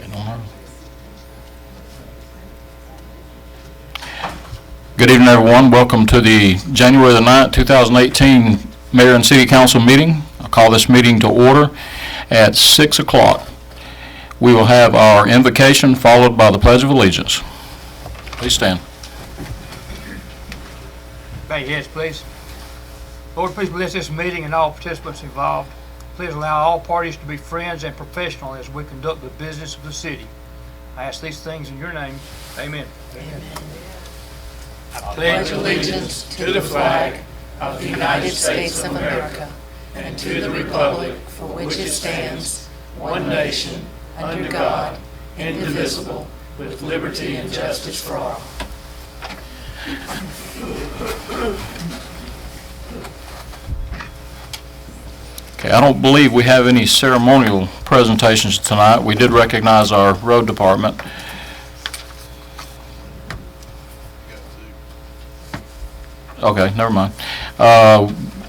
Good evening, everyone. Welcome to the January the 9th, 2018 Mayor and City Council meeting. I'll call this meeting to order at 6 o'clock. We will have our invocation followed by the Pledge of Allegiance. Please stand. Bow your heads, please. Lord, please bless this meeting and all participants involved. Please allow all parties to be friends and professional as we conduct the business of the city. I ask these things in your name. Amen. Amen. I Pledge allegiance to the flag of the United States of America and to the republic for which it stands, one nation, under God, indivisible, with liberty and justice for all. Okay, I don't believe we have any ceremonial presentations tonight. We did recognize our road department. Okay, never mind.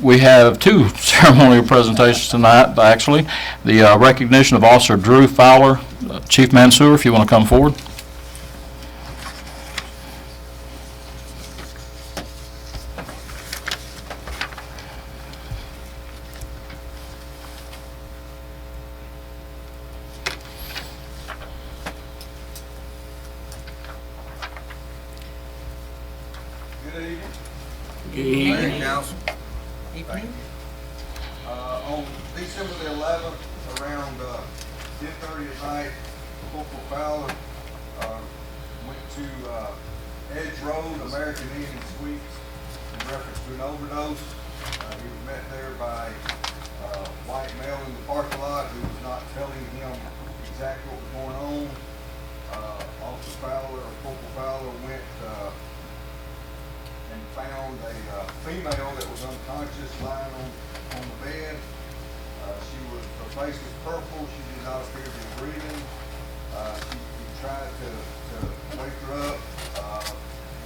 We have two ceremonial presentations tonight, actually. The recognition of Officer Drew Fowler. Chief Mansour, if you want to come forward. Council. Thank you. On December the 11th, around 10:30 at night, Corporal Fowler went to Edge Road, American Inn and Suites, in reference to an overdose. He was met there by a white male in the parking lot who was not telling him exactly what was going on. Officer Fowler, or Corporal Fowler, went and found a female that was unconscious lying on the bed. Her face was purple. She did not appear to be breathing. He tried to wake her up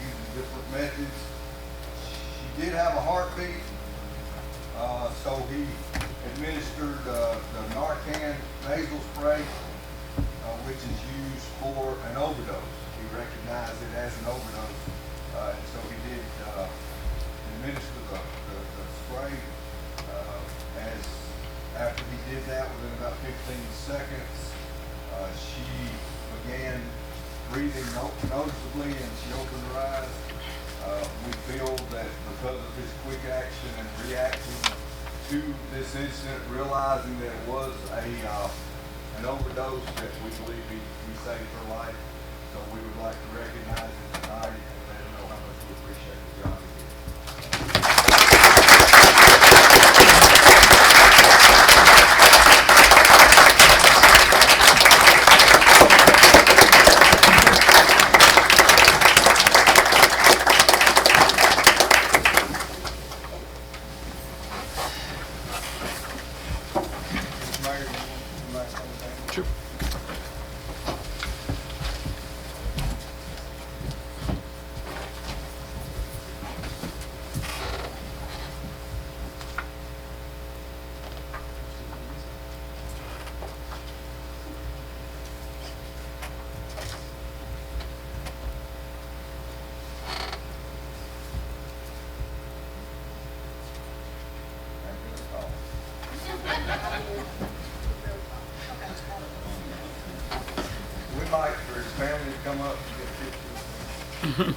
using different methods. She did have a heartbeat, so he administered the Narcan nasal spray, which is used for an overdose. He recognized it as an overdose. And so he did administer the spray. After he did that, within about 15 seconds, she began breathing noticeably, and she opened her eyes. We feel that because of his quick action and reacting to this incident, realizing that it was an overdose, that we believe he saved her life. So we would like to recognize him tonight and let him know how much we appreciate the job he did. Sure. We'd like for his family to come up and get pictures.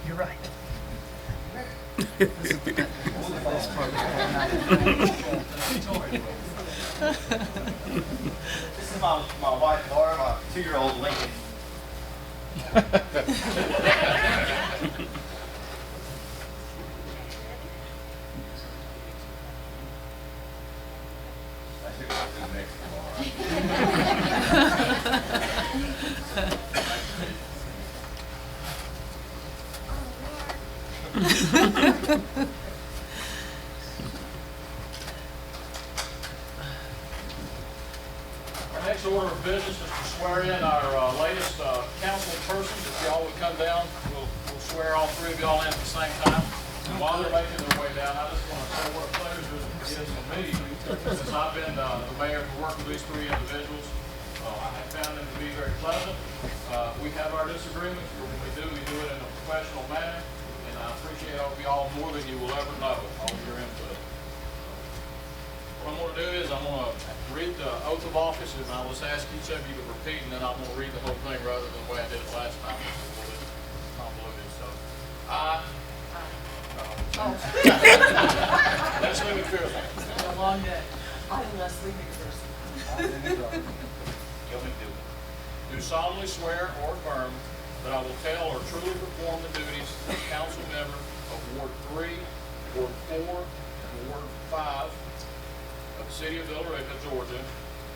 You're right. This is my wife Laura, my 2-year-old Lincoln. I should have put it next to Laura. Our next order of business is to swear in our latest council persons. If y'all would come down, we'll swear all three of y'all in at the same time. While they're making their way down, I just want to say what a pleasure it is for me, since I've been the mayor for working with these three individuals. I have found them to be very pleasant. We have our disagreements, but when we do it in a professional manner, and I appreciate all of y'all more than you will ever know, all of your input. What I'm going to do is I'm going to read the oath of office, and I'll just ask each of you to repeat, and then I'm going to read the whole thing rather than the way I did it last time, which was a little bit convoluted. So, Leslie McPherson. It's a long day. I'm Leslie McPherson. Do solemnly swear or affirm that I will tell or truly perform the duties of council member of Ward 3, Ward 4, and Ward 5 of the city of Villa Rica, Georgia,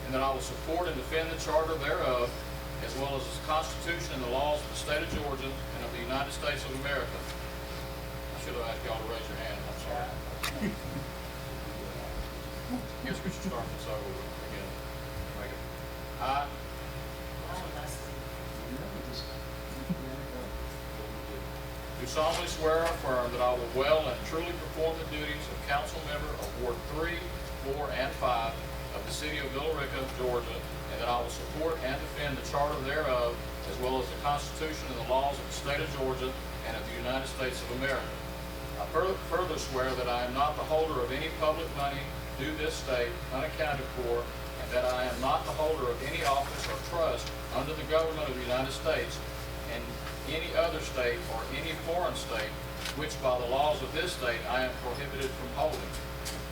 and that I will support and defend the charter thereof, as well as the Constitution and the laws of the state of Georgia and of the United States of America. I should have asked y'all to raise your hand, I'm sorry. Guess we should start this over again. Make it. I do solemnly swear or affirm that I will well and truly perform the duties of council member of Ward 3, 4, and 5 of the city of Villa Rica, Georgia, and that I will support and defend the charter thereof, as well as the Constitution and the laws of the state of Georgia and of the United States of America. I further swear that I am not the holder of any public money due this state unaccounted for, and that I am not the holder of any office or trust under the government of the United States and any other state or any foreign state, which by the laws of this state I am prohibited from holding,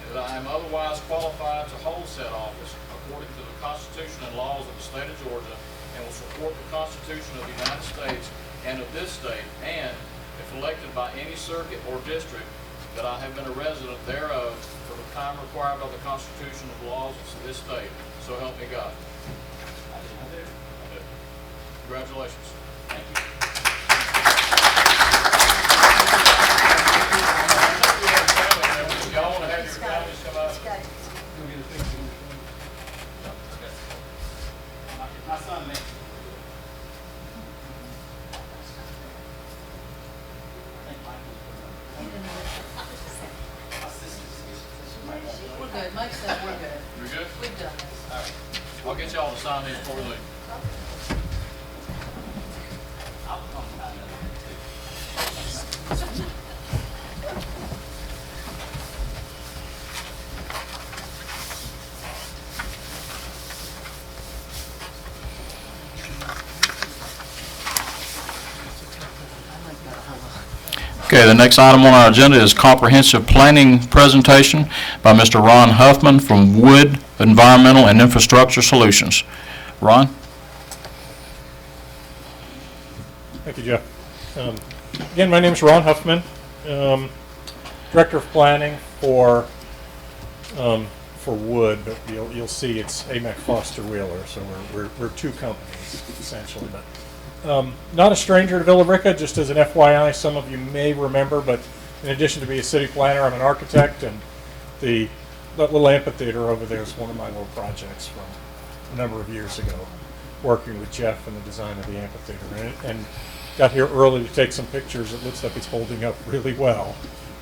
and that I am otherwise qualified to hold said office according to the Constitution and laws of the state of Georgia, and will support the Constitution of the United States and of this state, and if elected by any circuit or district, that I have been a resident thereof for the time required by the Constitution and laws of this state. So help me God. I do. Congratulations. Thank you. Y'all want to have your families come out? My son makes We're good. Mike said we're good. You're good? We've done this. All right. I'll get y'all to sign these before we leave. I'll come kind Okay, the next item on our agenda is comprehensive planning presentation by Mr. Ron Huffman from Wood Environmental and Infrastructure Solutions. Ron? Thank you, Jeff. Again, my name is Ron Huffman, Director of Planning for Wood, but you'll see it's AMEC Foster Wheeler, so we're two companies essentially. But not a stranger to Villa Rica, just as an FYI, some of you may remember, but in addition to being a city planner, I'm an architect, and that little amphitheater over there is one of my little projects from a number of years ago, working with Jeff in the design of the amphitheater, and got here early to take some pictures. It looks like it's holding up really well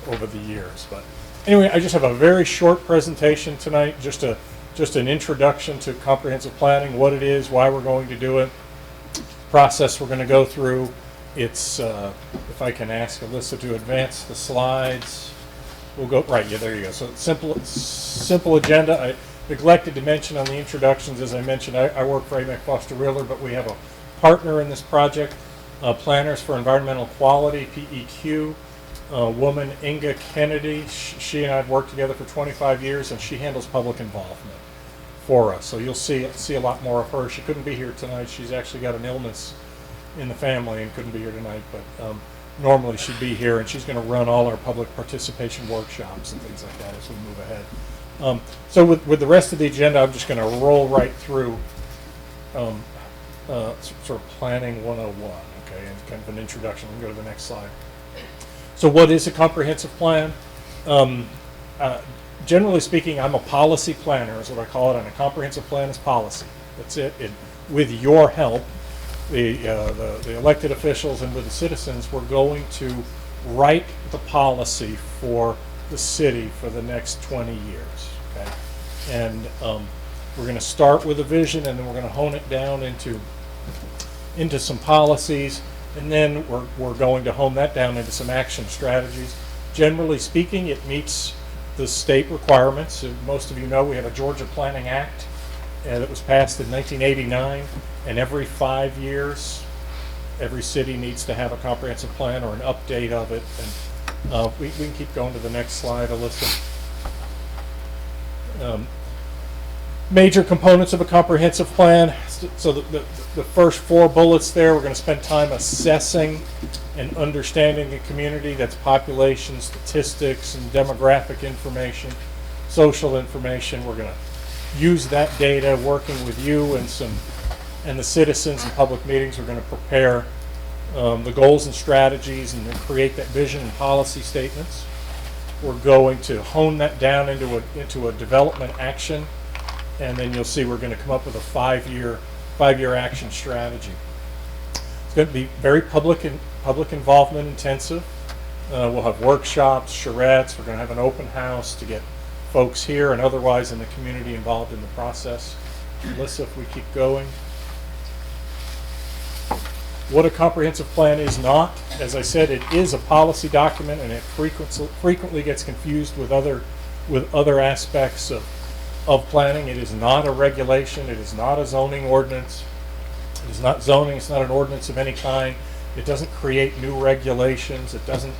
over the years. But anyway, I just have a very short presentation tonight, just an introduction to comprehensive planning, what it is, why we're going to do it, process we're going to go through. It's, if I can ask Alyssa to advance the slides, we'll go, right, yeah, there you go. So simple agenda. I neglected to mention on the introductions, as I mentioned, I work for AMEC Foster Wheeler, but we have a partner in this project, Planners for Environmental Quality, PEQ, woman, Inga Kennedy. She and I have worked together for 25 years, and she handles public involvement for us. So you'll see a lot more of her. She couldn't be here tonight. She's actually got an illness in the family and couldn't be here tonight, but normally she'd be here, and she's going to run all our public participation workshops and things like that as we move ahead. So with the rest of the agenda, I'm just going to roll right through sort of planning 101, okay, and kind of an introduction. We can go to the next slide. So what is a comprehensive plan? Generally speaking, I'm a policy planner, is what I call it, and a comprehensive plan is policy. That's it. With your help, the elected officials and with the citizens, we're going to write the policy for the city for the next 20 years. Okay? And we're going to start with a vision, and then we're going to hone it down into some policies, and then we're going to hone that down into some action strategies. Generally speaking, it meets the state requirements. Most of you know we have a Georgia Planning Act that was passed in 1989, and every 5 years, every city needs to have a comprehensive plan or an update of it. And we can keep going to the next slide, Alyssa. Major components of a comprehensive plan. So the first 4 bullets there, we're going to spend time assessing and understanding the community. That's population, statistics, and demographic information, social information. We're going to use that data, working with you and the citizens in public meetings. We're going to prepare the goals and strategies and then create that vision and policy statements. We're going to hone that down into a development action, and then you'll see we're going to come up with a 5-year action strategy. It's going to be very public involvement intensive. We'll have workshops, charrettes. We're going to have an open house to get folks here and otherwise in the community involved in the process. Alyssa, if we keep going. What a comprehensive plan is not, as I said, it is a policy document, and it frequently gets confused with other aspects of planning. It is not a regulation. It is not a zoning ordinance. It is not zoning. It's not an ordinance of any kind. It doesn't create new regulations. It doesn't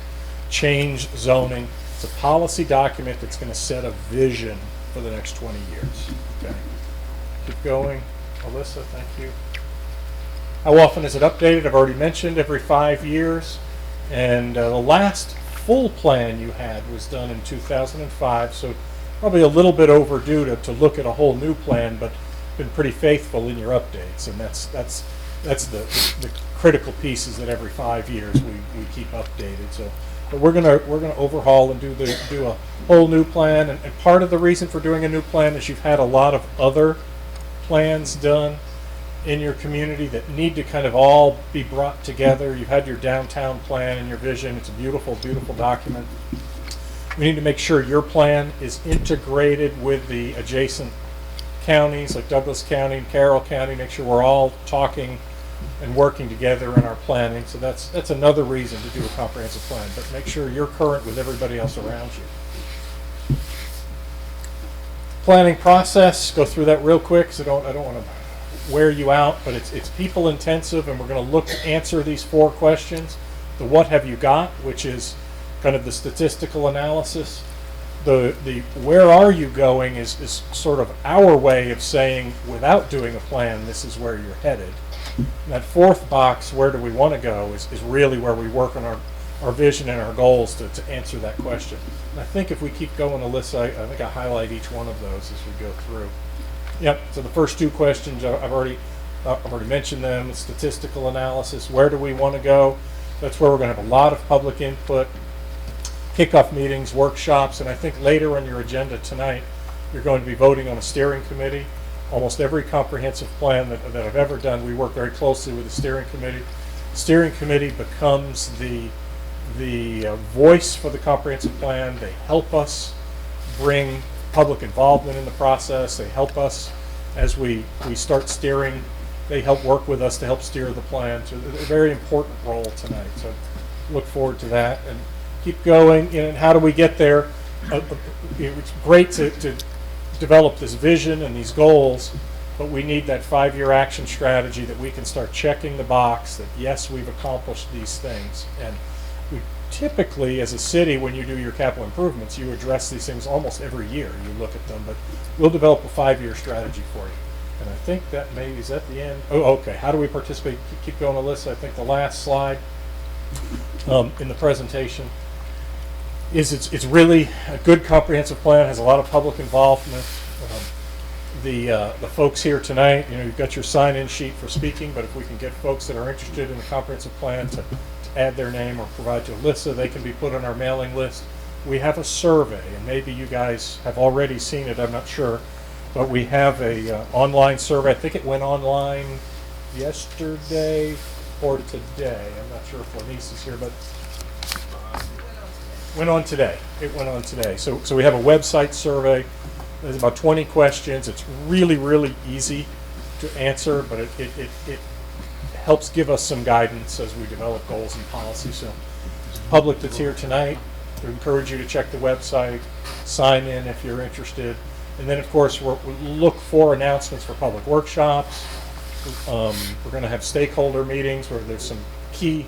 change zoning. It's a policy document that's going to set a vision for the next 20 years. Okay. Keep going. Alyssa, thank you. How often is it updated? I've already mentioned every 5 years. And the last full plan you had was done in 2005, so probably a little bit overdue to look at a whole new plan, but been pretty faithful in your updates. And that's the critical pieces that every 5 years we keep updated. So, but we're gonna overhaul and do a whole new plan. And part of the reason for doing a new plan is you've had a lot of other plans done in your community that need to kind of all be brought together. You've had your downtown plan and your vision. It's a beautiful, beautiful document. We need to make sure your plan is integrated with the adjacent counties like Douglas County and Carroll County. Make sure we're all talking and working together in our planning. So that's another reason to do a comprehensive plan, but make sure you're current with everybody else around you. Planning process, go through that real quick because I don't want to wear you out, but it's people intensive, and we're going to look to answer these 4 questions. The what have you got, which is kind of the statistical analysis. The where are you going is sort of our way of saying, without doing a plan, this is where you're headed. And that 4th box, where do we want to go, is really where we work on our vision and our goals to answer that question. And I think if we keep going, Alyssa, I think I highlight each one of those as we go through. Yep, so the first 2 questions, I've already mentioned them. Statistical analysis, where do we want to go? That's where we're going to have a lot of public input, kickoff meetings, workshops, and I think later on your agenda tonight, you're going to be voting on a steering committee. Almost every comprehensive plan that I've ever done, we work very closely with the steering committee. The steering committee becomes the voice for the comprehensive plan. They help us bring public involvement in the process. They help us as we start steering. They help work with us to help steer the plan. So a very important role tonight. So look forward to that and keep going. And how do we get there? It's great to develop this vision and these goals, but we need that 5-year action strategy that we can start checking the box that yes, we've accomplished these things. And we typically, as a city, when you do your capital improvements, you address these things almost every year. You look at them, but we'll develop a 5-year strategy for you. And I think that maybe is at the end. Oh, okay. How do we participate? Keep going, Alyssa. I think the last slide in the presentation is it's really a good comprehensive plan. Has a lot of public involvement. The folks here tonight, you've got your sign-in sheet for speaking, but if we can get folks that are interested in the comprehensive plan to add their name or provide to Alyssa, they can be put on our mailing list. We have a survey, and maybe you guys have already seen it, I'm not sure, but we have a online survey. I think it went online yesterday or today. I'm not sure if Lenise is here, but went on today. It went on today. So we have a website survey. There's about 20 questions. It's really, really easy to answer, but it helps give us some guidance as we develop goals and policies. So public that's here tonight, we encourage you to check the website, sign in if you're interested. And then, of course, we look for announcements for public workshops. We're going to have stakeholder meetings where there's some key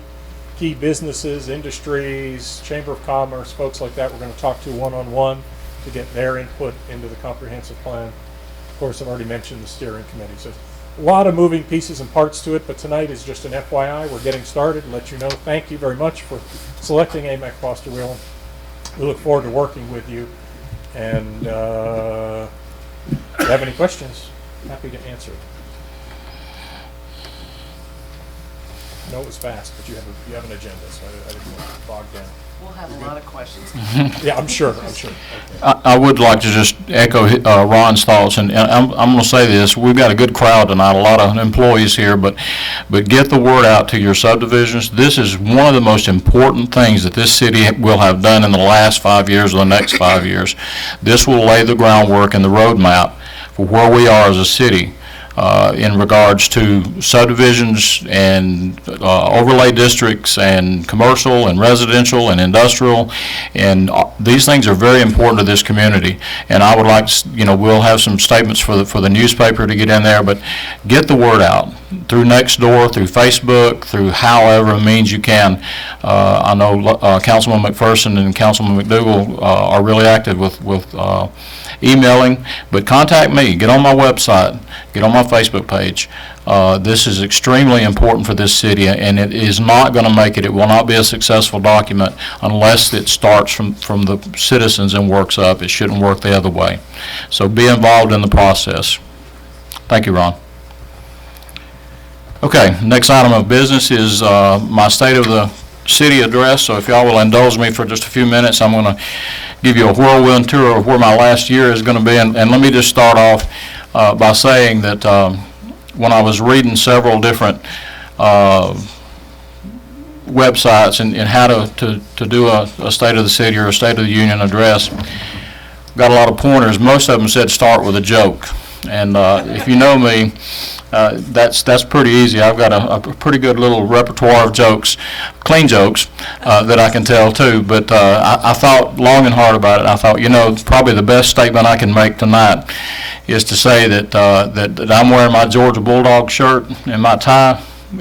businesses, industries, Chamber of Commerce, folks like that we're going to talk to one-on-one to get their input into the comprehensive plan. Of course, I've already mentioned the steering committee. So a lot of moving pieces and parts to it, but tonight is just an FYI. We're getting started and let you know. Thank you very much for selecting AMAC Foster Wheeler. We look forward to working with you. And if you have any questions, happy to answer. I know it was fast, but you have an agenda, so I didn't want to bog down. We'll have a lot of questions. Yeah, I'm sure. Okay. I would like to just echo Ron's thoughts, and I'm going to say this: we've got a good crowd tonight, a lot of employees here, but get the word out to your subdivisions. This is one of the most important things that this city will have done in the last 5 years or the next 5 years. This will lay the groundwork and the roadmap for where we are as a city. In regards to subdivisions and overlay districts and commercial and residential and industrial, and these things are very important to this community. And I would like to, we'll have some statements for the newspaper to get in there, but get the word out through Nextdoor, through Facebook, through however means you can. I know Councilman McPherson and Councilman McDougal are really active with emailing, but contact me. Get on my website. Get on my Facebook page. This is extremely important for this city, and it is not going to make it. It will not be a successful document unless it starts from the citizens and works up. It shouldn't work the other way. So be involved in the process. Thank you, Ron. Okay, next item of business is my State of the City address. So if y'all will indulge me for just a few minutes, I'm going to give you a whirlwind tour of where my last year is going to be. And let me just start off by saying that when I was reading several different websites and how to do a State of the City or a State of the Union address, got a lot of pointers. Most of them said start with a joke. And if you know me, that's pretty easy. I've got a pretty good little repertoire of jokes, clean jokes, that I can tell too. But I thought long and hard about it. I thought, probably the best statement I can make tonight is to say that I'm wearing my Georgia Bulldog shirt and my tie.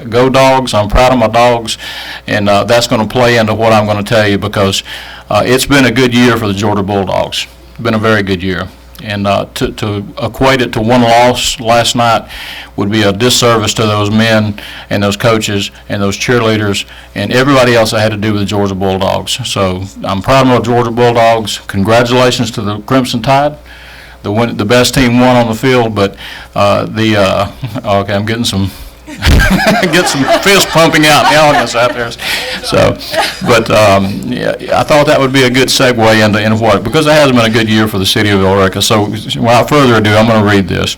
Go Dogs! I'm proud of my dogs, and that's going to play into what I'm going to tell you, because it's been a good year for the Georgia Bulldogs. It's been a very good year. And to equate it to one loss last night would be a disservice to those men and those coaches and those cheerleaders and everybody else that had to do with the Georgia Bulldogs. So I'm proud of my Georgia Bulldogs. Congratulations to the Crimson Tide. The best team won on the field, but okay, I'm getting some get some fist pumping out in the audience out there. So, but yeah, I thought that would be a good segue into what, because it has been a good year for the city of Villa Rica. So without further ado, I'm going to read this.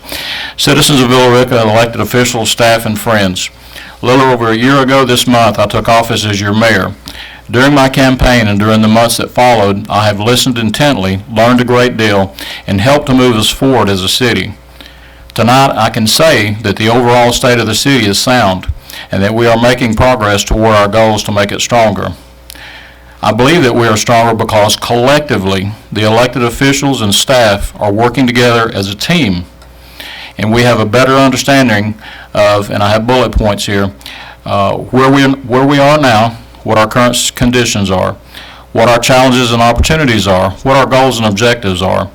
Citizens of Villa Rica, elected officials, staff, and friends. A little over a year ago this month, I took office as your mayor. During my campaign and during the months that followed, I have listened intently, learned a great deal, and helped to move us forward as a city. Tonight, I can say that the overall state of the city is sound and that we are making progress toward our goals to make it stronger. I believe that we are stronger because collectively, the elected officials and staff are working together as a team, and we have a better understanding of, and I have bullet points here, where we are now, what our current conditions are, what our challenges and opportunities are, what our goals and objectives are,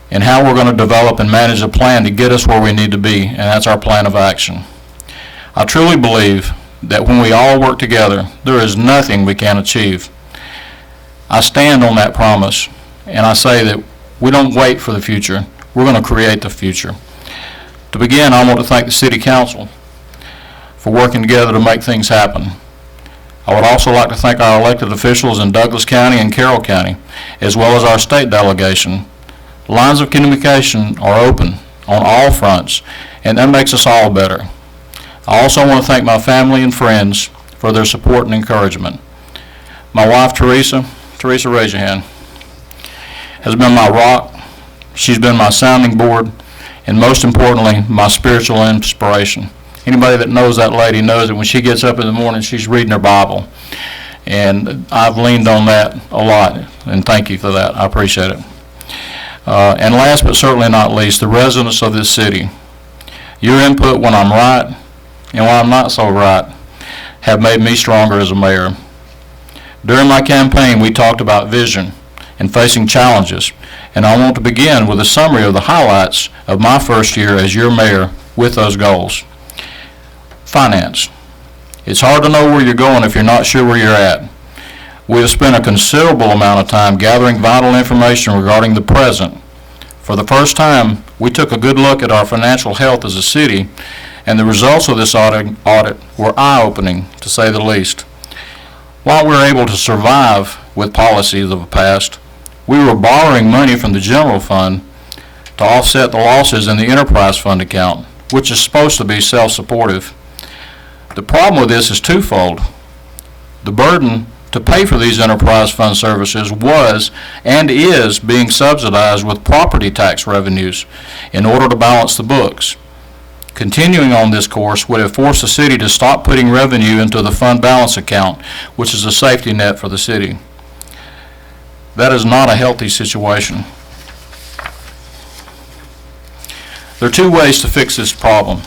and how we're going to develop and manage a plan to get us where we need to be, and that's our plan of action. I truly believe that when we all work together, there is nothing we can't achieve. I stand on that promise, and I say that we don't wait for the future. We're going to create the future. To begin, I want to thank the City Council for working together to make things happen. I would also like to thank our elected officials in Douglas County and Carroll County, as well as our state delegation. Lines of communication are open on all fronts, and that makes us all better. I also want to thank my family and friends for their support and encouragement. My wife, Teresa, Teresa, raise your hand. Has been my rock. She's been my sounding board, and most importantly, my spiritual inspiration. Anybody that knows that lady knows that when she gets up in the morning, she's reading her Bible. And I've leaned on that a lot, and thank you for that. I appreciate it. And last but certainly not least, the residents of this city. Your input when I'm right and when I'm not so right have made me stronger as a mayor. During my campaign, we talked about vision and facing challenges, and I want to begin with a summary of the highlights of my first year as your mayor with those goals. Finance. It's hard to know where you're going if you're not sure where you're at. We have spent a considerable amount of time gathering vital information regarding the present. For the first time, we took a good look at our financial health as a city, and the results of this audit were eye-opening, to say the least. While we were able to survive with policies of the past, we were borrowing money from the general fund to offset the losses in the enterprise fund account, which is supposed to be self-supportive. The problem with this is twofold. The burden to pay for these enterprise fund services was and is being subsidized with property tax revenues in order to balance the books. Continuing on this course would have forced the city to stop putting revenue into the fund balance account, which is a safety net for the city. That is not a healthy situation. There are two ways to fix this problem.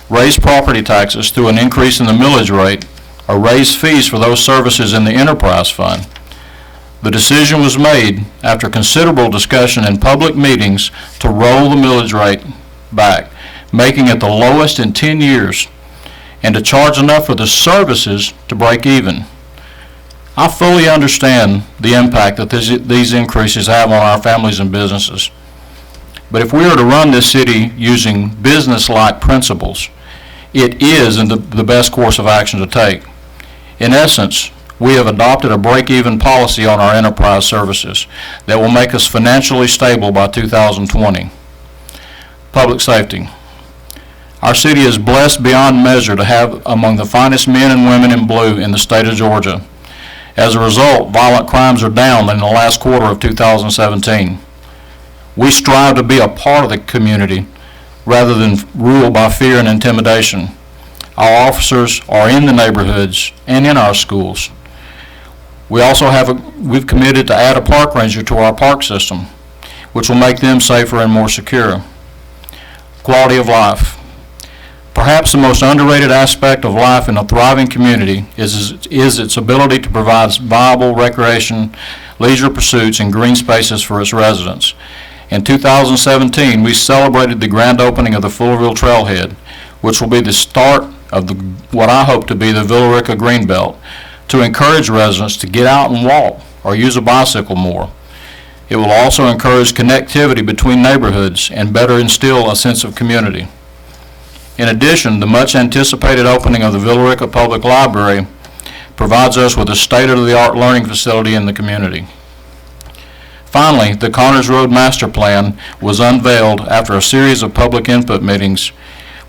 Raise property taxes through an increase in the millage rate, or raise fees for those services in the enterprise fund. The decision was made after considerable discussion in public meetings to roll the millage rate back, making it the lowest in 10 years, and to charge enough for the services to break even. I fully understand the impact that these increases have on our families and businesses. But if we are to run this city using business-like principles, it is the best course of action to take. In essence, we have adopted a break-even policy on our enterprise services that will make us financially stable by 2020. Public safety. Our city is blessed beyond measure to have among the finest men and women in blue in the state of Georgia. As a result, violent crimes are down in the last quarter of 2017. We strive to be a part of the community rather than ruled by fear and intimidation. Our officers are in the neighborhoods and in our schools. We've committed to add a park ranger to our park system, which will make them safer and more secure. Quality of life. Perhaps the most underrated aspect of life in a thriving community is its ability to provide viable recreation, leisure pursuits, and green spaces for its residents. In 2017, we celebrated the grand opening of the Fullerville Trailhead, which will be the start of what I hope to be the Villa Rica Greenbelt, to encourage residents to get out and walk or use a bicycle more. It will also encourage connectivity between neighborhoods and better instill a sense of community. In addition, the much anticipated opening of the Villa Rica Public Library provides us with a state-of-the-art learning facility in the community. Finally, the Connors Road Master Plan was unveiled after a series of public input meetings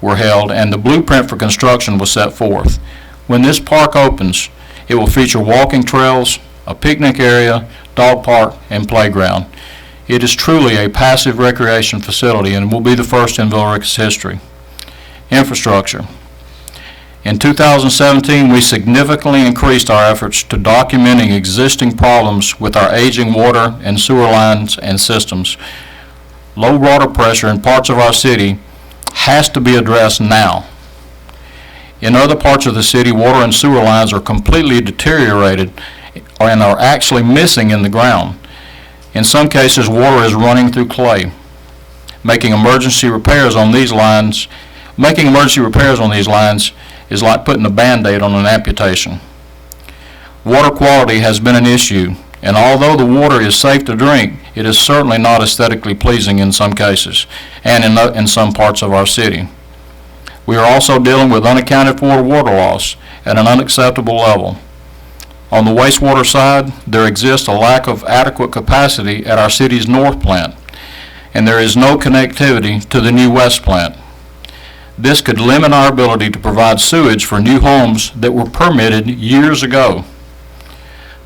were held and the blueprint for construction was set forth. When this park opens, it will feature walking trails, a picnic area, dog park, and playground. It is truly a passive recreation facility and will be the first in Villa Rica's history. Infrastructure. In 2017, we significantly increased our efforts to documenting existing problems with our aging water and sewer lines and systems. Low water pressure in parts of our city has to be addressed now. In other parts of the city, water and sewer lines are completely deteriorated and are actually missing in the ground. In some cases, water is running through clay. Making emergency repairs on these lines is like putting a Band-Aid on an amputation. Water quality has been an issue, and although the water is safe to drink, it is certainly not aesthetically pleasing in some cases and in some parts of our city. We are also dealing with unaccounted for water loss at an unacceptable level. On the wastewater side, there exists a lack of adequate capacity at our city's north plant, and there is no connectivity to the new west plant. This could limit our ability to provide sewage for new homes that were permitted years ago.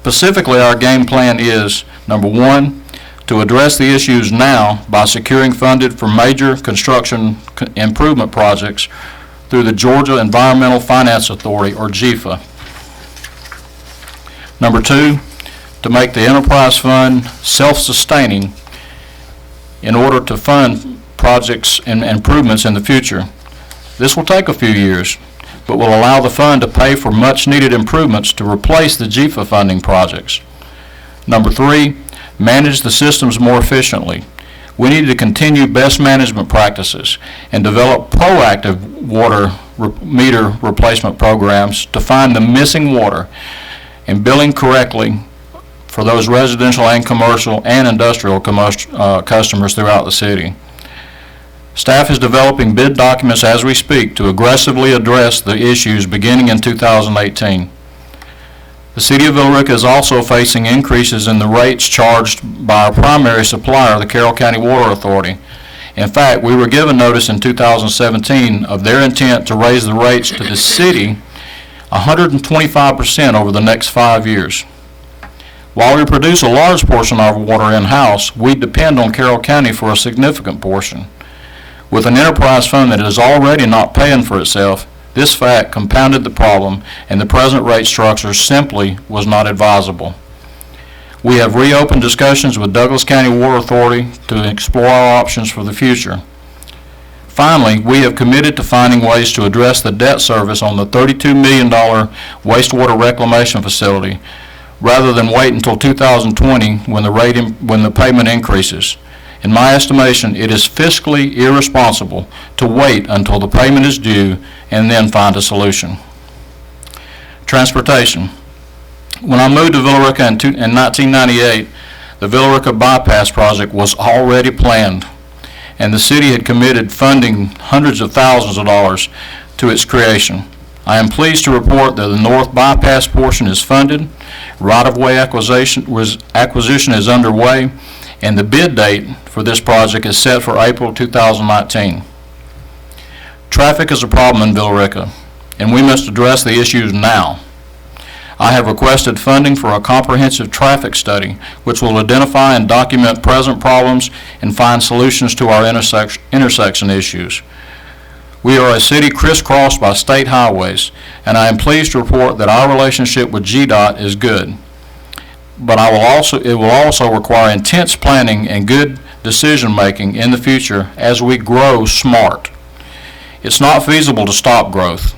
Specifically, our game plan is, number one, to address the issues now by securing funded for major construction improvement projects through the Georgia Environmental Finance Authority, or GEFA. Number two, to make the enterprise fund self-sustaining in order to fund projects and improvements in the future. This will take a few years, but will allow the fund to pay for much-needed improvements to replace the GEFA funding projects. Number three, manage the systems more efficiently. We need to continue best management practices and develop proactive water meter replacement programs to find the missing water and billing correctly for those residential and commercial and industrial customers throughout the city. Staff is developing bid documents as we speak to aggressively address the issues beginning in 2018. The City of Villa Rica is also facing increases in the rates charged by our primary supplier, the Carroll County Water Authority. In fact, we were given notice in 2017 of their intent to raise the rates to the city 125% over the next 5 years. While we produce a large portion of our water in-house, we depend on Carroll County for a significant portion. With an enterprise fund that is already not paying for itself, this fact compounded the problem, and the present rate structure simply was not advisable. We have reopened discussions with Douglas County Water Authority to explore our options for the future. Finally, we have committed to finding ways to address the debt service on the $32 million wastewater reclamation facility, rather than wait until 2020 when the payment increases. In my estimation, it is fiscally irresponsible to wait until the payment is due and then find a solution. Transportation. When I moved to Villa Rica in 1998, the Villa Rica Bypass project was already planned, and the city had committed funding hundreds of thousands of dollars to its creation. I am pleased to report that the North Bypass portion is funded, right-of-way acquisition is underway, and the bid date for this project is set for April 2019. Traffic is a problem in Villa Rica, and we must address the issues now. I have requested funding for a comprehensive traffic study, which will identify and document present problems and find solutions to our intersection issues. We are a city crisscrossed by state highways, and I am pleased to report that our relationship with GDOT is good. But it will also require intense planning and good decision-making in the future as we grow smart. It's not feasible to stop growth,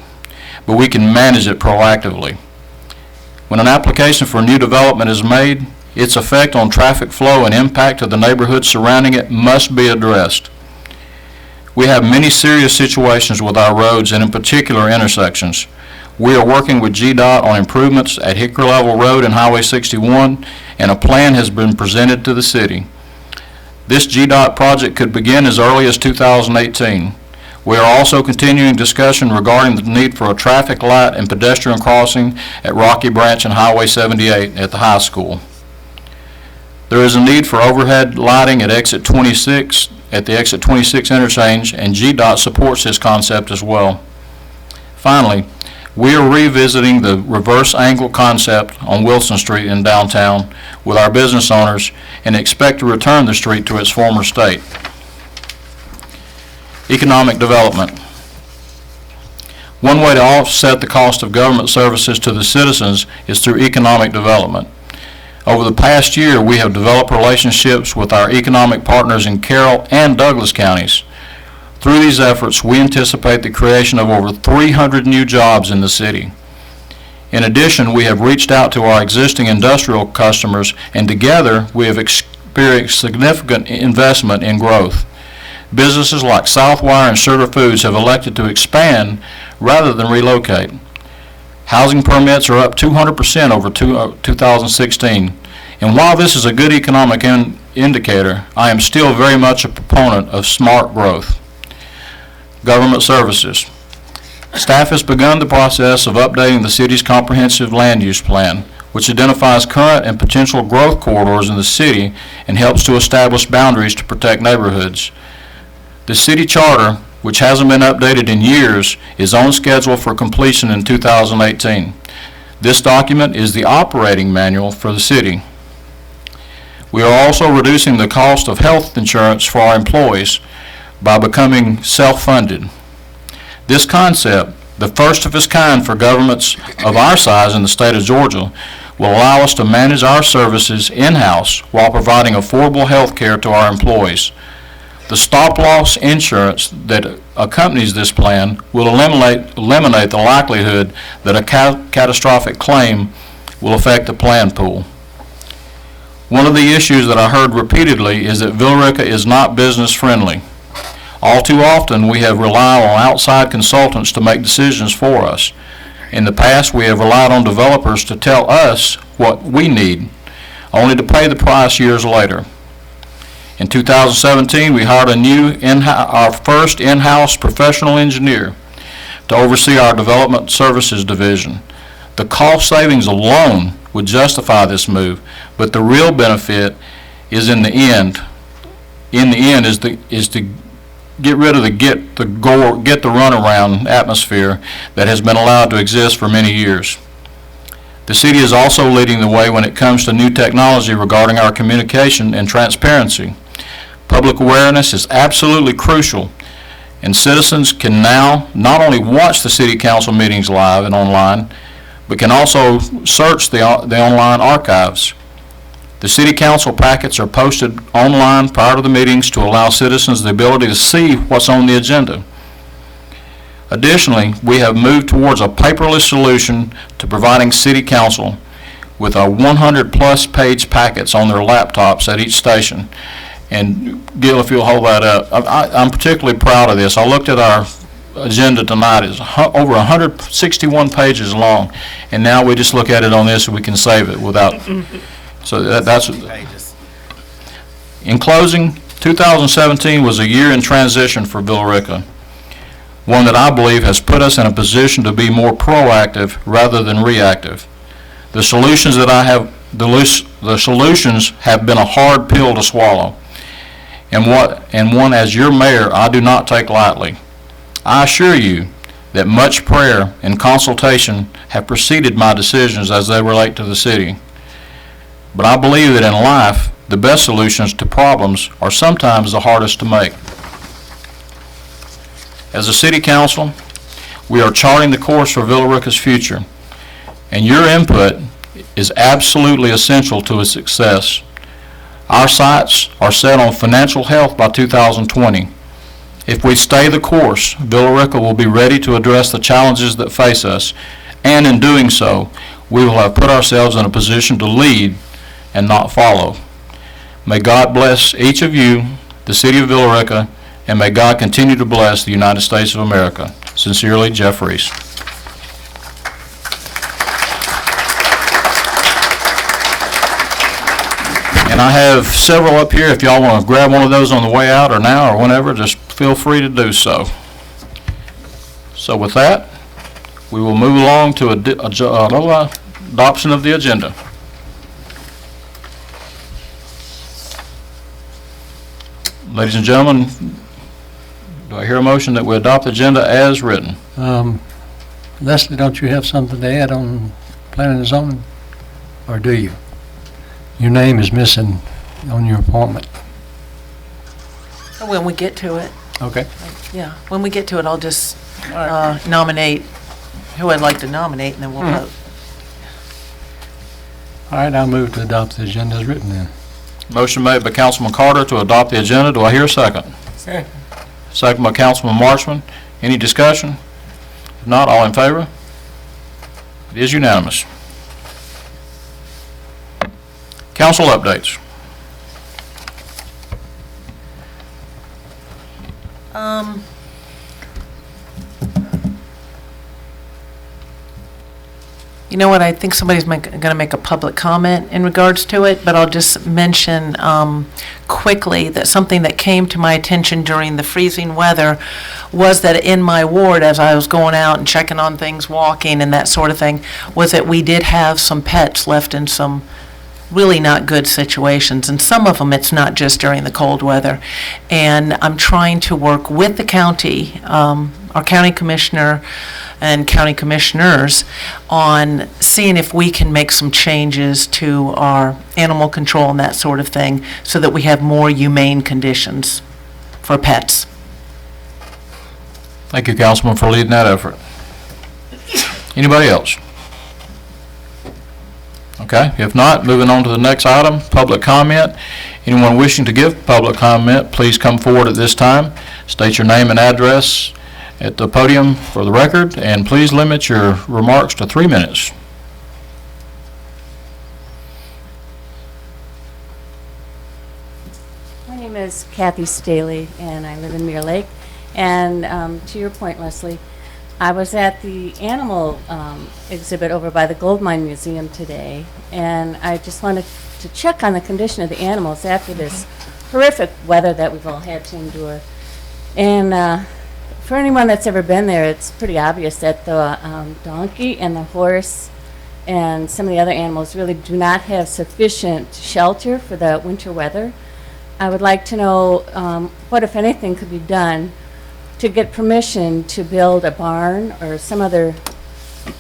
but we can manage it proactively. When an application for new development is made, its effect on traffic flow and impact to the neighborhoods surrounding it must be addressed. We have many serious situations with our roads and in particular intersections. We are working with GDOT on improvements at Hickory Level Road and Highway 61, and a plan has been presented to the city. This GDOT project could begin as early as 2018. We are also continuing discussion regarding the need for a traffic light and pedestrian crossing at Rocky Branch and Highway 78 at the high school. There is a need for overhead lighting at Exit 26 at the Exit 26 interchange, and GDOT supports this concept as well. Finally, we are revisiting the reverse angle concept on Wilson Street in downtown with our business owners and expect to return the street to its former state. Economic development. One way to offset the cost of government services to the citizens is through economic development. Over the past year, we have developed relationships with our economic partners in Carroll and Douglas counties. Through these efforts, we anticipate the creation of over 300 new jobs in the city. In addition, we have reached out to our existing industrial customers, and together we have experienced significant investment in growth. Businesses like Southwire and Sugar Foods have elected to expand rather than relocate. Housing permits are up 200% over 2016, and while this is a good economic indicator, I am still very much a proponent of smart growth. Government services. Staff has begun the process of updating the city's comprehensive land use plan, which identifies current and potential growth corridors in the city and helps to establish boundaries to protect neighborhoods. The city charter, which hasn't been updated in years, is on schedule for completion in 2018. This document is the operating manual for the city. We are also reducing the cost of health insurance for our employees by becoming self-funded. This concept, the first of its kind for governments of our size in the state of Georgia, will allow us to manage our services in-house while providing affordable health care to our employees. The stop-loss insurance that accompanies this plan will eliminate the likelihood that a catastrophic claim will affect the plan pool. One of the issues that I heard repeatedly is that Villa Rica is not business-friendly. All too often, we have relied on outside consultants to make decisions for us. In the past, we have relied on developers to tell us what we need, only to pay the price years later. In 2017, we hired our first in-house professional engineer to oversee our development services division. The cost savings alone would justify this move, but the real benefit is in the end is to get rid of the get the runaround atmosphere that has been allowed to exist for many years. The city is also leading the way when it comes to new technology regarding our communication and transparency. Public awareness is absolutely crucial, and citizens can now not only watch the city council meetings live and online, but can also search the online archives. The city council packets are posted online prior to the meetings to allow citizens the ability to see what's on the agenda. Additionally, we have moved towards a paperless solution to providing city council with our 100-plus page packets on their laptops at each station. And Gil, if you'll hold that up, I'm particularly proud of this. I looked at our agenda tonight. It's over 161 pages long, and now we just look at it on this and we can save it without. So that's. In closing, 2017 was a year in transition for Villa Rica, one that I believe has put us in a position to be more proactive rather than reactive. The solutions have been a hard pill to swallow, and one as your mayor I do not take lightly. I assure you that much prayer and consultation have preceded my decisions as they relate to the city. But I believe that in life, the best solutions to problems are sometimes the hardest to make. As a city council, we are charting the course for Villa Rica's future, and your input is absolutely essential to its success. Our sights are set on financial health by 2020. If we stay the course, Villa Rica will be ready to address the challenges that face us, and in doing so, we will have put ourselves in a position to lead and not follow. May God bless each of you, the city of Villa Rica, and may God continue to bless the United States of America. Sincerely, Jeff Reese. And I have several up here. If y'all want to grab one of those on the way out or now or whenever, just feel free to do so. So with that, we will move along to adoption of the agenda. Ladies and gentlemen, do I hear a motion that we adopt the agenda as written? Leslie, don't you have something to add on planning and zoning? Or do you? Your name is missing on your appointment. When we get to it, Okay. yeah, when we get to it, I'll just nominate who I'd like to nominate, and then we'll vote. All right, I'll move to adopt the agenda as written then. Motion made by Councilman Carter to adopt the agenda. Do I hear a second? Second. Second by Councilman Marchman. Any discussion? If not, all in favor? It is unanimous. Council updates. You know what, I think somebody's going to make a public comment in regards to it, but I'll just mention quickly that something that came to my attention during the freezing weather was that in my ward, as I was going out and checking on things, walking and that sort of thing, was that we did have some pets left in some really not good situations, and some of them it's not just during the cold weather. And I'm trying to work with the county, our county commissioner, and county commissioners on seeing if we can make some changes to our animal control and that sort of thing so that we have more humane conditions for pets. Thank you, Councilman, for leading that effort. Anybody else? Okay, if not, moving on to the next item, public comment. Anyone wishing to give public comment, please come forward at this time. State your name and address at the podium for the record, and please limit your remarks to 3 minutes. My name is Kathy Staley, and I live in Mirror Lake. And to your point, Leslie, I was at the animal exhibit over by the Gold Mine Museum today, and I just wanted to check on the condition of the animals after this horrific weather that we've all had to endure. And for anyone that's ever been there, it's pretty obvious that the donkey and the horse and some of the other animals really do not have sufficient shelter for the winter weather. I would like to know what, if anything, could be done to get permission to build a barn or some other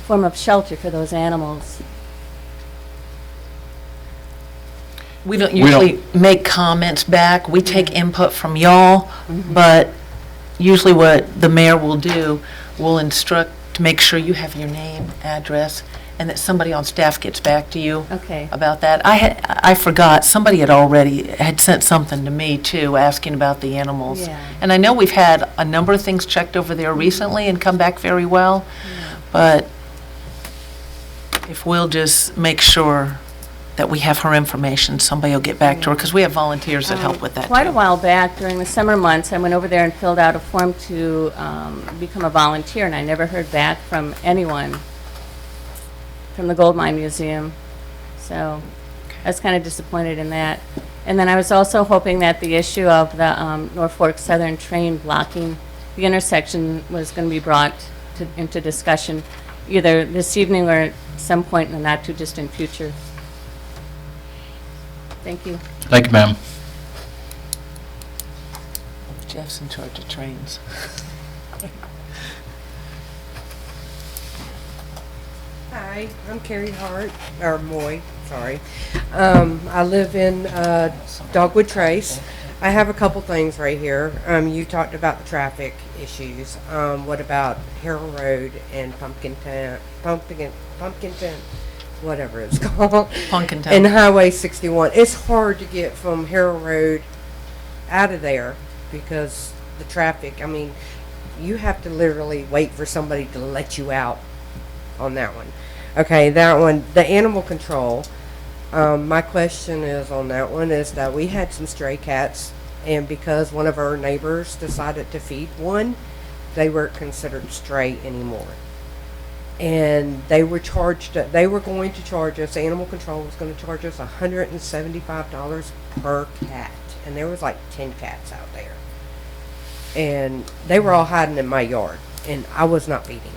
form of shelter for those animals. We don't We don't- usually make comments back. We take input from y'all, but usually what the mayor will do, will instruct to make sure you have your name, address, and that somebody on staff gets back to you Okay. about that. I forgot, somebody had sent something to me too, asking about the animals. Yeah. And I know we've had a number of things checked over there recently and come back very well, but if we'll just make sure that we have her information, somebody will get back to her, because we have volunteers that help with that Quite a too. while back, during the summer months, I went over there and filled out a form to become a volunteer, and I never heard back from anyone from the Gold Mine Museum. So I was kind of disappointed in that. And then I was also hoping that the issue of the Norfolk Southern train blocking the intersection was going to be brought into discussion either this evening or at some point in the not-too-distant future. Thank you. Thank you, ma'am. Jeff's in charge of trains. Hi, I'm Carrie Hart, or Moy, sorry. I live in Dogwood Trace. I have a couple things right here. You talked about the traffic issues. What about Harold Road and Pumpkin Tent, whatever it's called? Pumpkin And Town. Highway 61. It's hard to get from Harold Road out of there because the traffic, I mean, you have to literally wait for somebody to let you out on that one. Okay, that one, the animal control. My question is on that one is that we had some stray cats, and because one of our neighbors decided to feed one, they weren't considered stray anymore. And they were going to charge us, animal control was going to charge us $175 per cat. And there was like 10 cats out there. And they were all hiding in my yard, and I was not feeding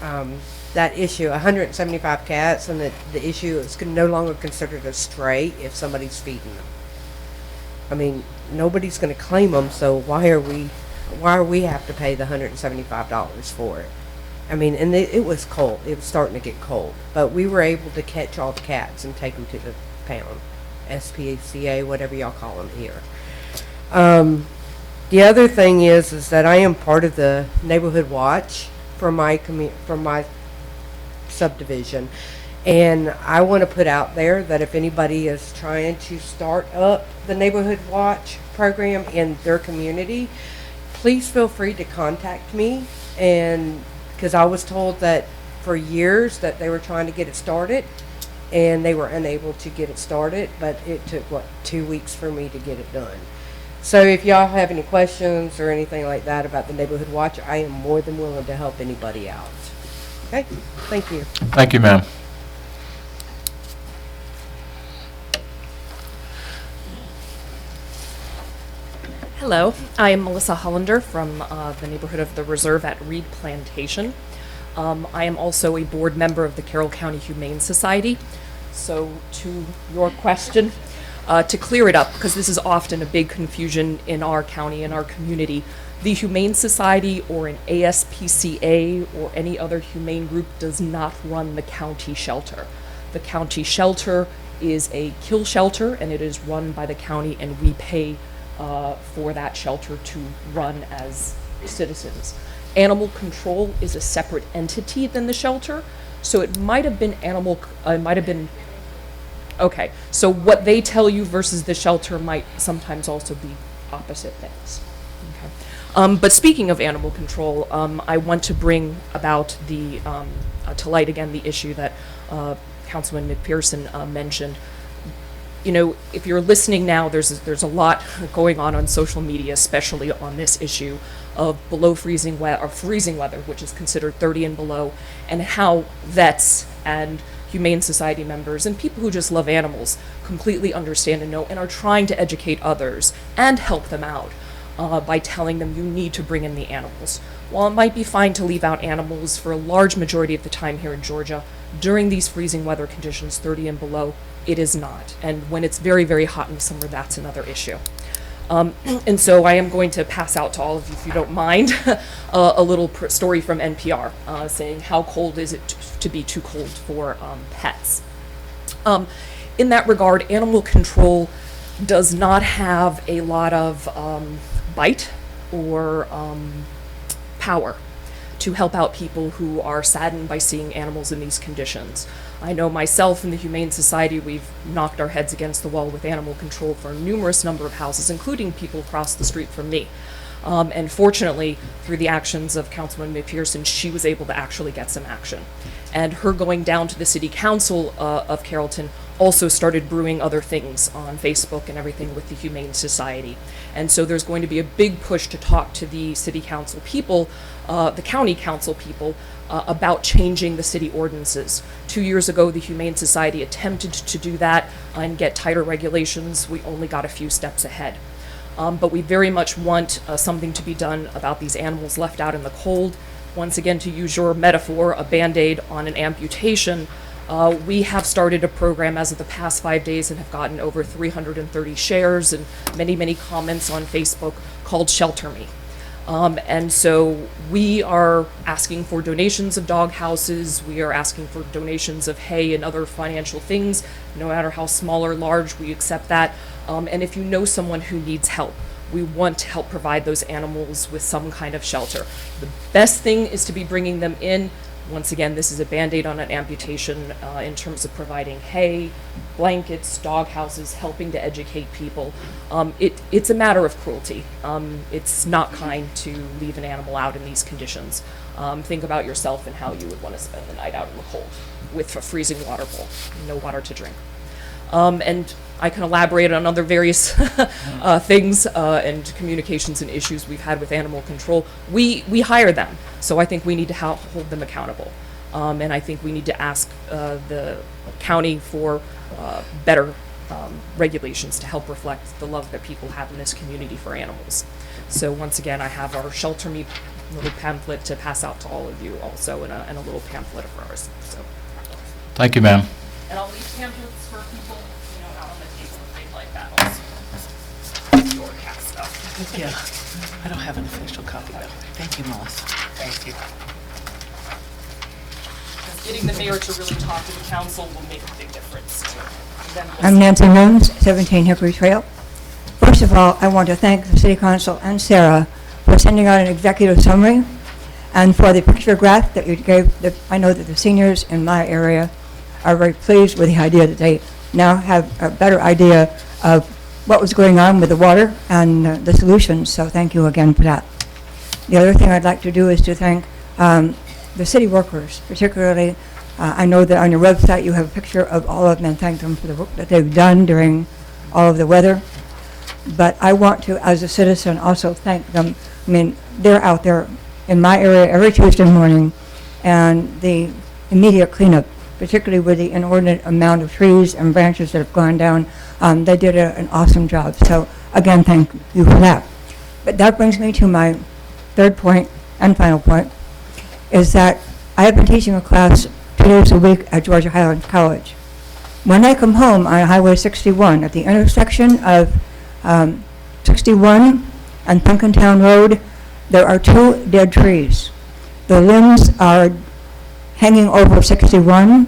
them. That issue, 175 cats, and the issue is no longer considered a stray if somebody's feeding them. I mean, nobody's going to claim them, so why are we have to pay the $175 for it? I mean, and it was cold. It was starting to get cold, but we were able to catch all the cats and take them to the pound, SPCA, whatever y'all call them here. The other thing is that I am part of the neighborhood watch for my subdivision, and I want to put out there that if anybody is trying to start up the neighborhood watch program in their community, please feel free to contact me. And because I was told that for years that they were trying to get it started and they were unable to get it started, but it took 2 weeks for me to get it done. So if y'all have any questions or anything like that about the neighborhood watch, I am more than willing to help anybody out. Okay, thank you. Thank you, ma'am. Hello, I am Melissa Hollander from the neighborhood of the Reserve at Reed Plantation. I am also a board member of the Carroll County Humane Society. So to your question, To clear it up, because this is often a big confusion in our county, in our community, the Humane Society or an ASPCA or any other humane group does not run the county shelter. The county shelter is a kill shelter, and it is run by the county, and we pay for that shelter to run as citizens. Animal control is a separate entity than the shelter, so it might have been okay, so what they tell you versus the shelter might sometimes also be opposite things. Okay. But speaking of animal control, I want to bring about to light again the issue that Councilman McPherson mentioned. You know, if you're listening now, there's a lot going on social media, especially on this issue of below freezing weather, which is considered 30 and below, and how vets and Humane Society members and people who just love animals completely understand and know and are trying to educate others and help them out by telling them you need to bring in the animals. While it might be fine to leave out animals for a large majority of the time here in Georgia, during these freezing weather conditions, 30 and below, it is not. And when it's very, very hot in the summer, that's another issue. And so I am going to pass out to all of you, if you don't mind, a little story from NPR saying how cold is it to be too cold for pets. In that regard, animal control does not have a lot of bite or power to help out people who are saddened by seeing animals in these conditions. I know myself and the Humane Society, we've knocked our heads against the wall with animal control for a numerous number of houses, including people across the street from me. And fortunately, through the actions of Councilwoman McPherson, she was able to actually get some action. And her going down to the City Council of Carrollton also started brewing other things on Facebook and everything with the Humane Society. And so there's going to be a big push to talk to the City Council people, the County Council people, about changing the city ordinances. 2 years ago, the Humane Society attempted to do that and get tighter regulations. We only got a few steps ahead. But we very much want something to be done about these animals left out in the cold. Once again, to use your metaphor, a Band-Aid on an amputation. We have started a program as of the past 5 days and have gotten over 330 shares and many, many comments on Facebook called Shelter Me. And so we are asking for donations of dog houses. We are asking for donations of hay and other financial things. No matter how small or large, we accept that. And if you know someone who needs help, we want to help provide those animals with some kind of shelter. The best thing is to be bringing them in. Once again, this is a Band-Aid on an amputation in terms of providing hay, blankets, dog houses, helping to educate people. It's a matter of cruelty. It's not kind to leave an animal out in these conditions. Think about yourself and how you would want to spend the night out in the cold with a freezing water bowl, no water to drink. And I can elaborate on other various things and communications and issues we've had with animal control. We hire them, so I think we need to hold them accountable. And I think we need to ask the county for better regulations to help reflect the love that people have in this community for animals. So once again, I have our Shelter Me little pamphlet to pass out to all of you also, and a little pamphlet of ours. So. Thank you, ma'am. And I'll leave pamphlets for people, out on the table if they'd like that also. Your cat stuff. Yeah, I don't have an official copy though. Thank you, Melissa. Thank you. Because getting the mayor to really talk to the council will make a big difference to them. I'm Nancy Jones, 17 Hickory Trail. First of all, I want to thank the City Council and Sarah for sending out an executive summary and for the picture graph that you gave. I know that the seniors in my area are very pleased with the idea that they now have a better idea of what was going on with the water and the solutions, so thank you again for that. The other thing I'd like to do is to thank the city workers, particularly. I know that on your website you have a picture of all of them and thank them for the work that they've done during all of the weather. But I want to, as a citizen, also thank them. I mean, they're out there in my area every Tuesday morning, and the immediate cleanup, particularly with the inordinate amount of trees and branches that have gone down, they did an awesome job. So again, thank you for that. But that brings me to my third point and final point, is that I have been teaching a class 2 days a week at Georgia Highlands College. When I come home on Highway 61, at the intersection of 61 and Punkintown Road, there are 2 dead trees. The limbs are hanging over 61.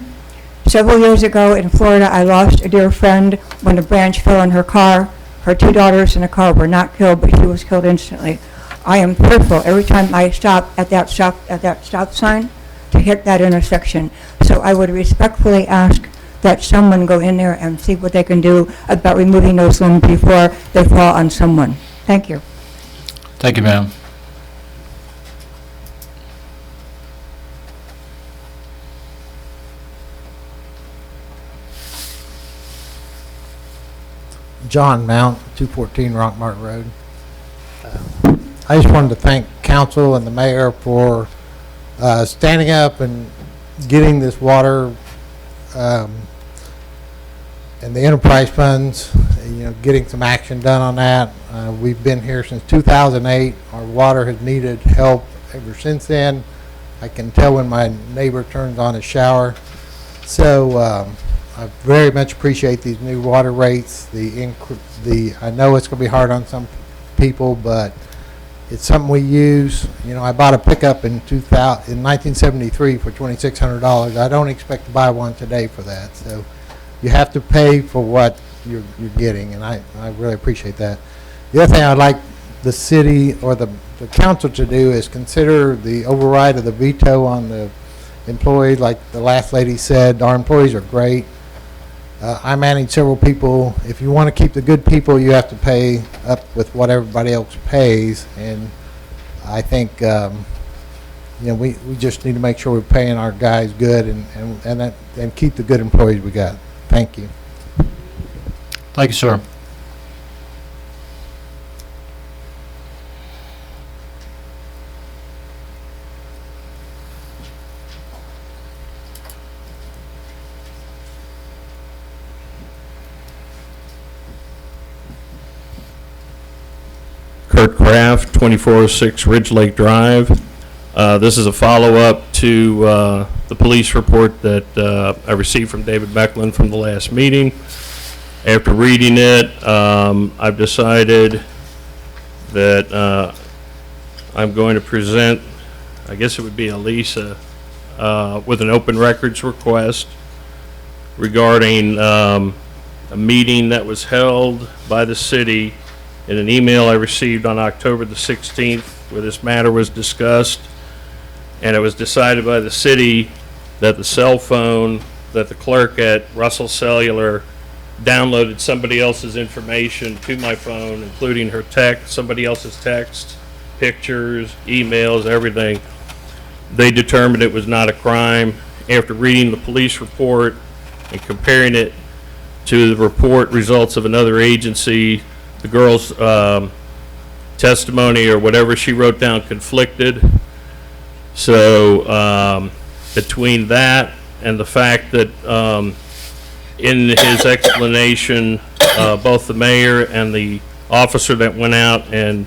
Several years ago in Florida, I lost a dear friend when a branch fell on her car. Her 2 daughters in the car were not killed, but she was killed instantly. I am fearful every time I stop at that stop sign to hit that intersection. So I would respectfully ask that someone go in there and see what they can do about removing those limbs before they fall on someone. Thank you. Thank you, ma'am. John Mount, 214 Rockmart Road. I just wanted to thank council and the mayor for standing up and getting this water and the enterprise funds, getting some action done on that. We've been here since 2008. Our water has needed help ever since then. I can tell when my neighbor turns on his shower. So I very much appreciate these new water rates. I know it's going to be hard on some people, but it's something we use. I bought a pickup in 1973 for $2,600. I don't expect to buy one today for that. So you have to pay for what you're getting, and I really appreciate that. The other thing I'd like the city or the council to do is consider the override of the veto on the employees. Like the last lady said, our employees are great. I manage several people. If you want to keep the good people, you have to pay up with what everybody else pays. And I think we just need to make sure we're paying our guys good and keep the good employees we got. Thank you. Thank you, sir. Kurt Kraft, 2406 Ridge Lake Drive. This is a follow-up to the police report that I received from David Becklin from the last meeting. After reading it, I've decided that I'm going to present, I guess it would be Elisa, with an open records request regarding a meeting that was held by the city in an email I received on October the 16th where this matter was discussed, and it was decided by the city that the cell phone that the clerk at Russell Cellular downloaded somebody else's information to my phone, including her text, somebody else's text, pictures, emails, everything. They determined it was not a crime. After reading the police report and comparing it to the report results of another agency, the girl's testimony or whatever she wrote down conflicted. So between that and the fact that in his explanation, both the mayor and the officer that went out and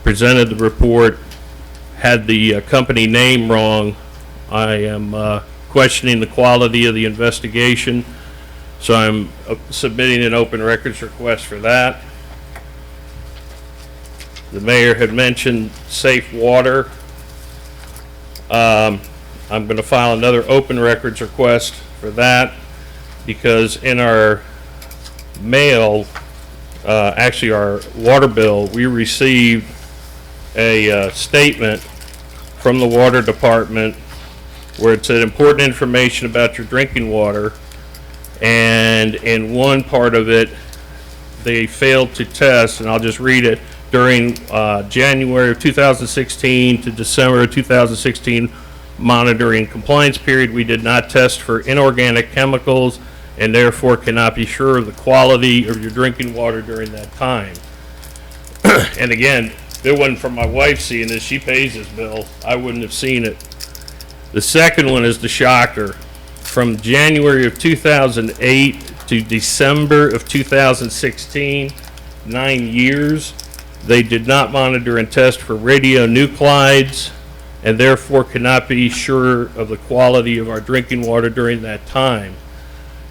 presented the report had the company name wrong, I am questioning the quality of the investigation. So I'm submitting an open records request for that. The mayor had mentioned safe water. I'm going to file another open records request for that because in our mail, actually our water bill, we received a statement from the water department where it said important information about your drinking water, and in one part of it they failed to test, and I'll just read it. During January of 2016 to December of 2016 monitoring compliance period, we did not test for inorganic chemicals and therefore cannot be sure of the quality of your drinking water during that time. And again, if it wasn't for my wife seeing this, she pays this bill, I wouldn't have seen it. The second one is the shocker. From January of 2008 to December of 2016, 9 years, they did not monitor and test for radionuclides and therefore cannot be sure of the quality of our drinking water during that time.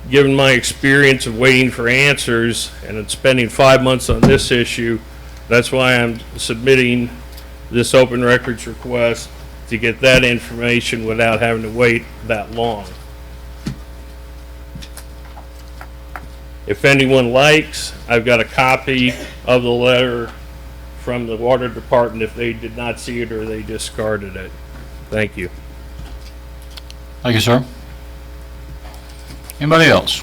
given my experience of waiting for answers and then spending 5 months on this issue, that's why I'm submitting this open records request to get that information without having to wait that long. If anyone likes, I've got a copy of the letter from the water department if they did not see it or they discarded it. Thank you. Thank you, sir. Anybody else?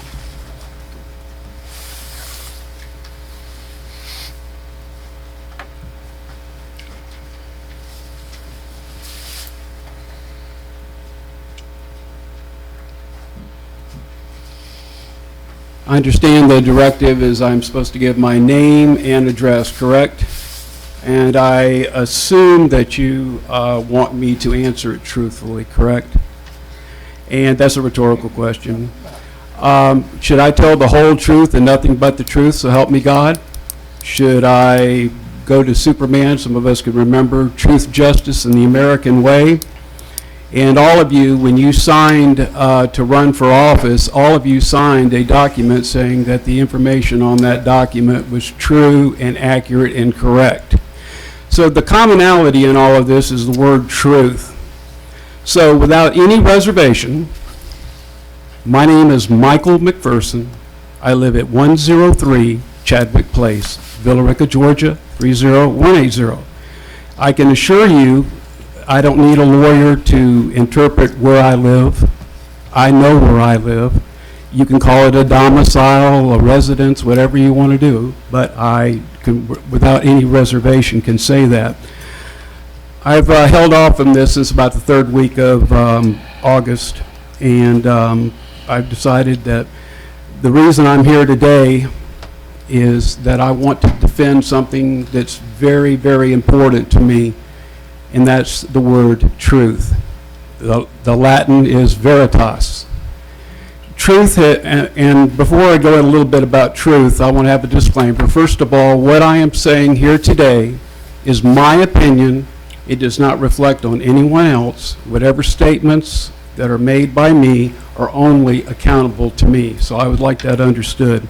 I understand the directive is I'm supposed to give my name and address, correct? And I assume that you want me to answer it truthfully, correct? And that's a rhetorical question. Should I tell the whole truth and nothing but the truth, so help me God? Should I go to Superman? Some of us can remember Truth, Justice, and the American Way. And all of you, when you signed to run for office, all of you signed a document saying that the information on that document was true and accurate and correct. So the commonality in all of this is the word truth. So without any reservation, my name is Michael McPherson. I live at 103 Chadwick Place, Villa Rica, Georgia, 30180. I can assure you I don't need a lawyer to interpret where I live. I know where I live. You can call it a domicile, a residence, whatever you want to do, but I can, without any reservation, can say that. I've held off on this since about the third week of August, and I've decided that the reason I'm here today is that I want to defend something that's very, very important to me, and that's the word truth. The Latin is veritas. Truth, and before I go in a little bit about truth, I want to have a disclaimer. First of all, what I am saying here today is my opinion. It does not reflect on anyone else. Whatever statements that are made by me are only accountable to me. So I would like that understood.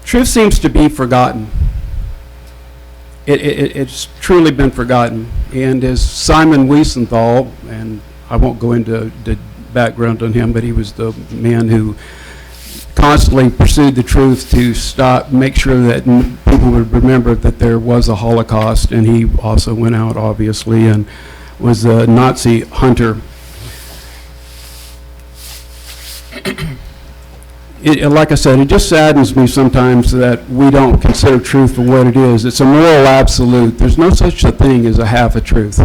Truth seems to be forgotten. It's truly been forgotten. And as Simon Wiesenthal, and I won't go into the background on him, but he was the man who constantly pursued the truth to make sure that people would remember that there was a Holocaust, and he also went out, obviously, and was a Nazi hunter. Like I said, it just saddens me sometimes that we don't consider truth for what it is. It's a moral absolute. There's no such a thing as a half a truth.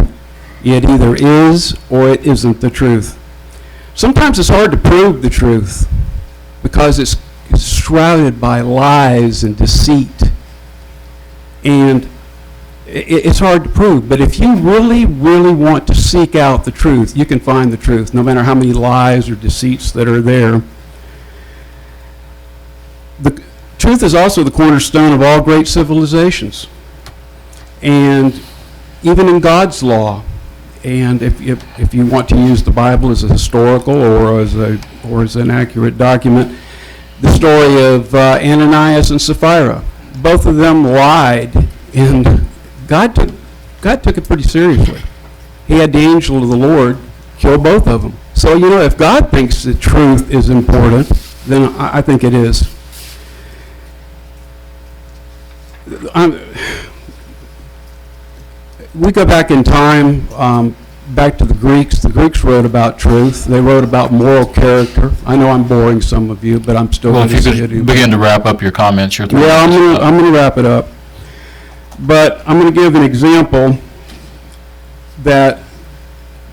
It either is or it isn't the truth. Sometimes it's hard to prove the truth because it's shrouded by lies and deceit. And it's hard to prove. But if you really, really want to seek out the truth, you can find the truth, no matter how many lies or deceits that are there. The truth is also the cornerstone of all great civilizations, and even in God's law. And if you want to use the Bible as a historical or as an accurate document, the story of Ananias and Sapphira, both of them lied, and God took it pretty seriously. He had the angel of the Lord kill both of them. So if God thinks that truth is important, then I think it is. We go back in time, back to the Greeks. The Greeks wrote about truth. They wrote about moral character. I know I'm boring some of you, but I'm still going to say it. Well, if you could begin to wrap up your comments. Yeah, I'm going to wrap it up. But I'm going to give an example that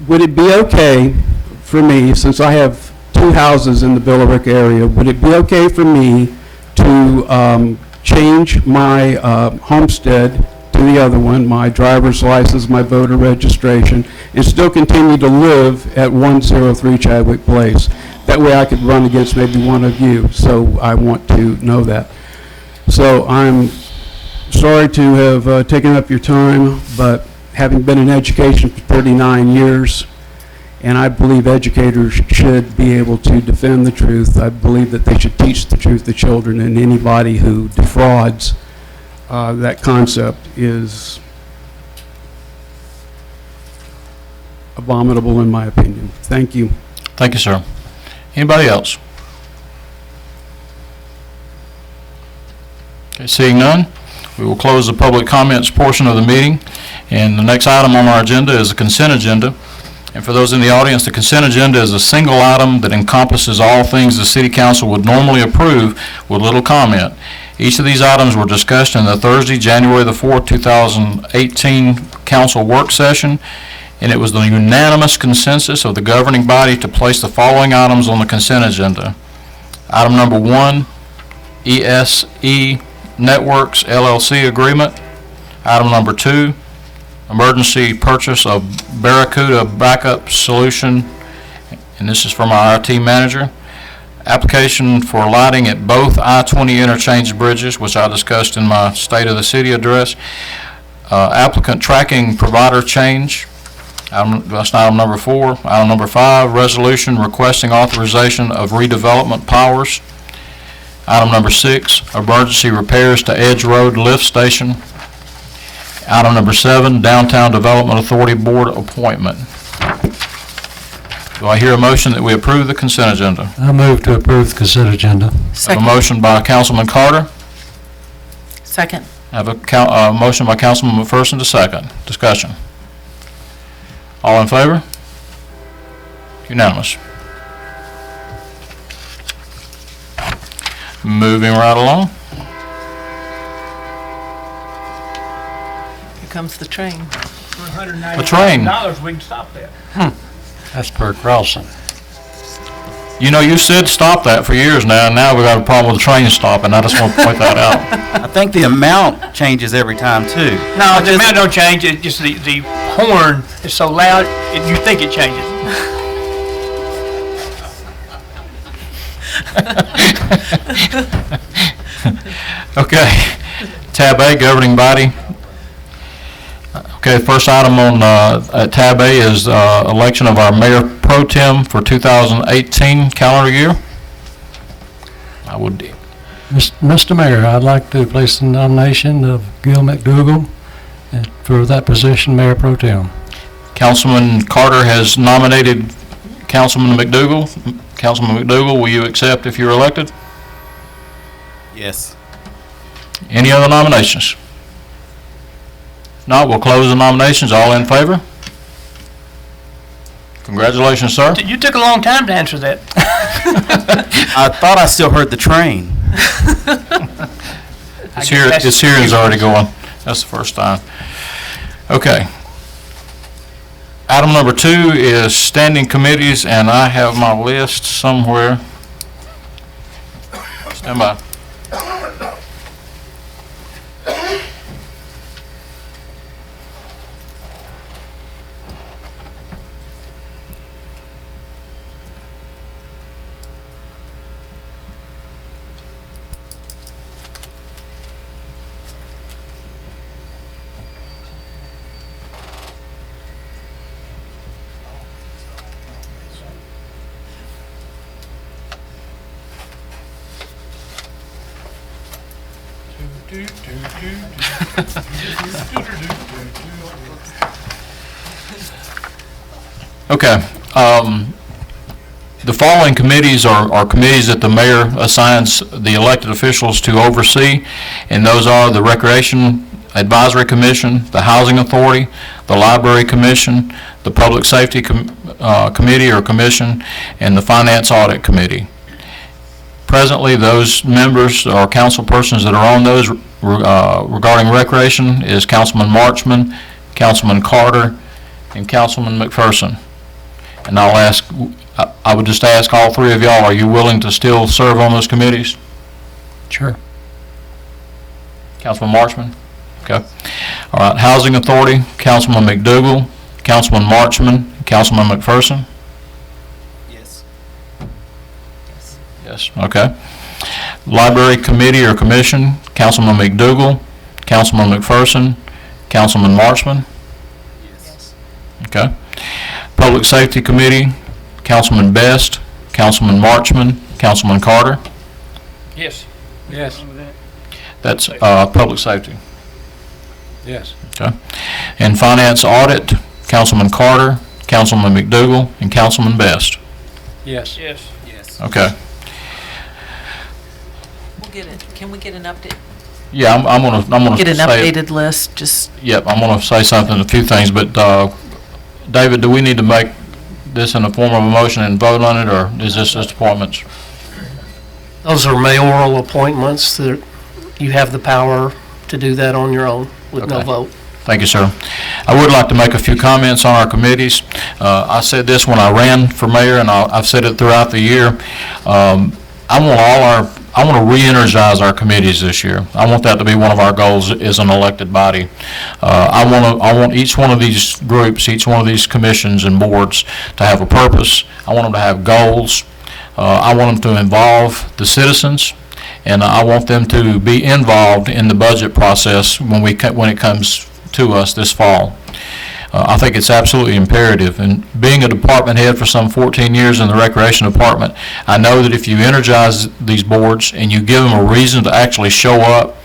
would it be okay for me, since I have 2 houses in the Villa Rica area, would it be okay for me to change my homestead to the other one, my driver's license, my voter registration, and still continue to live at 103 Chadwick Place? That way I could run against maybe one of you, so I want to know that. So I'm sorry to have taken up your time, but having been in education for 39 years And I believe educators should be able to defend the truth. I believe that they should teach the truth to children, and anybody who defrauds that concept is abominable in my opinion. Thank you. Thank you, sir. Anybody else? Okay, seeing none, we will close the public comments portion of the meeting. And the next item on our agenda is the consent agenda. And for those in the audience, the consent agenda is a single item that encompasses all things the City Council would normally approve with little comment. Each of these items were discussed in the Thursday, January the 4th, 2018 council work session, and it was the unanimous consensus of the governing body to place the following items on the consent agenda. Item number 1, ESE Networks LLC agreement. Item number 2, emergency purchase of Barracuda backup solution, and this is from our IT manager. Application for lighting at both I-20 interchange bridges, which I discussed in my State of the City address. Applicant tracking provider change. That's item number 4. Item number 5, resolution requesting authorization of redevelopment powers. Item number 6, emergency repairs to Edge Road Lift Station. Item number 7, Downtown Development Authority Board appointment. Do I hear a motion that we approve the consent agenda? I move to approve the consent agenda. I have a Second. motion by Councilman Carter. Second. I have a motion by Councilman McPherson to second. Discussion. All in favor? Unanimous. Moving right along. Here comes the train. A train. $190, we can stop that. That's per crossing. You know, you said stop that for years now, and now we got a problem with the train stopping. I just want to point that out. I think the amount changes every time too. No, the amount don't change, it's just the horn is so loud, you think it changes. Okay. Tab A, governing body. Okay, first item on tab A is election of our mayor pro tem for 2018 calendar year. I would, Mr. Mayor, I'd like to place the nomination of Gil McDougal for that position, Mayor Pro Tem. Councilman Carter has nominated Councilman McDougal. Councilman McDougal, will you accept if you're elected? Yes. Any other nominations? If not, we'll close the nominations. All in favor? Congratulations, sir. You took a long time to answer that. I thought I still heard the train. It's here, its hearing's already going. That's the first time. Okay. Item number 2 is standing committees, and I have my list somewhere. Stand by. Okay. The following committees are committees that the mayor assigns the elected officials to oversee, and those are the Recreation Advisory Commission, the Housing Authority, the Library Commission, the Public Safety Committee or Commission, and the Finance Audit Committee. Presently, those members or council persons that are on those regarding recreation is Councilman Marchman, Councilman Carter, and Councilman McPherson. And I would just ask all three of y'all, are you willing to still serve on those committees? Sure. Councilman Marchman? Okay. All right, Housing Authority, Councilman McDougal, Councilman Marchman, Councilman McPherson? Yes. Yes, okay. Library Committee or Commission, Councilman McDougal, Councilman McPherson, Councilman Marchman? Yes. Okay. Public Safety Committee, Councilman Best, Councilman Marchman, Councilman Carter. Yes. Yes. That's Public Safety. Yes. Okay. And Finance Audit, Councilman Carter, Councilman McDougal, and Councilman Best. Yes. Yes. Okay. We'll get it. Can we get an update? Yeah, I'm gonna Get an say, updated list, just, yep, I'm gonna say something, a few things, but, David, do we need to make this in the form of a motion and vote on it, or is this just appointments? Those are mayoral appointments that you have the power to do that on your own with no Okay. vote. Thank you, sir. I would like to make a few comments on our committees. I said this when I ran for mayor, and I've said it throughout the year. I want to re-energize our committees this year. I want that to be one of our goals as an elected body. I want each one of these groups, each one of these commissions and boards to have a purpose. I want them to have goals. I want them to involve the citizens, and I want them to be involved in the budget process when it comes to us this fall. I think it's absolutely imperative. And being a department head for some 14 years in the Recreation Department, I know that if you energize these boards and you give them a reason to actually show up,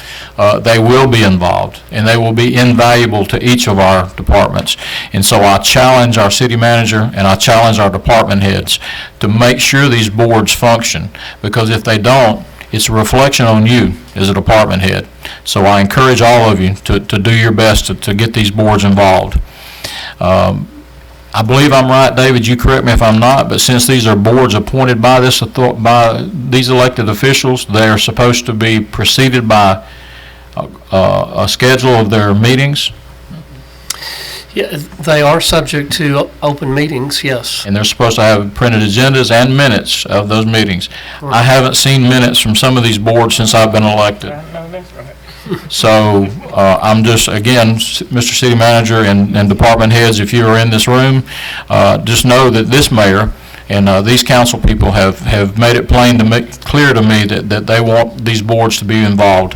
they will be involved, and they will be invaluable to each of our departments. And so I challenge our city manager and I challenge our department heads to make sure these boards function, because if they don't, it's a reflection on you as a department head. So I encourage all of you to do your best to get these boards involved. I believe I'm right, David, you correct me if I'm not, but since these are boards appointed by these elected officials, they are supposed to be preceded by a schedule of their meetings, Yeah, they are subject to open meetings, yes. and they're supposed to have printed agendas and minutes of those meetings. I haven't seen minutes from some of these boards since I've been elected. So I'm just, again, Mr. City Manager and department heads, if you are in this room, just know that this mayor and these council people have made it clear to me that they want these boards to be involved.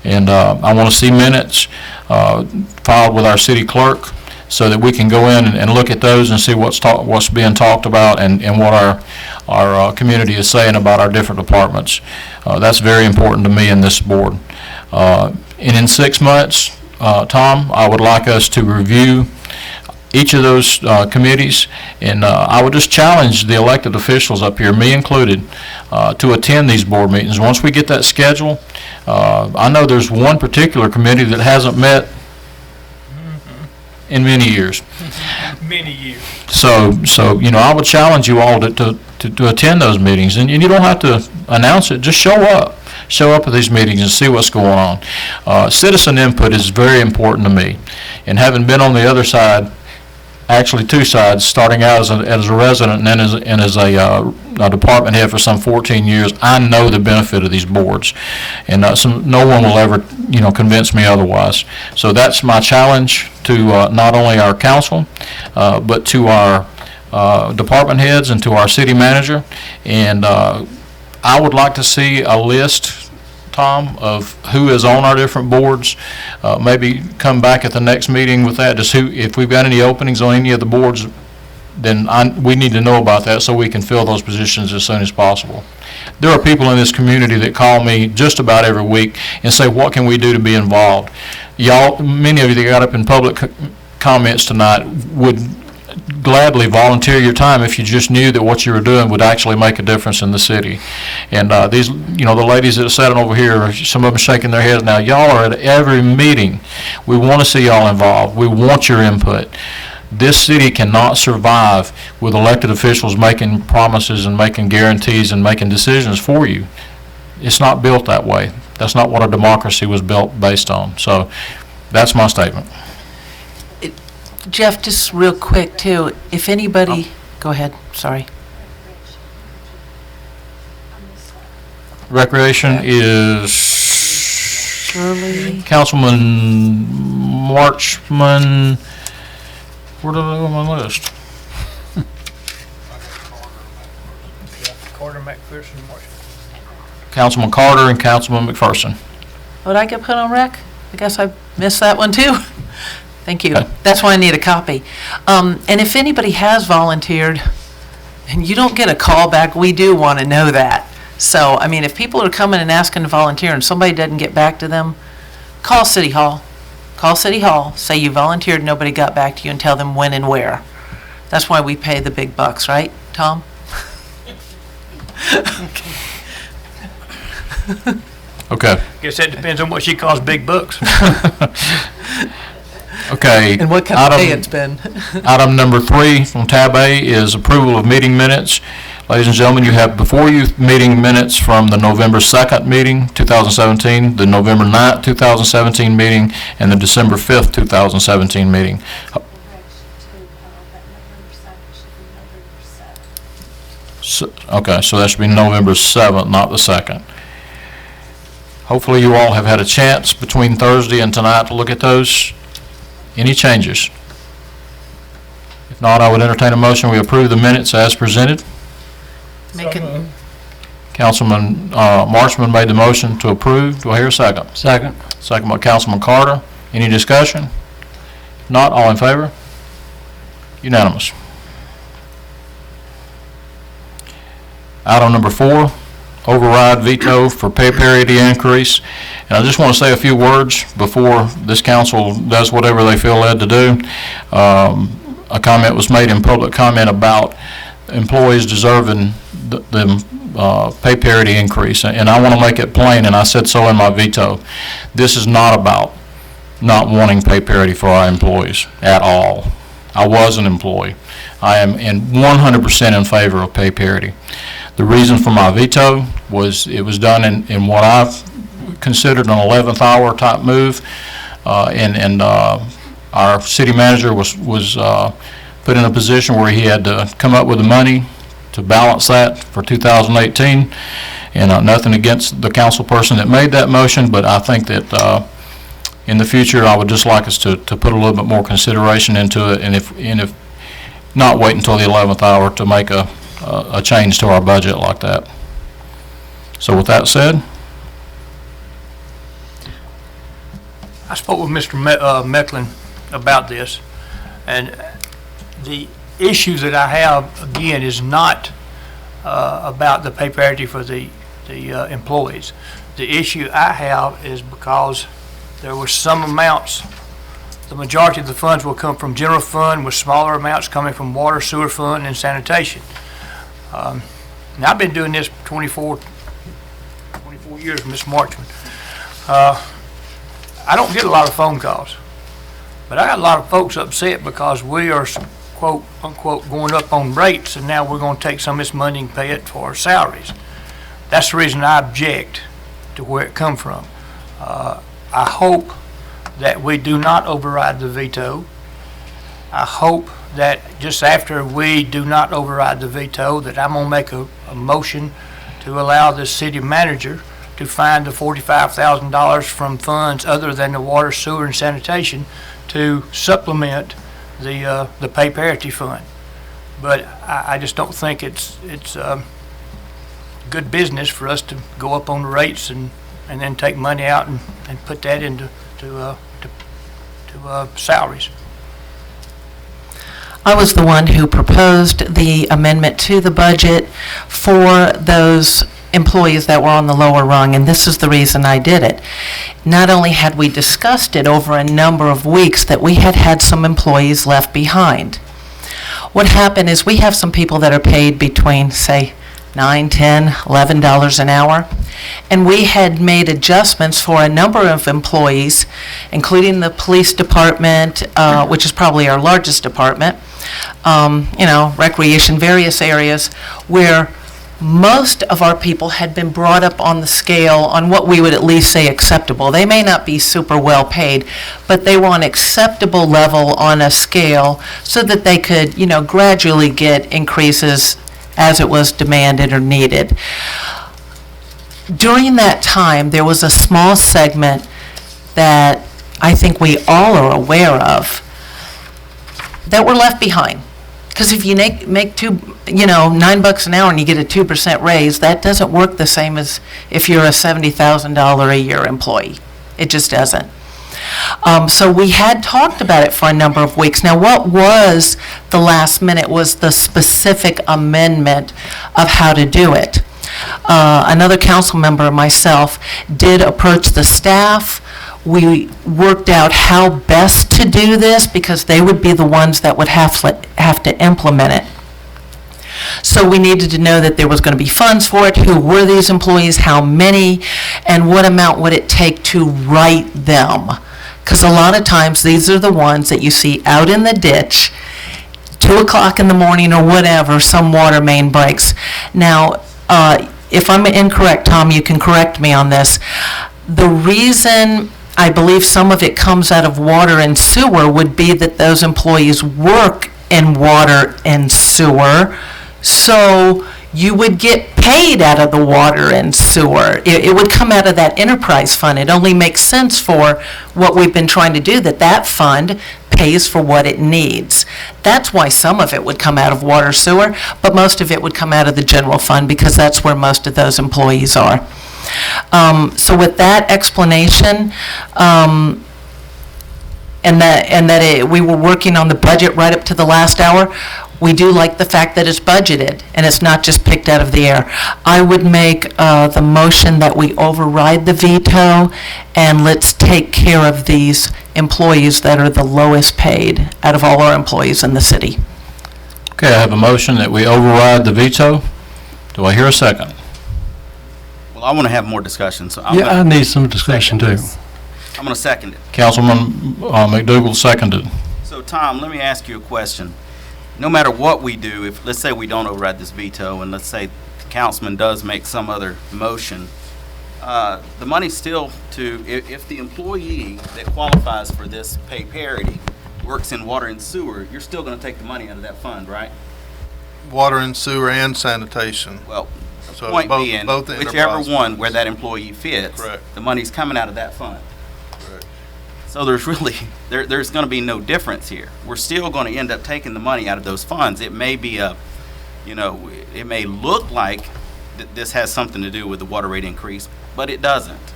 And I want to see minutes filed with our city clerk so that we can go in and look at those and see what's being talked about and what our community is saying about our different departments. That's very important to me in this board. And in 6 months, Tom, I would like us to review each of those committees, and I would just challenge the elected officials up here, me included, to attend these board meetings. Once we get that schedule, I know there's one particular committee that hasn't met in many years. Many years. So I would challenge you all to attend those meetings, and you don't have to announce it, just show up. Show up at these meetings and see what's going on. Citizen input is very important to me, and having been on the other side, actually two sides, starting out as a resident and then as a department head for some 14 years, I know the benefit of these boards, and no one will ever convince me otherwise. So that's my challenge to not only our council, but to our department heads and to our city manager. And I would like to see a list, Tom, of who is on our different boards. Maybe come back at the next meeting with that, just if we've got any openings on any of the boards, then we need to know about that so we can fill those positions as soon as possible. There are people in this community that call me just about every week and say, what can we do to be involved? Many of you that got up in public comments tonight would gladly volunteer your time if you just knew that what you were doing would actually make a difference in the city. And these, the ladies that are sitting over here, some of them shaking their heads now. Y'all are at every meeting. We want to see y'all involved. We want your input. This city cannot survive with elected officials making promises and making guarantees and making decisions for you. It's not built that way. That's not what a democracy was built based on. So that's my statement. Jeff, just real quick too, if anybody, go ahead, sorry. Recreation is Shirley. Councilman Marchman. Where did I go on my list? Carter, McPherson, Marshall. Councilman Carter and Councilman McPherson. Would I get put on rec? I guess I missed that one too. Thank you. Okay. That's why I need a copy. And if anybody has volunteered and you don't get a call back, we do want to know that. So, I mean, if people are coming and asking to volunteer and somebody doesn't get back to them, call City Hall. Call City Hall, say you volunteered, nobody got back to you, and tell them when and where. That's why we pay the big bucks, right, Tom? Okay. Guess that depends on what she calls big bucks. Okay. And what kind of day it's been. Item number 3 from tab A is approval of meeting minutes. Ladies and gentlemen, you have before you meeting minutes from the November 2nd meeting, 2017, the November 9th, 2017 meeting, and the December 5th, 2017 meeting. Okay, so that should be November 7th, not the 2nd. Hopefully you all have had a chance between Thursday and tonight to look at those. Any changes? If not, I would entertain a motion. We approve the minutes as presented. Councilman Marchman made the motion to approve. Do I hear a second? Second. Second by Councilman Carter. Any discussion? If not, all in favor? Unanimous. Item number 4, override veto for pay parity increase. And I just want to say a few words before this council does whatever they feel led to do. A comment was made in public comment about employees deserving the pay parity increase. And I want to make it plain, and I said so in my veto. This is not about not wanting pay parity for our employees at all. I was an employee. I am 100% in favor of pay parity. The reason for my veto was it was done in what I've considered an 11th hour type move, and our city manager was put in a position where he had to come up with the money to balance that for 2018, and nothing against the council person that made that motion, but I think that in the future I would just like us to put a little bit more consideration into it, and if not wait until the 11th hour to make a change to our budget like that. So with that said, I spoke with Mr. Mecklin about this, and the issue that I have, again, is not about the pay parity for the employees. The issue I have is because there were some amounts, the majority of the funds will come from general fund, with smaller amounts coming from water, sewer fund, and sanitation. Now, I've been doing this 24 years, Ms. Marchman. I don't get a lot of phone calls, but I got a lot of folks upset because we are, quote unquote, going up on rates, and now we're going to take some of this money and pay it for our salaries. That's the reason I object to where it come from. I hope that we do not override the veto. I hope that just after we do not override the veto, that I'm going to make a motion to allow the city manager to find the $45,000 from funds other than the water, sewer, and sanitation to supplement the pay parity fund. But I just don't think it's good business for us to go up on the rates and then take money out and put that into salaries. I was the one who proposed the amendment to the budget for those employees that were on the lower rung, and this is the reason I did it. Not only had we discussed it over a number of weeks, that we had some employees left behind. What happened is we have some people that are paid between, say, $9, $10, $11 an hour, and we had made adjustments for a number of employees, including the police department, which is probably our largest department, recreation, various areas where most of our people had been brought up on the scale on what we would at least say acceptable. They may not be super well paid, but they were on acceptable level on a scale so that they could, gradually get increases as it was demanded or needed. During that time, there was a small segment that I think we all are aware of that were left behind. Because if you make $9 an hour and you get a 2% raise, that doesn't work the same as if you're a $70,000 a year employee. It just doesn't. So we had talked about it for a number of weeks. Now, what was the last minute was the specific amendment of how to do it. Another council member and myself did approach the staff. We worked out how best to do this because they would be the ones that would have to implement it. So we needed to know that there was going to be funds for it, who were these employees, how many, and what amount would it take to write them. Because a lot of times, these are the ones that you see out in the ditch, 2 o'clock in the morning or whatever, some water main breaks. Now, if I'm incorrect, Tom, you can correct me on this. The reason I believe some of it comes out of water and sewer would be that those employees work in water and sewer, so you would get paid out of the water and sewer. It would come out of that enterprise fund. It only makes sense for what we've been trying to do, that fund pays for what it needs. That's why some of it would come out of water sewer, but most of it would come out of the general fund because that's where most of those employees are. So with that explanation, we were working on the budget right up to the last hour, we do like the fact that it's budgeted and it's not just picked out of the air. I would make the motion that we override the veto and let's take care of these employees that are the lowest paid out of all our employees in the city. Okay, I have a motion that we override the veto. Do I hear a second? Well, I want to have more discussion, so Yeah, I need some discussion too. I'm going to second it. Councilman McDougal seconded. So, Tom, let me ask you a question. No matter what we do, if, let's say we don't override this veto, and let's say the councilman does make some other motion, the money's still if the employee that qualifies for this pay parity works in water and sewer, you're still going to take the money out of that fund, right? Water and sewer and sanitation. Well, So point both- being, both the whichever enterprise one funds. where that employee fits, Correct. the money's coming out of that fund. Correct. So there's really, there's going to be no difference here. We're still going to end up taking the money out of those funds. It may be it may look like this has something to do with the water rate increase, but it doesn't.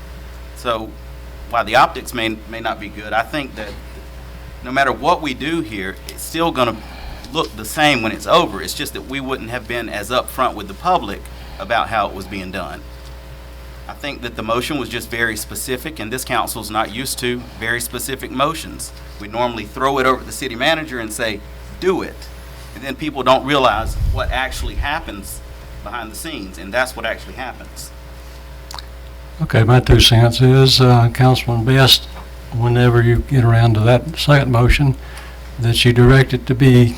So while the optics may not be good, I think that no matter what we do here, it's still going to look the same when it's over. It's just that we wouldn't have been as upfront with the public about how it was being done. I think that the motion was just very specific, and this council's not used to very specific motions. We normally throw it over to the city manager and say, do it. And then people don't realize what actually happens behind the scenes, and that's what actually happens. Okay, my 2 cents is, Councilman Best, whenever you get around to that second motion, that you direct it to be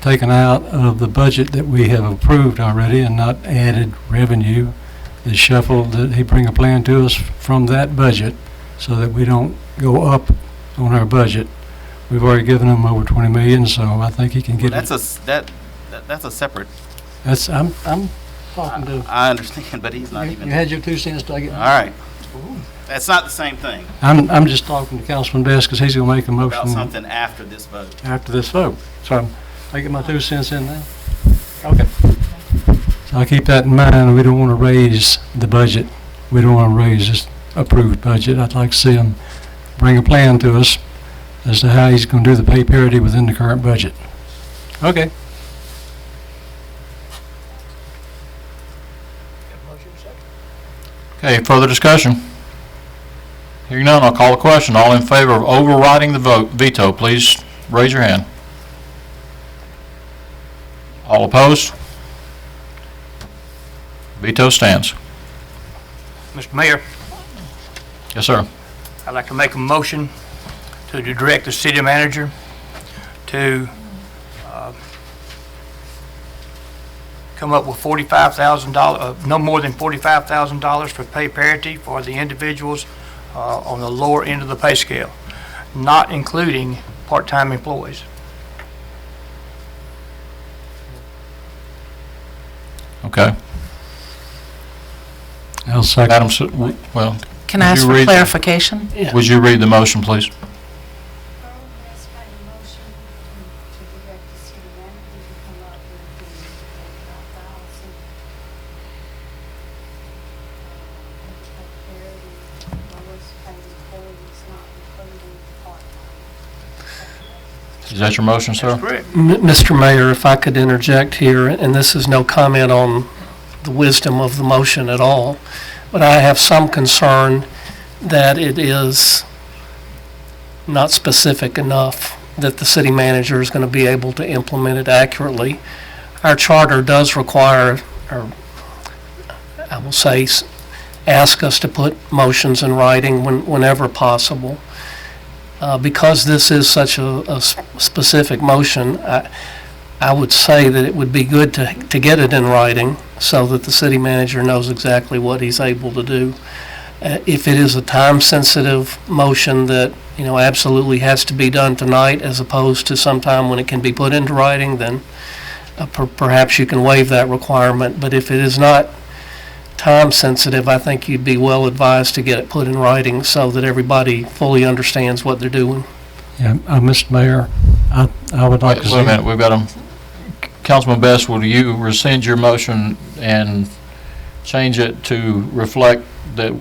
taken out of the budget that we have approved already and not added revenue. The shuffle, that he bring a plan to us from that budget so that we don't go up on our budget. We've already given him over 20 million, so I think he can get That's it. that's a separate. That's, I'm talking to, I understand, but he's not you even. had your 2 cents taken. All right. That's not the same thing. I'm just talking to Councilman Best because he's gonna make a About motion something after this vote. after this vote. So I'm taking my 2 cents in now. Okay. So I keep that in mind. We don't want to raise the budget. We don't want to raise this approved budget. I'd like to see him bring a plan to us as to how he's going to do the pay parity within the current budget. Okay. Okay, further discussion? Hearing none, I'll call the question. All in favor of overriding the veto, please raise your hand. All opposed? Veto stands. Mr. Mayor, Yes, sir. I'd like to make a motion to direct the city manager to come up with $45,000, no more than $45,000 for pay parity for the individuals on the lower end of the pay scale, not including part-time employees. Okay. I'll second. Madam, well. Can I would ask you for read- clarification? Would you read the motion, please? Is that your motion, sir? That's correct. Mr. Mayor, if I could interject here, and this is no comment on the wisdom of the motion at all, but I have some concern that it is not specific enough that the city manager is going to be able to implement it accurately. Our charter does require, or I will say, ask us to put motions in writing whenever possible. Because this is such a specific motion, I would say that it would be good to get it in writing so that the city manager knows exactly what he's able to do. If it is a time-sensitive motion that, absolutely has to be done tonight as opposed to sometime when it can be put into writing, then perhaps you can waive that requirement. But if it is not time-sensitive, I think you'd be well advised to get it put in writing so that everybody fully understands what they're doing. Yeah, Mr. Mayor, I would like to see... Wait a minute, we've got them. Councilman Best, will you rescind your motion and change it to reflect that,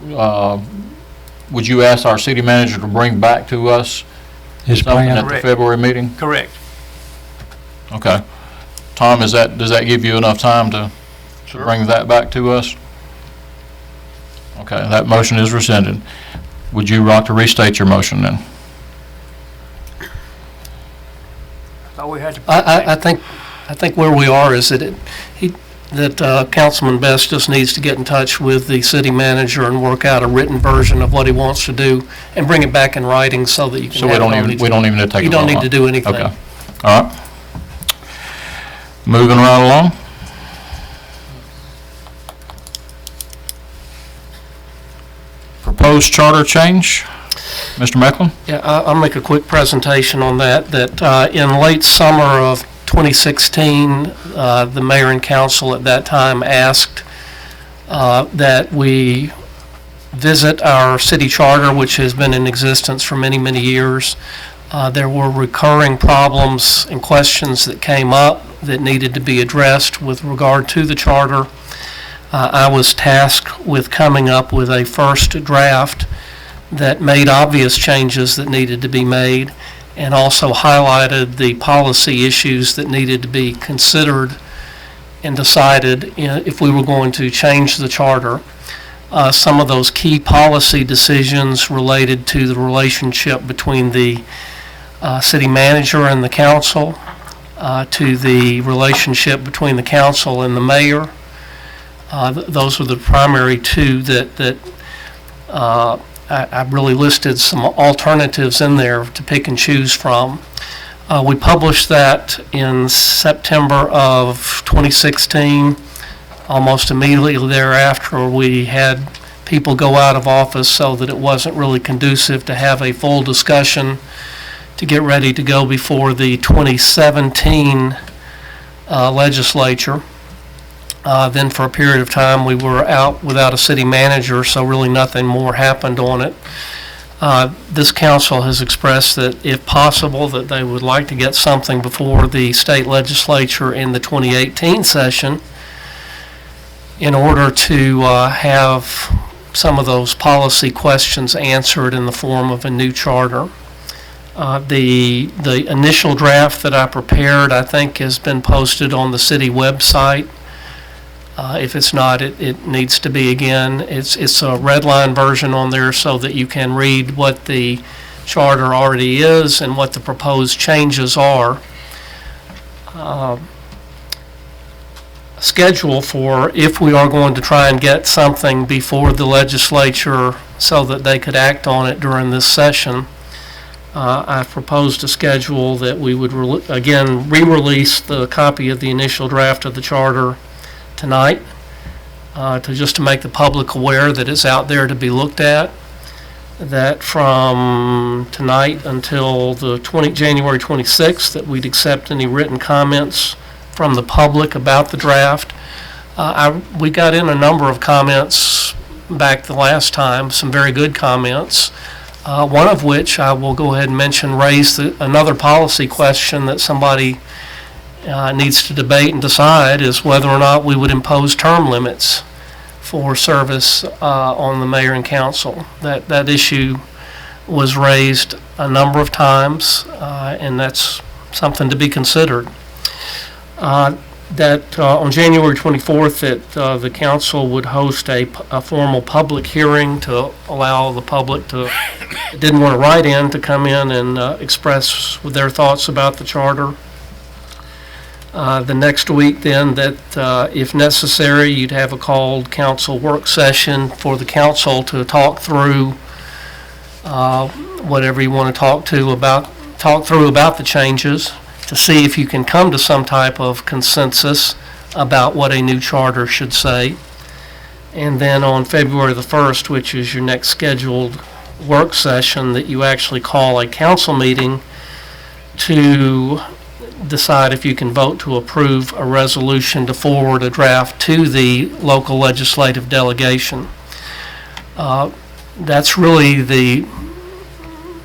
would you ask our city manager to bring back to us His something plan. at the Correct. February meeting? Correct. Okay. Tom, does that give you enough time to bring that back to us? Okay, that motion is rescinded. Would you like to restate your motion then? Thought we had to. I think where we are is that Councilman Best just needs to get in touch with the city manager and work out a written version of what he wants to do and bring it back in writing so that you can So have we it on don't even need to take a You don't vote need on to it. do anything. Okay. All right. Moving right along. Proposed charter change. Mr. Mecklin? Yeah, I'll make a quick presentation on that. In late summer of 2016, the mayor and council at that time asked that we visit our city charter, which has been in existence for many, many years. There were recurring problems and questions that came up that needed to be addressed with regard to the charter. I was tasked with coming up with a first draft that made obvious changes that needed to be made and also highlighted the policy issues that needed to be considered and decided if we were going to change the charter. Some of those key policy decisions related to the relationship between the city manager and the council, to the relationship between the council and the mayor. Those were the primary two that I really listed some alternatives in there to pick and choose from. We published that in September of 2016. Almost immediately thereafter, we had people go out of office so that it wasn't really conducive to have a full discussion to get ready to go before the 2017 legislature. Then for a period of time, we were out without a city manager, so really nothing more happened on it. This council has expressed that if possible, that they would like to get something before the state legislature in the 2018 session in order to have some of those policy questions answered in the form of a new charter. The initial draft that I prepared, I think, has been posted on the city website. If it's not, it needs to be again. It's a red line version on there so that you can read what the charter already is and what the proposed changes are. Schedule for if we are going to try and get something before the legislature so that they could act on it during this session. I've proposed a schedule that we would again re-release the copy of the initial draft of the charter tonight, to make the public aware that it's out there to be looked at. That from tonight until the January 26th, that we'd accept any written comments from the public about the draft. We got in a number of comments back the last time, some very good comments. One of which I will go ahead and mention raised another policy question that somebody needs to debate and decide, is whether or not we would impose term limits for service on the mayor and council. That issue was raised a number of times, and that's something to be considered. That on January 24th, that the council would host a formal public hearing to allow the public that didn't want to write in to come in and express their thoughts about the charter. The next week then, that if necessary, you'd have a called council work session for the council to talk through whatever you want to talk through about the changes, to see if you can come to some type of consensus about what a new charter should say. And then on February the 1st, which is your next scheduled work session, that you actually call a council meeting to decide if you can vote to approve a resolution to forward a draft to the local legislative delegation. That's really the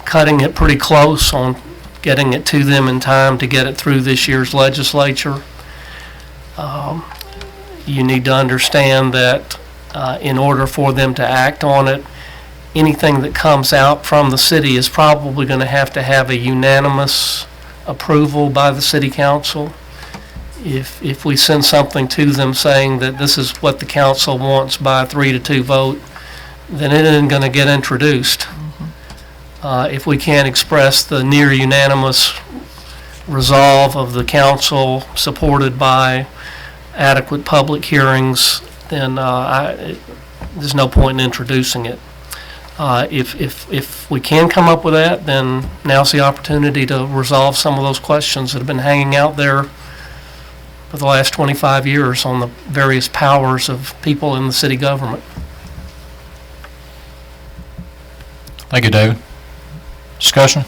cutting it pretty close on getting it to them in time to get it through this year's legislature. You need to understand that in order for them to act on it, anything that comes out from the city is probably going to have a unanimous approval by the city council. If we send something to them saying that this is what the council wants by a 3-2 vote, then it isn't going to get introduced. If we can't express the near unanimous resolve of the council supported by adequate public hearings, then there's no point in introducing it. If we can come up with that, then now's the opportunity to resolve some of those questions that have been hanging out there for the last 25 years on the various powers of people in the city government. Thank you, David. Discussion?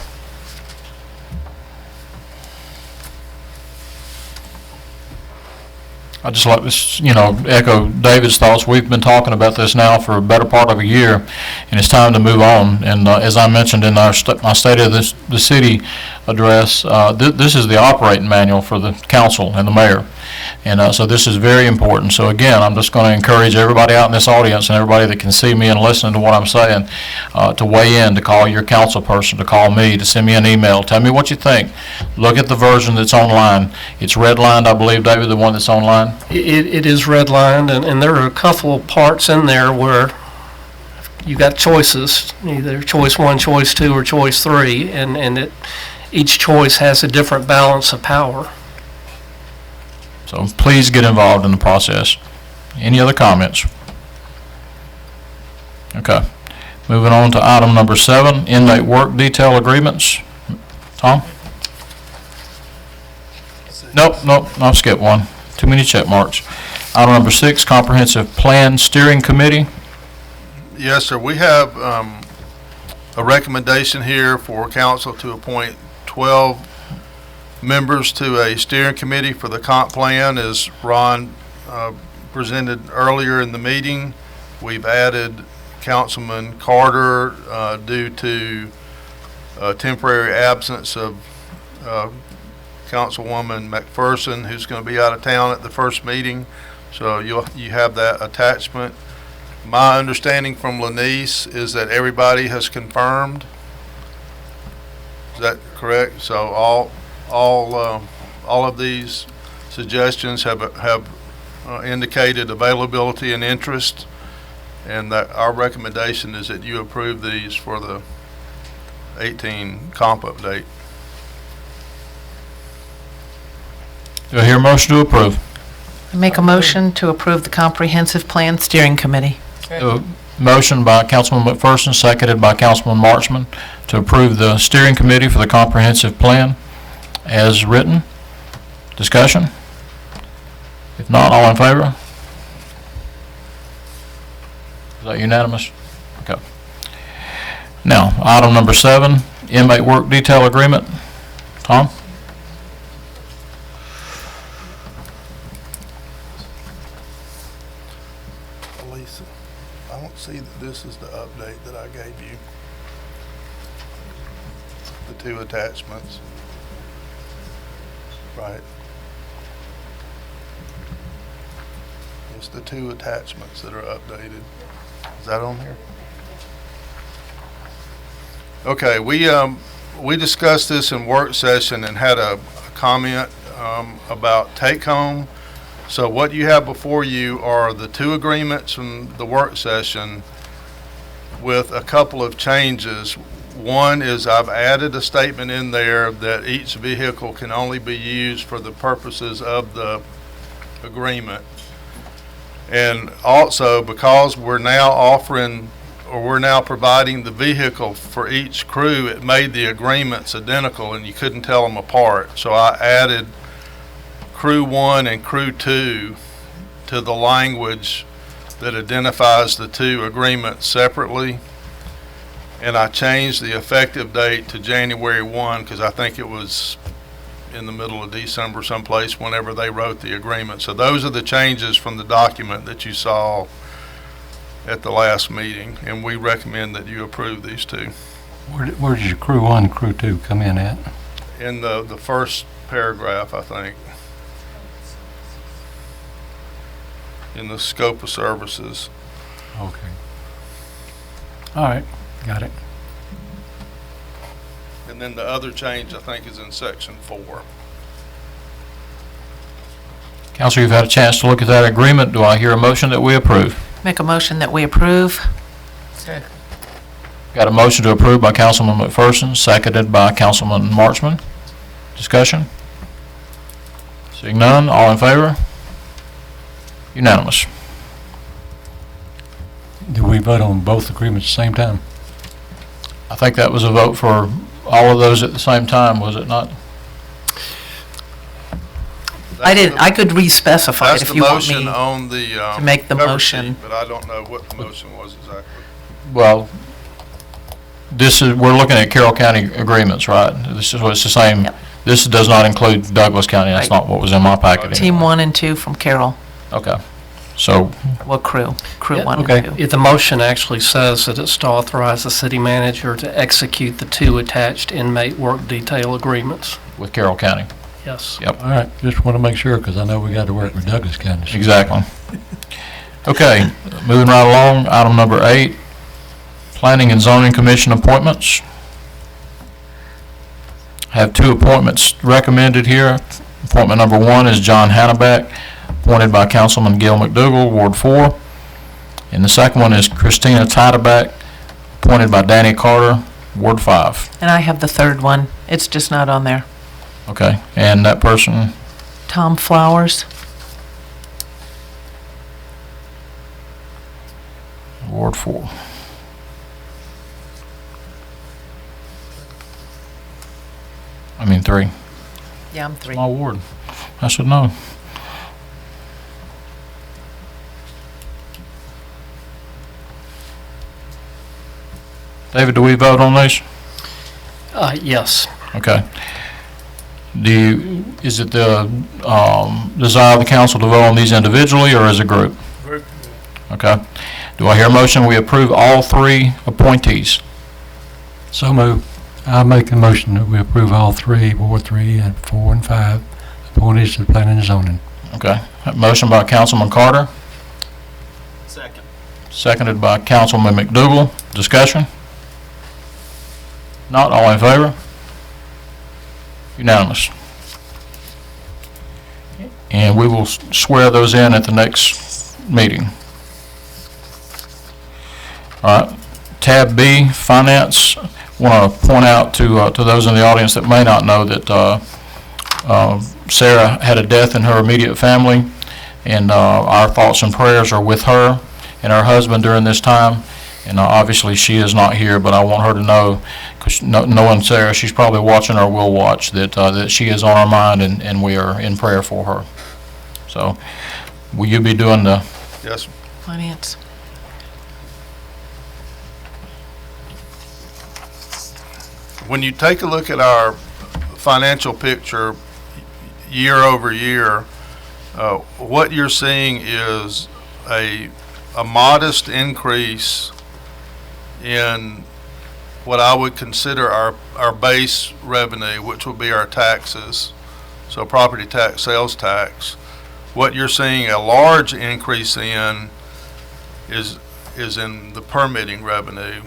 I'd just like to, echo David's thoughts. We've been talking about this now for a better part of a year, and it's time to move on. And as I mentioned in my State of the City address, this is the operating manual for the council and the mayor. And so this is very important. So again, I'm just going to encourage everybody out in this audience and everybody that can see me and listen to what I'm saying to weigh in, to call your council person, to call me, to send me an email. Tell me what you think. Look at the version that's online. It's redlined, I believe, David, the one that's online? It is redlined, and there are a couple of parts in there where you got choices, either choice 1, choice 2, or choice 3, and each choice has a different balance of power. So please get involved in the process. Any other comments? Okay. Moving on to item number 7, inmate work detail agreements. Tom? Nope, I'll skip one. Too many check marks. Item number 6, comprehensive plan steering committee. Yes, sir. We have a recommendation here for council to appoint 12 members to a steering committee for the comp plan. As Ron presented earlier in the meeting, we've added Councilman Carter due to temporary absence of Councilwoman McPherson, who's going to be out of town at the first meeting. So you have that attachment. My understanding from Lanice is that everybody has confirmed. Is that correct? So all of these suggestions have indicated availability and interest, and that our recommendation is that you approve these for the 18 comp update. Do I hear a motion to approve? I make a motion to approve the Comprehensive Plan Steering Committee. A motion by Councilman McPherson, seconded by Councilman Marchman, to approve the steering committee for the comprehensive plan as written. Discussion? If not, all in favor? Is that unanimous? Okay. Now, item number 7, inmate work detail agreement. Tom? Lisa, I don't see that this is the update that I gave you. The 2 attachments. Right. It's the 2 attachments that are updated. Is that on here? Okay, we we discussed this in work session and had a comment about take-home. So what you have before you are the two agreements from the work session with a couple of changes. One is I've added a statement in there that each vehicle can only be used for the purposes of the agreement. And also, because we're now providing the vehicle for each crew, it made the agreements identical and you couldn't tell them apart. So I added Crew 1 and Crew 2 to the language that identifies the two agreements separately. And I changed the effective date to January 1 because I think it was in the middle of December someplace whenever they wrote the agreement. So those are the changes from the document that you saw at the last meeting, and we recommend that you approve these two. Where does your Crew 1 and Crew 2 come in at? In the first paragraph, I think. In the scope of services. Okay. All right, got it. And then the other change, I think, is in section 4. Council, you've had a chance to look at that agreement. Do I hear a motion that we approve? Make a motion that we approve. Got a motion to approve by Councilman McPherson, seconded by Councilman Marchman. Discussion? Seeing none, all in favor? Unanimous. Do we vote on both agreements at the same time? I think that was a vote for all of those at the same time, was it not? I could re-specify it if you want me. That's the motion on the to make the cover motion. sheet, but I don't know what the motion was exactly. Well, we're looking at Carroll County agreements, right? This is it's the same. Yep. This does not include Douglas County. That's Right. not what was in my packet. Team anyway. 1 and 2 from Carroll. Okay. So, Well, Crew Yeah, 1 okay. and 2. The motion actually says that it's to authorize the city manager to execute the two attached inmate work detail agreements. with Carroll County. Yes. Yep. All right, just want to make sure, because I know we got to work with Douglas County. Exactly. Okay, moving right along, item number 8, Planning and Zoning Commission appointments. Have 2 appointments recommended here. Appointment number 1 is John Hannaback, appointed by Councilman Gil McDougall, Ward 4. And the second one is Christina Titaback, appointed by Danny Carter, Ward 5. And I have the third one. It's just not on there. Okay, and that person, Tom Flowers. Ward 4. I mean 3. Yeah, I'm 3. My ward. I should know. David, do we vote on these? Yes. Okay. Is it the desire of the council to vote on these individually or as a group? Group. Okay. Do I hear a motion we approve all 3 appointees? So moved. I make a motion that we approve all 3, Ward 3 and 4 and 5, appointees to the Planning and Zoning. Okay. Motion by Councilman Carter, Second. seconded by Councilman McDougall. Discussion? Not all in favor? Unanimous. And we will swear those in at the next meeting. All right. Tab B, Finance. Want to point out to those in the audience that may not know that Sarah had a death in her immediate family, and our thoughts and prayers are with her and her husband during this time. And obviously she is not here, but I want her to know, because knowing Sarah, she's probably watching or will watch, that she is on our mind and we are in prayer for her. So, will you be doing the... Yes, sir. Finance. When you take a look at our financial picture year over year, what you're seeing is a modest increase in what I would consider our base revenue, which would be our taxes, so property tax, sales tax. What you're seeing a large increase in is in the permitting revenue.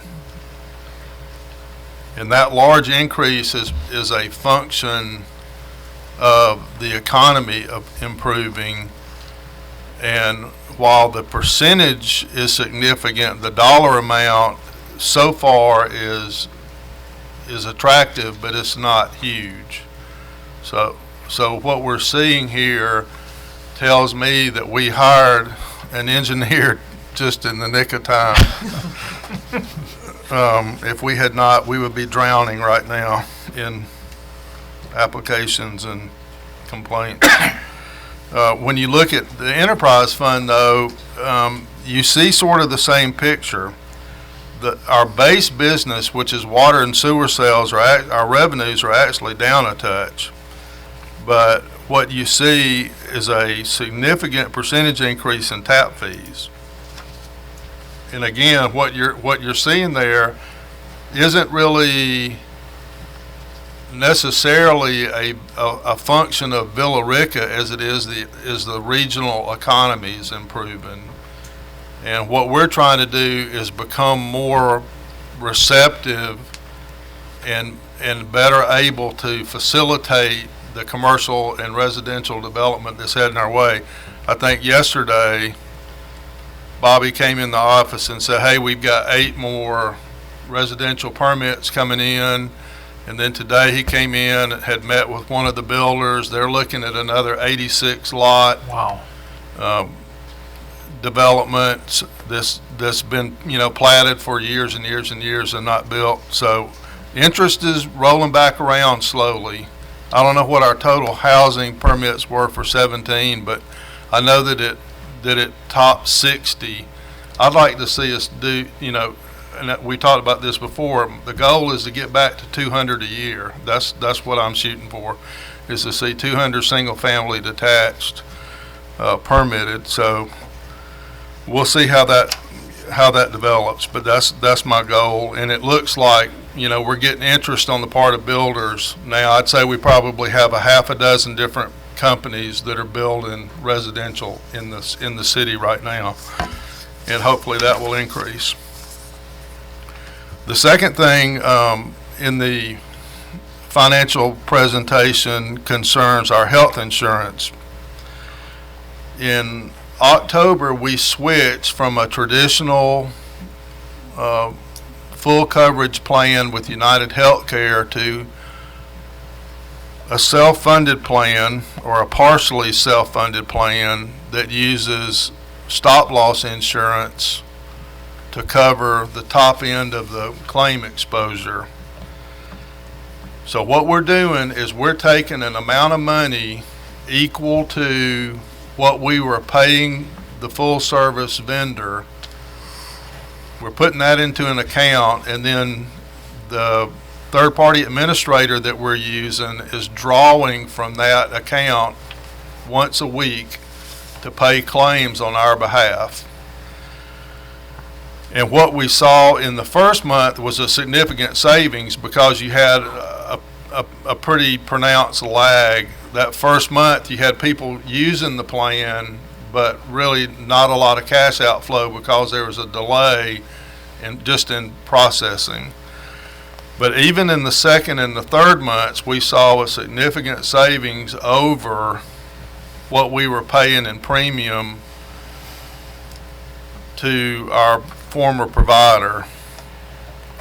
And that large increase is a function of the economy of improving. And while the percentage is significant, the dollar amount so far is attractive, but it's not huge. So what we're seeing here tells me that we hired an engineer just in the nick of time. If we had not, we would be drowning right now in applications and complaints. When you look at the enterprise fund, though, you see sort of the same picture. Our base business, which is water and sewer sales, our revenues are actually down a touch. But what you see is a significant percentage increase in tap fees. And again, what you're seeing there isn't really necessarily a function of Villa Rica as it is the regional economies improving. And what we're trying to do is become more receptive and better able to facilitate the commercial and residential development that's heading our way. I think yesterday, Bobby came in the office and said, hey, we've got 8 more residential permits coming in. And then today he came in and had met with one of the builders. They're looking at another 86 lot. Wow. Development that's been, platted for years and years and years and not built. So interest is rolling back around slowly. I don't know what our total housing permits were for 17, but I know that it topped 60. I'd like to see us do, and we talked about this before, the goal is to get back to 200 a year. That's what I'm shooting for, is to see 200 single-family detached permitted. So we'll see how that develops, but that's my goal. And it looks like, we're getting interest on the part of builders now. I'd say we probably have a half a dozen different companies that are building residential in the city right now, and hopefully that will increase. The second thing in the financial presentation concerns our health insurance. In October, we switched from a traditional full coverage plan with United Healthcare to a self-funded plan, or a partially self-funded plan, that uses stop-loss insurance to cover the top end of the claim exposure. So what we're doing is we're taking an amount of money equal to what we were paying the full service vendor. We're putting that into an account, and then the third-party administrator that we're using is drawing from that account once a week to pay claims on our behalf. And what we saw in the first month was a significant savings, because you had a pretty pronounced lag. That first month you had people using the plan, but really not a lot of cash outflow because there was a delay in processing. But even in the second and the third months, we saw a significant savings over what we were paying in premium to our former provider.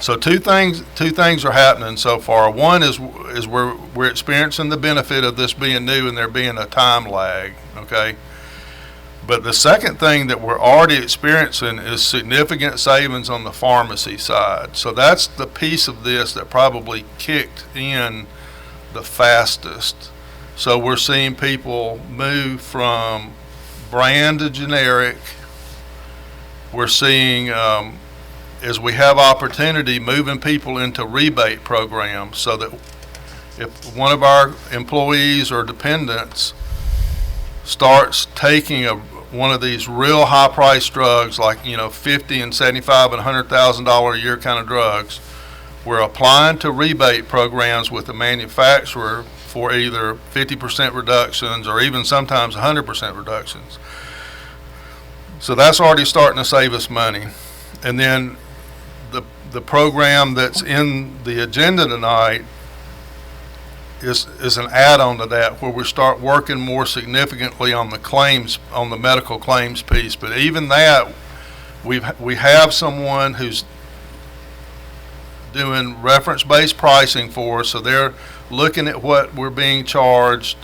So two things are happening so far. One is we're experiencing the benefit of this being new and there being a time lag, okay? But the second thing that we're already experiencing is significant savings on the pharmacy side. So that's the piece of this that probably kicked in the fastest. So we're seeing people move from brand to generic. We're seeing, as we have opportunity, moving people into rebate programs, so that if one of our employees or dependents starts taking one of these real high-priced drugs, like $50,000 and $75,000 and $100,000 a year kind of drugs, we're applying to rebate programs with the manufacturer for either 50% reductions or even sometimes 100% reductions. So that's already starting to save us money. And then the program that's in the agenda tonight is an add-on to that, where we start working more significantly on the claims, on the medical claims piece. But even that, we have someone who's doing reference-based pricing for us, so they're looking at what we're being charged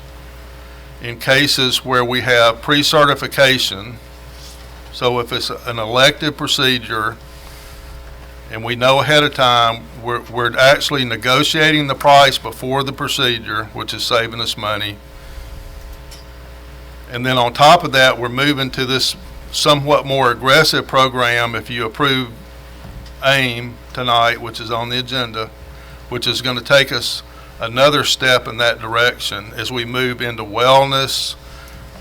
in cases where we have pre-certification. So if it's an elective procedure and we know ahead of time, we're actually negotiating the price before the procedure, which is saving us money. And then on top of that, we're moving to this somewhat more aggressive program if you approve AIM tonight, which is on the agenda, which is going to take us another step in that direction as we move into wellness,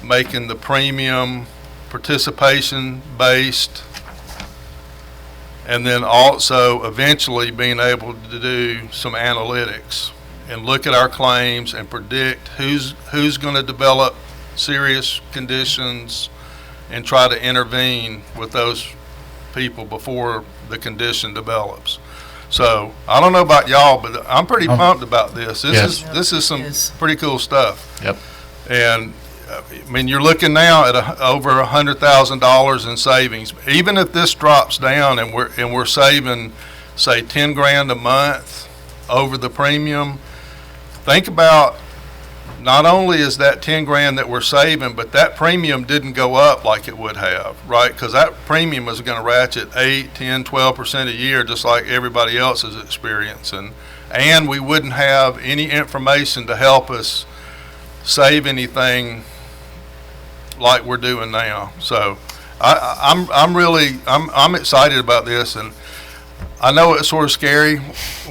making the premium participation based, and then also eventually being able to do some analytics and look at our claims and predict who's going to develop serious conditions and try to intervene with those people before the condition develops. So I don't know about y'all, but I'm pretty pumped about this. This is some pretty cool stuff. Yep. And I mean, you're looking now at over $100,000 in savings. Even if this drops down and we're saving, say, 10 grand a month over the premium, think about, not only is that 10 grand that we're saving, but that premium didn't go up like it would have, right? Because that premium is going to ratchet 8, 10, 12% a year, just like everybody else is experiencing. And we wouldn't have any information to help us save anything like we're doing now. So I'm excited about this, and I know it's sort of scary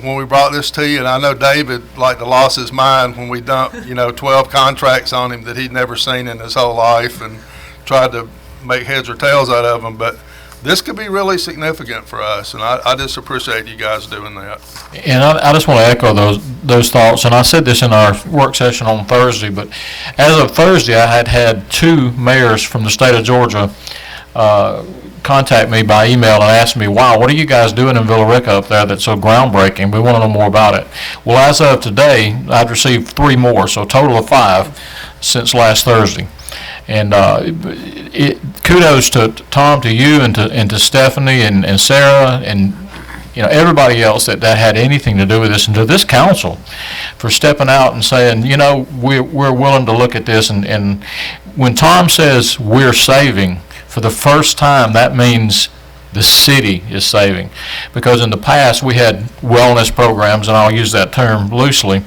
when we brought this to you, and I know David like to lost his mind when we dumped 12 contracts on him that he'd never seen in his whole life and tried to make heads or tails out of them. But this could be really significant for us, and I just appreciate you guys doing that. And I just want to echo those thoughts, and I said this in our work session on Thursday, but as of Thursday, I had 2 mayors from the state of Georgia contact me by email and ask me, wow, what are you guys doing in Villa Rica up there that's so groundbreaking? We want to know more about it. Well, as of today, I've received 3 more, so a total of 5 since last Thursday. And kudos to Tom, to you, and to Stephanie and Sarah, and everybody else that had anything to do with this, and to this council for stepping out and saying, we're willing to look at this. And when Tom says we're saving, for the first time, that means the city is saving. Because in the past, we had wellness programs, and I'll use that term loosely,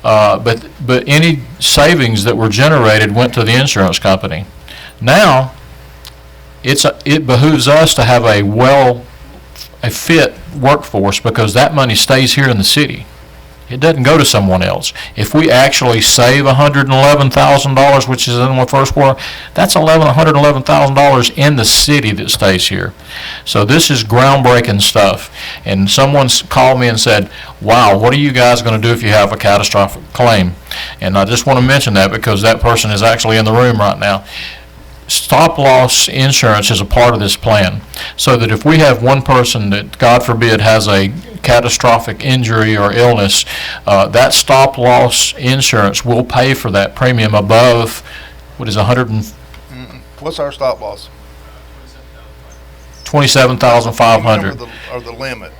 but any savings that were generated went to the insurance company. Now, it behooves us to have a fit workforce, because that money stays here in the city. It doesn't go to someone else. If we actually save $111,000, which is in the first quarter, that's $111,000 in the city that stays here. So this is groundbreaking stuff. And someone's called me and said, wow, what are you guys going to do if you have a catastrophic claim? And I just want to mention that because that person is actually in the room right now. Stop-loss insurance is a part of this plan, so that if we have one person that, God forbid, has a catastrophic injury or illness, that stop-loss insurance will pay for that premium above, what is What's our stop-loss? $27,500. Or the limit?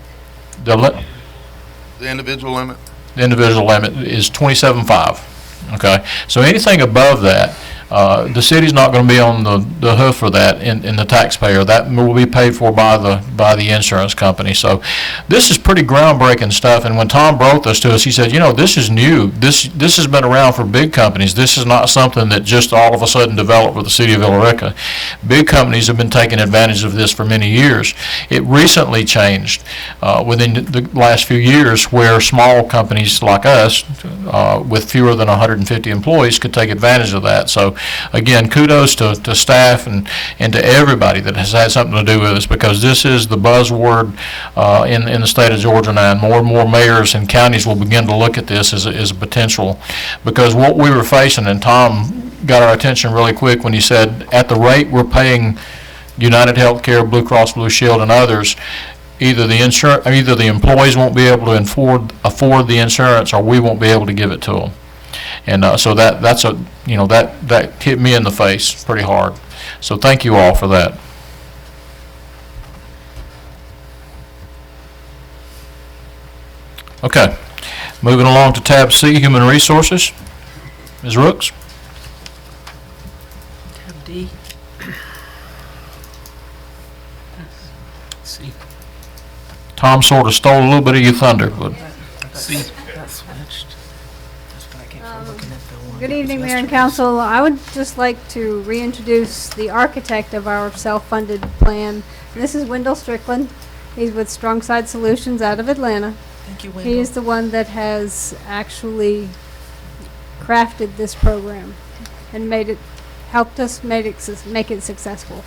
The individual limit? The individual limit is $27,500. Okay, so anything above that, the city's not going to be on the hoof for that in the taxpayer. That will be paid for by the insurance company. So this is pretty groundbreaking stuff. And when Tom brought this to us, he said, this is new. This has been around for big companies. This is not something that just all of a sudden developed with the city of Villa Rica. Big companies have been taking advantage of this for many years. It recently changed within the last few years, where small companies like us with fewer than 150 employees could take advantage of that. So again, kudos to staff and to everybody that has had something to do with this, because this is the buzzword in the state of Georgia now, and more mayors and counties will begin to look at this as a potential. Because what we were facing, and Tom got our attention really quick when he said, at the rate we're paying United Healthcare, Blue Cross Blue Shield, and others, either the employees won't be able to afford the insurance, or we won't be able to give it to them. And so that's that hit me in the face pretty hard. So thank you all for that. Okay, moving along to tab C, Human Resources. Ms. Rooks? Tab D. C. Tom sort of stole a little bit of your thunder, but C. Got switched. That's what I came from looking at the one. Good evening, Mayor and Council. I would just like to reintroduce the architect of our self-funded plan. This is Wendell Strickland. He's with Strongside Solutions out of Atlanta. Thank you, Wendell. He is the one that has actually crafted this program and helped us make it successful.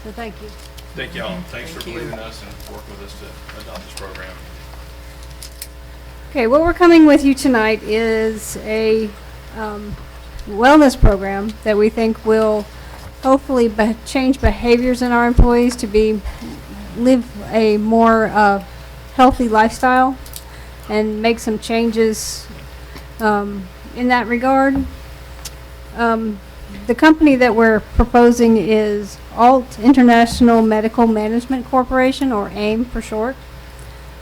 So thank you. Thank y'all. Thanks for believing us and working with us to adopt this program. Okay, what we're coming with you tonight is a wellness program that we think will hopefully change behaviors in our employees to live a more healthy lifestyle and make some changes in that regard. The company that we're proposing is Alt International Medical Management Corporation, or AIM for short.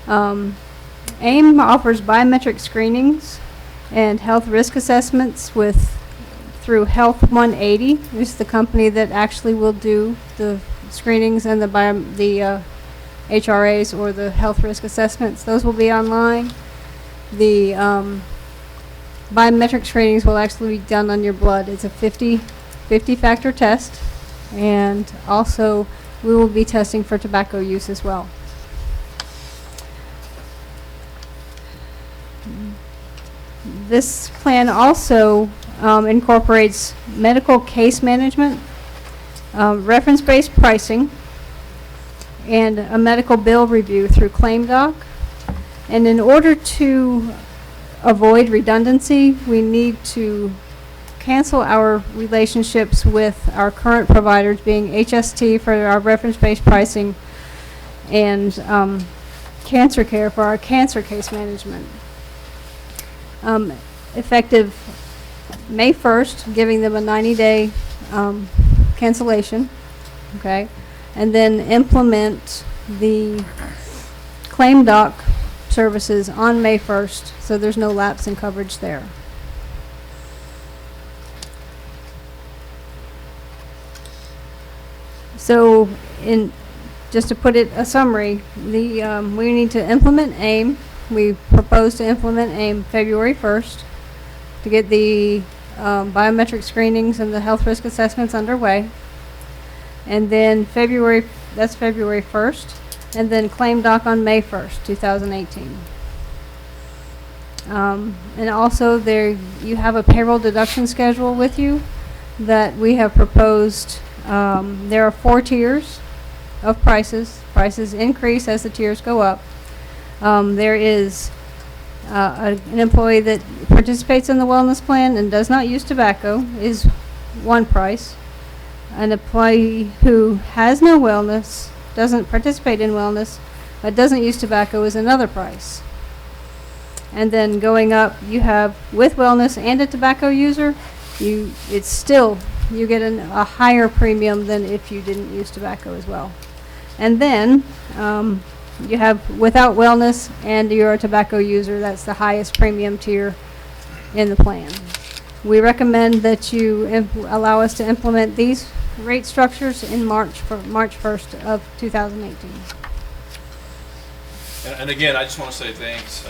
AIM offers biometric screenings and health risk assessments through Health 180. This is the company that actually will do the screenings and the HRAs, or the health risk assessments. Those will be online. The biometric screenings will actually be done on your blood. It's a 50-factor test, and also we will be testing for tobacco use as well. This plan also incorporates medical case management, reference-based pricing, and a medical bill review through ClaimDoc. And in order to avoid redundancy, we need to cancel our relationships with our current providers, being HST for our reference-based pricing and Cancer Care for our cancer case management. Effective May 1st, giving them a 90-day cancellation, okay? And then implement the ClaimDoc services on May 1st, so there's no lapse in coverage there. So, just to put it a summary, we need to implement AIM. We propose to implement AIM February 1st to get the biometric screenings and the health risk assessments underway. And then that's February 1st. And then ClaimDoc on May 1st, 2018. And also you have a payroll deduction schedule with you that we have proposed. There are 4 tiers of prices. Prices increase as the tiers go up. There is an employee that participates in the wellness plan and does not use tobacco is one price. An employee who has no wellness, doesn't participate in wellness, but doesn't use tobacco is another price. And then going up, you have with wellness and a tobacco user, you get a higher premium than if you didn't use tobacco as well. And then you have without wellness and you're a tobacco user, that's the highest premium tier in the plan. We recommend that you allow us to implement these rate structures in March 1st of 2018. And again, I just want to say thanks.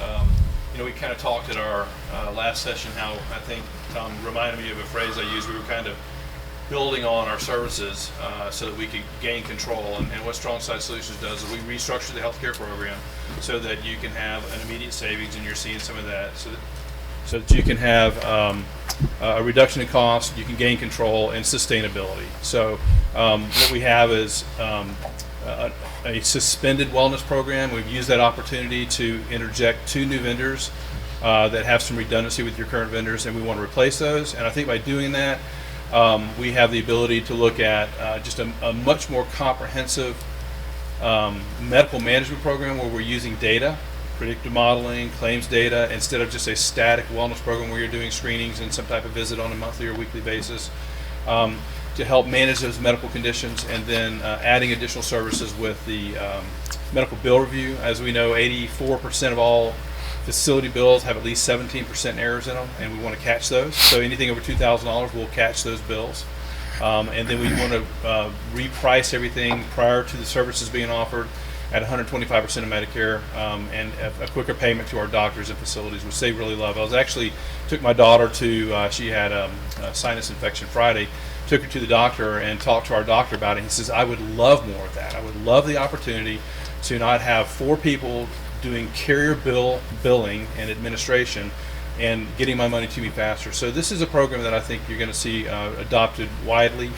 We kind of talked at our last session how I think Tom reminded me of a phrase I used. We were kind of building on our services so that we could gain control. And what Strongside Solutions does is we restructure the healthcare program so that you can have an immediate savings, and you're seeing some of that, so that you can have a reduction in cost, you can gain control, and sustainability. So what we have is a suspended wellness program. We've used that opportunity to interject 2 new vendors that have some redundancy with your current vendors, and we want to replace those. And I think by doing that, we have the ability to look at just a much more comprehensive medical management program where we're using data, predictive modeling, claims data, instead of just a static wellness program where you're doing screenings and some type of visit on a monthly or weekly basis, to help manage those medical conditions, and then adding additional services with the medical bill review. As we know, 84% of all facility bills have at least 17% errors in them, and we want to catch those. So anything over $2,000, we'll catch those bills. And then we want to reprice everything prior to the services being offered at 125% of Medicare, and a quicker payment to our doctors and facilities, which they really love. I was actually took my daughter to, she had a sinus infection Friday, took her to the doctor and talked to our doctor about it. He says, I would love more of that. I would love the opportunity to not have 4 people doing carrier billing and administration and getting my money to me faster. So this is a program that I think you're going to see adopted widely,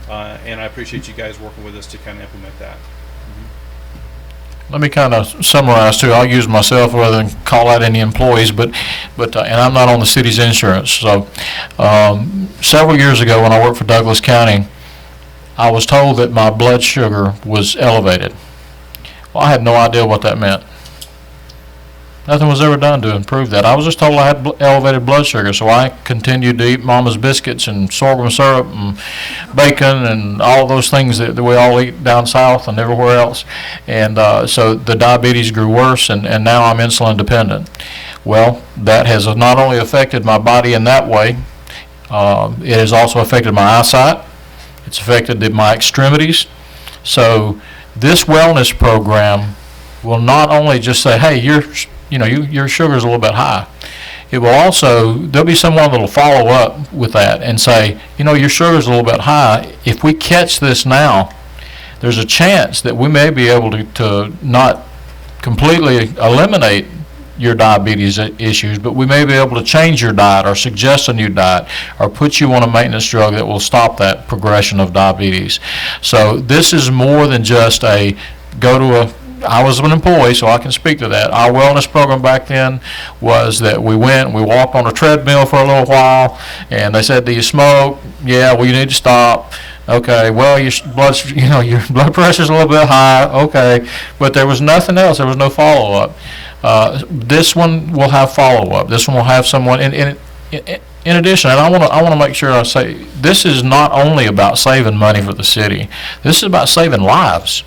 and I appreciate you guys working with us to kind of implement that. Let me kind of summarize too. I'll use myself rather than call out any employees, but and I'm not on the city's insurance. So several years ago when I worked for Douglas County, I was told that my blood sugar was elevated. Well, I had no idea what that meant. Nothing was ever done to improve that. I was just told I had elevated blood sugar, so I continued to eat Mama's biscuits and sorghum syrup and bacon and all those things that we all eat down south and everywhere else. And so the diabetes grew worse, and now I'm insulin dependent. Well, that has not only affected my body in that way, it has also affected my eyesight. It's affected my extremities. So this wellness program will not only just say, hey, your sugar's a little bit high. It will also, there'll be someone that'll follow up with that and say, your sugar's a little bit high. If we catch this now, there's a chance that we may be able to not completely eliminate your diabetes issues, but we may be able to change your diet or suggest a new diet or put you on a maintenance drug that will stop that progression of diabetes. So this is more than just I was an employee, so I can speak to that. Our wellness program back then was that we walked on a treadmill for a little while, and they said, do you smoke? Yeah, well, you need to stop. Okay, well, your blood pressure's a little bit high. Okay, but there was nothing else. There was no follow-up. This one will have follow-up. This one will have someone, in addition, and I want to make sure I say, this is not only about saving money for the city. This is about saving lives.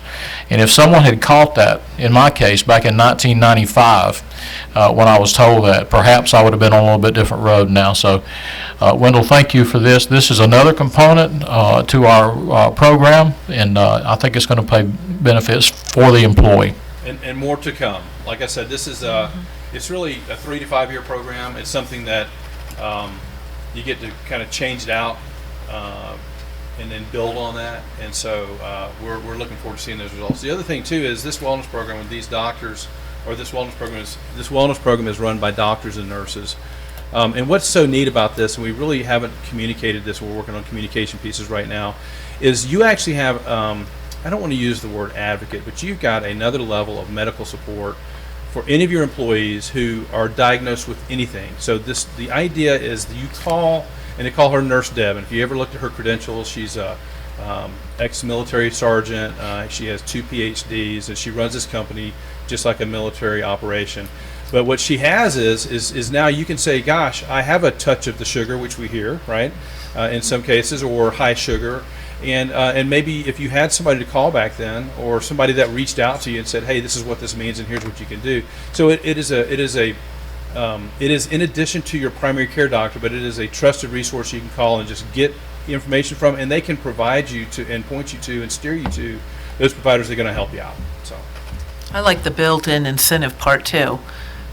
And if someone had caught that, in my case, back in 1995, when I was told that, perhaps I would have been on a little bit different road now. So, Wendell, thank you for this. This is another component to our program, and I think it's going to pay benefits for the employee. And more to come. Like I said, this is it's really a 3 to 5 year program. It's something that you get to kind of change it out and then build on that. And so we're looking forward to seeing those results. The other thing too is this wellness program with these doctors, or this wellness program is run by doctors and nurses. And what's so neat about this, and we really haven't communicated this, we're working on communication pieces right now, is you actually have, I don't want to use the word advocate, but you've got another level of medical support for any of your employees who are diagnosed with anything. So the idea is that you call, and they call her Nurse Deb, and if you ever looked at her credentials, she's a ex-military sergeant, she has 2 PhDs, and she runs this company just like a military operation. But what she has is now you can say, gosh, I have a touch of the sugar, which we hear, right, in some cases, or high sugar. And maybe if you had somebody to call back then, or somebody that reached out to you and said, hey, this is what this means and here's what you can do. So it is in addition to your primary care doctor, but it is a trusted resource you can call and just get the information from, and they can provide you to and point you to and steer you to those providers that are going to help you out. So I like the built-in incentive part too,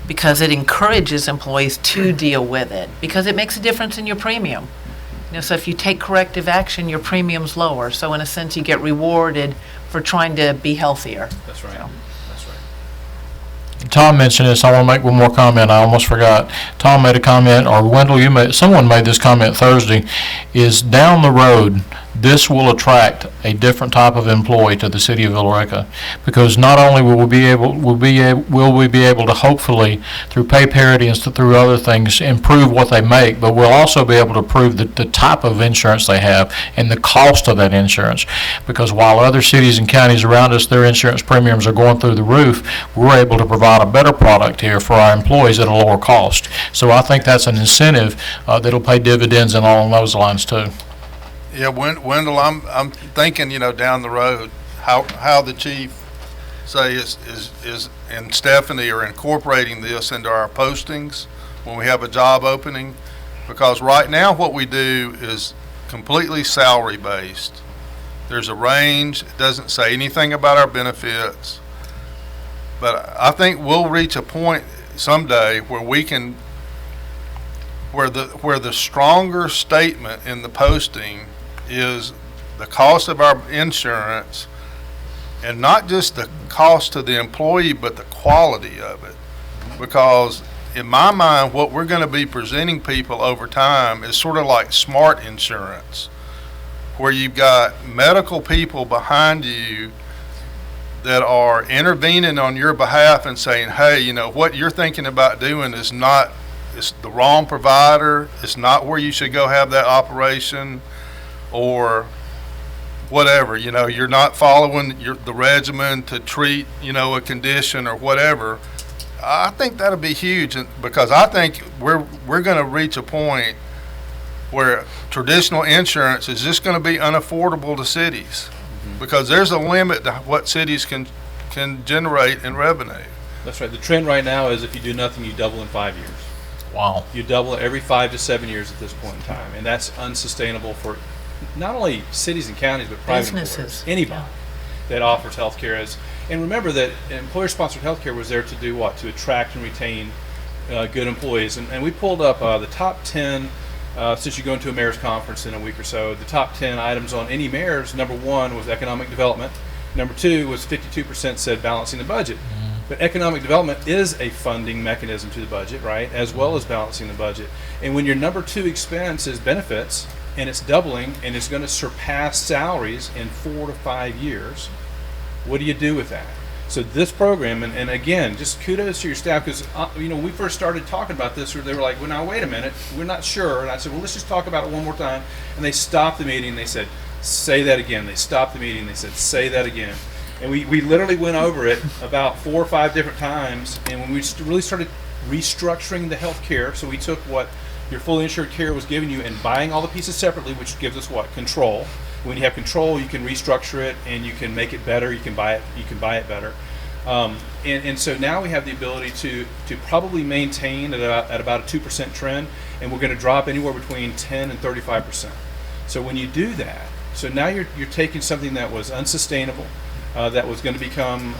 because it encourages employees to deal with it, because it makes a difference in your premium. So if you take corrective action, your premium's lower. So in a sense, you get rewarded for trying to be healthier. That's right. That's right. Tom mentioned this. I want to make one more comment. I almost forgot. Tom made a comment, or Wendell, someone made this comment Thursday, is down the road, this will attract a different type of employee to the city of Villa Rica, because not only will we be able to hopefully, through pay parity and through other things, improve what they make, but we'll also be able to improve the type of insurance they have and the cost of that insurance. Because while other cities and counties around us, their insurance premiums are going through the roof, we're able to provide a better product here for our employees at a lower cost. So I think that's an incentive that'll pay dividends along those lines too. Yeah, Wendell, I'm thinking, down the road, how the chief, say, is and Stephanie are incorporating this into our postings when we have a job opening. Because right now what we do is completely salary based. There's a range, it doesn't say anything about our benefits. But I think we'll reach a point someday where we can, where the stronger statement in the posting is the cost of our insurance, and not just the cost to the employee, but the quality of it. Because in my mind, what we're going to be presenting people over time is sort of like smart insurance, where you've got medical people behind you that are intervening on your behalf and saying, hey, what you're thinking about doing is not, it's the wrong provider, it's not where you should go have that operation, or whatever, you're not following the regimen to treat, a condition or whatever. I think that'll be huge, because I think we're going to reach a point where traditional insurance is just going to be unaffordable to cities, because there's a limit to what cities can generate in revenue. That's right. The trend right now is if you do nothing, you double in 5 years. Wow. You double it every 5 to 7 years at this point in time, and that's unsustainable for not only cities and counties, but private Businesses. employers, anybody that offers health care. And remember that employer-sponsored health care was there to do what? To attract and retain good employees. And we pulled up the top 10, since you go into a mayor's conference in a week or so, the top 10 items on any mayor's. Number 1 was economic development. Number 2 was 52% said balancing the budget. But economic development is a funding mechanism to the budget, right, as well as balancing the budget. And when your number 2 expense is benefits, and it's doubling, and it's going to surpass salaries in 4 to 5 years, what do you do with that? So this program, and again, just kudos to your staff, because when we first started talking about this, they were like, well, now wait a minute, we're not sure. And I said, well, let's just talk about it one more time. And they stopped the meeting, they said, say that again. They stopped the meeting, they said, say that again. And we literally went over it about 4 or 5 different times, and when we really started restructuring the health care, so we took what your fully insured care was giving you and buying all the pieces separately, which gives us what? Control. When you have control, you can restructure it and you can make it better. You can buy it better. And so now we have the ability to probably maintain at about a 2% trend, and we're going to drop anywhere between 10 and 35%. So when you do that, so now you're taking something that was unsustainable, that was going to become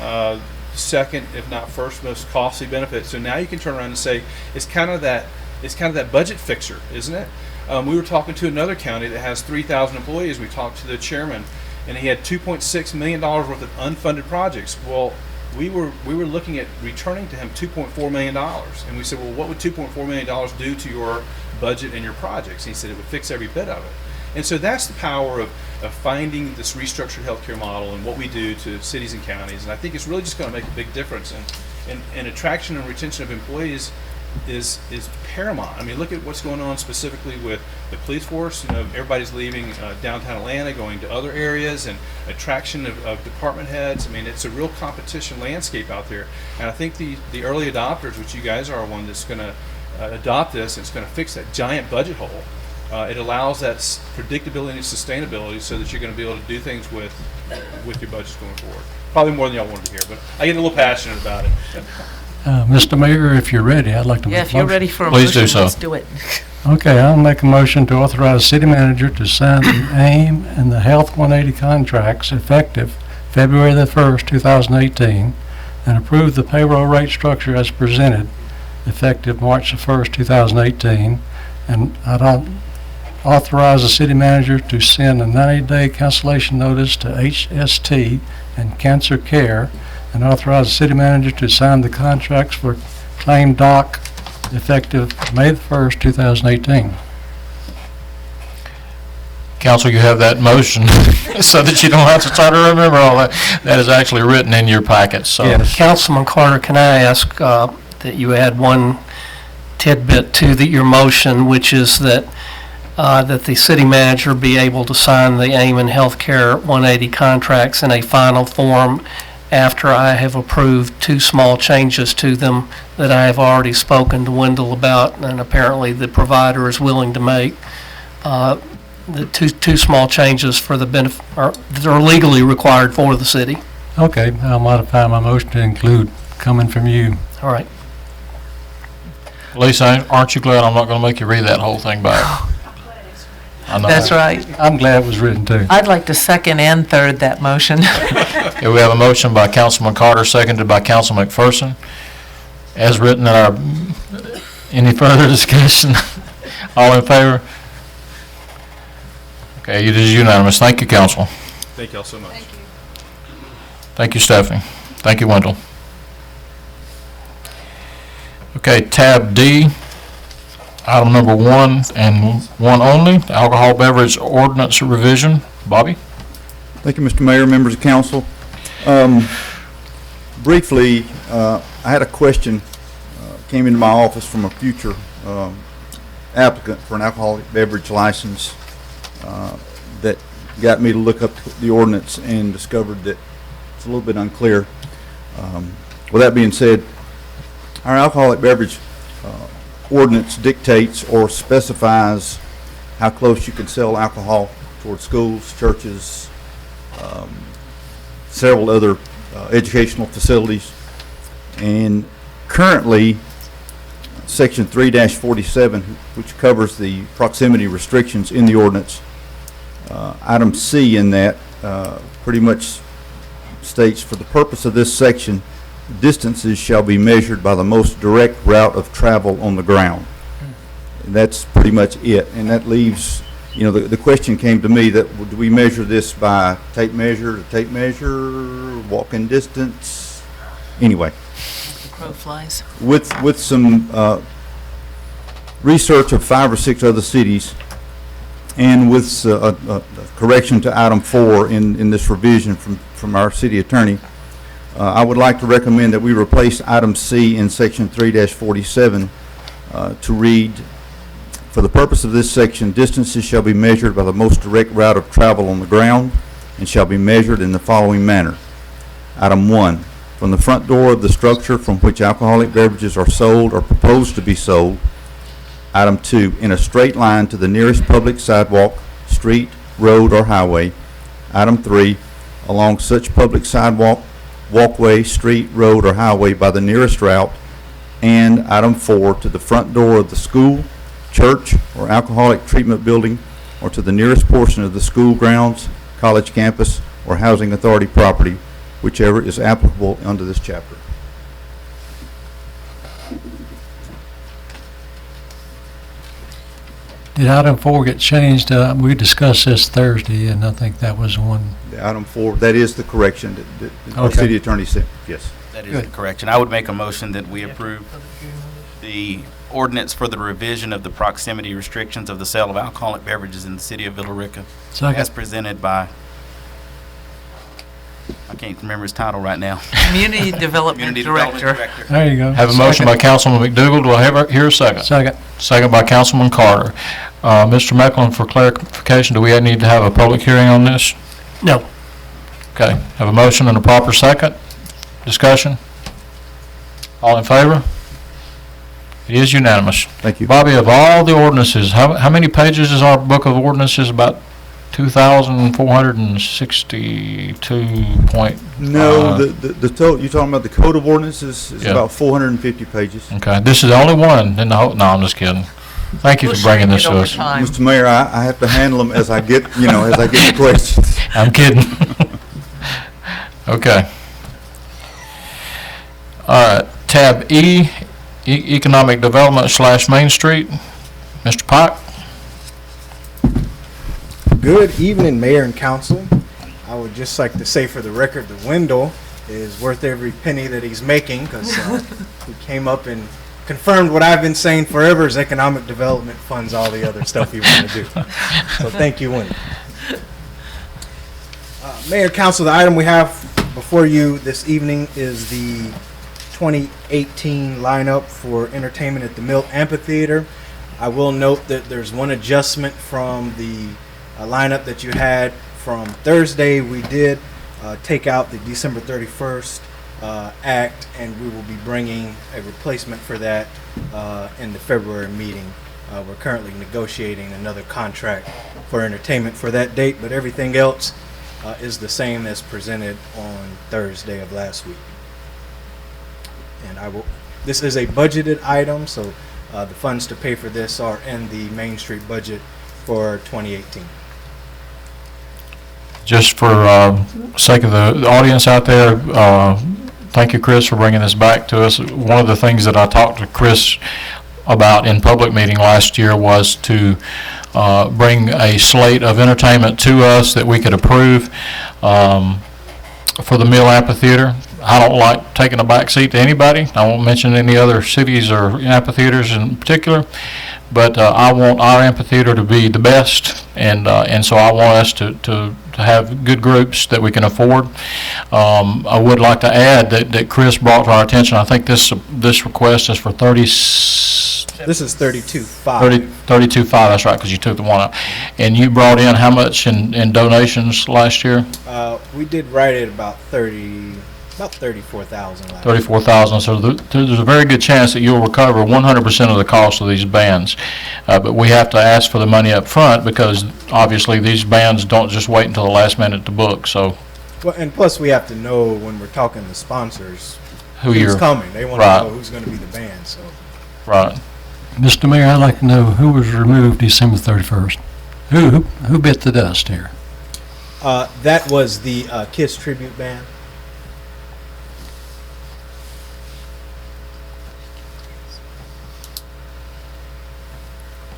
second, if not first, most costly benefit. So now you can turn around and say it's kind of that budget fixer, isn't it? We were talking to another county that has 3,000 employees. We talked to the chairman, and he had $2.6 million worth of unfunded projects. Well, we were looking at returning to him $2.4 million, and we said, well, what would $2.4 million do to your budget and your projects? And he said it would fix every bit of it. And so that's the power of finding this restructured healthcare model and what we do to cities and counties. And I think it's really just going to make a big difference. And attraction and retention of employees is paramount. I mean, look at what's going on specifically with the police force. Everybody's leaving downtown Atlanta, going to other areas, and attraction of department heads. I mean, it's a real competition landscape out there. And I think the early adopters, which you guys are one that's going to adopt this, and it's going to fix that giant budget hole. It allows that predictability and sustainability so that you're going to be able to do things with your budgets going forward. Probably more than y'all wanted to hear, but I get a little passionate about it. Mr. Mayor, if you're ready, I'd like to make a motion. Yeah, if you're ready for a Please motion, do so. let's do it. Okay, I'll make a motion to authorize city manager to sign the AIM and the Health 180 contracts effective February the 1st, 2018, and approve the payroll rate structure as presented effective March the 1st, 2018, and I'd authorize the city manager to send a 90-day cancellation notice to HST and Cancer Care, and authorize the city manager to sign the contracts for claim doc effective May the 1st, 2018. Council, you have that motion, so that you don't have to try to remember all that. That is actually written in your packet, so. Yes. Councilman Carter, can I ask that you add one tidbit to your motion, which is that that the city manager be able to sign the Amen Healthcare 180 contracts in a final form after I have approved two small changes to them that I have already spoken to Wendell about, and apparently the provider is willing to make. The two small changes for the benefit, that are legally required for the city. Okay, I'll modify my motion to include coming from you. All right. Lisa, aren't you glad I'm not going to make you read that whole thing back? I know. That's right. I'm glad it was written too. I'd like to second and third that motion. Okay, we have a motion by Councilman Carter, seconded by Councilman McPherson. As written in our, any further discussion? All in favor? Okay, it is unanimous. Thank you, Council. Thank y'all so much. Thank you, Stephanie. Thank you, Wendell. Okay, tab D, item number 1 and 1 only, alcohol beverage ordinance revision. Bobby? Thank you, Mr. Mayor, members of council. Briefly, I had a question, came into my office from a future applicant for an alcoholic beverage license that got me to look up the ordinance and discovered that it's a little bit unclear. With that being said, our alcoholic beverage ordinance dictates or specifies how close you can sell alcohol toward schools, churches, several other educational facilities. And currently, Section 3-47, which covers the proximity restrictions in the ordinance, item C in that pretty much states, for the purpose of this section, distances shall be measured by the most direct route of travel on the ground. And that's pretty much it. And that leaves, you know, the question came to me that, do we measure this by tape measure to tape measure, walking distance? Anyway. The crow flies. With some research of 5 or 6 other cities, and with a correction to item 4 in this revision from our city attorney, I would like to recommend that we replace item C in section 3-47 to read, for the purpose of this section, distances shall be measured by the most direct route of travel on the ground and shall be measured in the following manner. Item 1, from the front door of the structure from which alcoholic beverages are sold or proposed to be sold. Item 2, in a straight line to the nearest public sidewalk, street, road, or highway. Item 3, along such public sidewalk, walkway, street, road, or highway by the nearest route. And item 4, to the front door of the school, church, or alcoholic treatment building, or to the nearest portion of the school grounds, college campus, or housing authority property, whichever is applicable under this chapter. Did item 4 get changed? We discussed this Thursday, and I think that was one. The item 4, that is the correction that our Okay. city attorney said, yes. That is the correction. I would make a motion that we approve the ordinance for the revision of the proximity restrictions of the sale of alcoholic beverages in the city of Villa Rica, as presented by, I can't remember his title right now. Community Development Director. There you go. Have a motion by Councilman McDougal. Do I hear a second? Second. Second by Councilman Carter. Mr. Mecklin, for clarification, do we need to have a public hearing on this? No. Okay. Have a motion and a proper second. Discussion? All in favor? It is unanimous. Thank you. Bobby, of all the ordinances, how many pages is our book of ordinances? About 2,462 point. No, the total, you're talking about the code of ordinances is Yeah. about 450 pages. Okay, this is the only one in the whole, no, I'm just kidding. Thank you for bringing this to us. Mr. Mayor, I have to handle them as I get, as I get the questions. I'm kidding. Okay. All right, tab E, Economic Development / Main Street. Mr. Pike? Good evening, Mayor and Council. I would just like to say for the record that Wendell is worth every penny that he's making, because he came up and confirmed what I've been saying forever is economic development funds all the other stuff you want to do. So thank you, Wendy. Mayor, Council, the item we have before you this evening is the 2018 lineup for entertainment at the Mill Amphitheater. I will note that there's one adjustment from the lineup that you had from Thursday. We did take out the December 31st act, and we will be bringing a replacement for that in the February meeting. We're currently negotiating another contract for entertainment for that date, but everything else is the same as presented on Thursday of last week. And this is a budgeted item, so the funds to pay for this are in the Main Street budget for 2018. Just for sake of the audience out there, thank you, Chris, for bringing this back to us. One of the things that I talked to Chris about in public meeting last year was to bring a slate of entertainment to us that we could approve for the Mill Amphitheater. I don't like taking a back seat to anybody. I won't mention any other cities or amphitheaters in particular, but I want our amphitheater to be the best, and so I want us to have good groups that we can afford. I would like to add that Chris brought to our attention, I think this request is for 30. This is 32.5. 32.5, that's right, because you took the one out. And you brought in how much in donations last year? We did right at about 34,000 last 34,000. So there's a very good chance that you'll recover 100% of the cost of these bands. But we have to ask for the money up front because obviously these bands don't just wait until the last minute to book. So. Well, and plus we have to know when we're talking to sponsors who's coming. They want to know who's going to be the band. So. Right. Mr. Mayor, I'd like to know who was removed December 31st. Who bit the dust here? That was the KISS tribute band.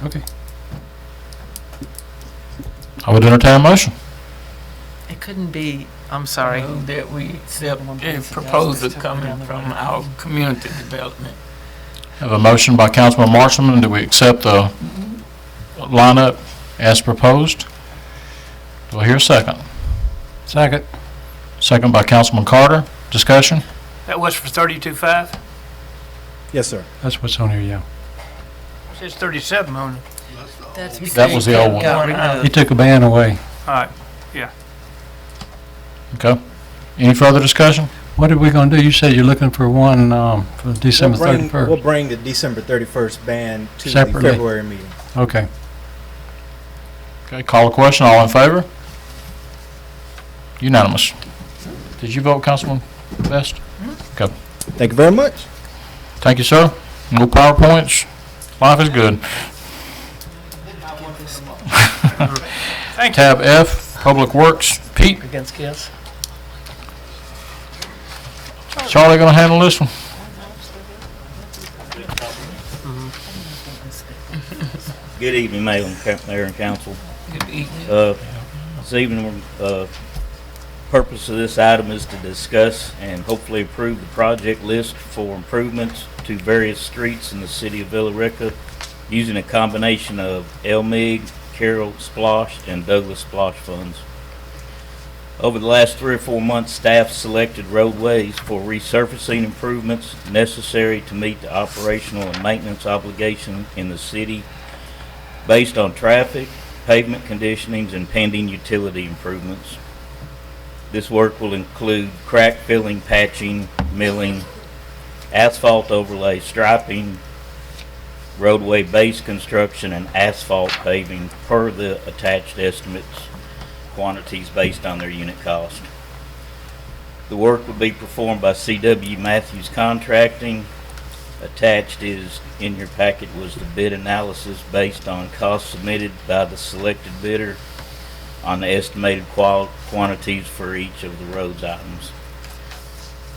Okay. I would entertain a motion. It couldn't be, I'm sorry, that we accept a proposal coming from our community development. Have a motion by Councilman Marshallman. Do we accept the lineup as proposed? Do I hear a second? Second. Second by Councilman Carter. Discussion? That was for 32.5? Yes, sir. That's what's on here, yeah. It says 37 on it. That was the old one. He took a band away. All right, yeah. Okay. Any further discussion? What are we going to do? You said you're looking for one for December 31st. We'll bring the December 31st band to Separately. the February meeting. Okay. Okay, call a question. All in favor? Unanimous. Did you vote, Councilman Best? Okay. Thank you very much. Thank you, sir. No PowerPoints. Life is good. Tab F, Public Works. Pete? Against KISS. Charlie gonna handle this one? Good evening, Mayor and Council. Good evening. This evening, purpose of this item is to discuss and hopefully approve the project list for improvements to various streets in the city of Villa Rica using a combination of LMIG, Carroll Splosh, and Douglas Splosh funds. Over the last 3 or 4 months, staff selected roadways for resurfacing improvements necessary to meet the operational and maintenance obligation in the city based on traffic, pavement conditionings, and pending utility improvements. This work will include crack filling, patching, milling, asphalt overlay, striping, roadway base construction, and asphalt paving per the attached estimates quantities based on their unit cost. The work will be performed by C.W. Matthews Contracting. Attached is in your packet was the bid analysis based on costs submitted by the selected bidder on the estimated quantities for each of the roads items.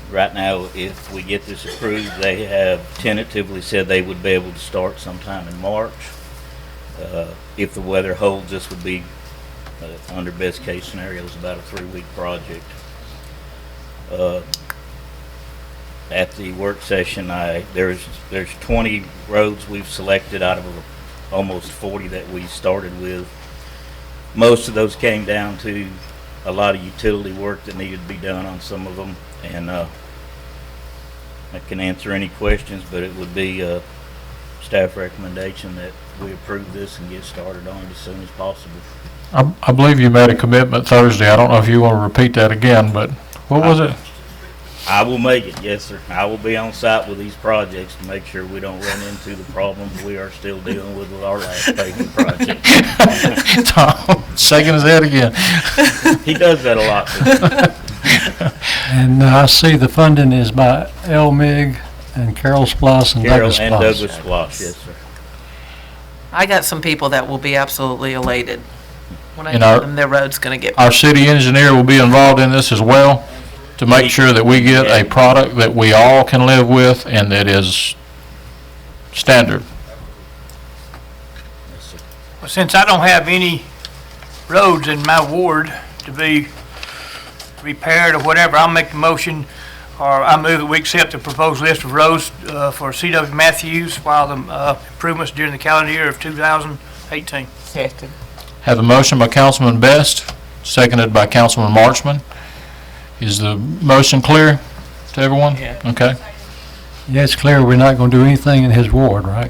Right now, if we get this approved, they have tentatively said they would be able to start sometime in March. If the weather holds, this would be under best case scenario is about a 3-week project. at the work session, there's 20 roads we've selected out of almost 40 that we started with. Most of those came down to a lot of utility work that needed to be done on some of them, and I can answer any questions, but it would be a staff recommendation that we approve this and get started on it as soon as possible. I believe you made a commitment Thursday. I don't know if you want to repeat that again, but what was it? I will make it, yes, sir. I will be on site with these projects to make sure we don't run into the problems we are still dealing with our last paving project. Tom, shaking his head again. He does that a lot. And I see the funding is by LMIG and Carol Sploss and Carol Douglas and Sploss. Douglas Sploss, yes, sir. I got some people that will be absolutely elated when I And tell them their road's gonna get. Our city engineer will be involved in this as well to make sure that we get a product that we all can live with and that is standard. Well, since I don't have any roads in my ward to be repaired or whatever, I'll make the motion, or I move that we accept the proposed list of roads for C.W. Matthews while the improvements during the calendar year of 2018. Second. Have a motion by Councilman Best, seconded by Councilman Marchman. Is the motion clear to everyone? Yeah. Okay. Yeah, it's clear we're not going to do anything in his ward, right?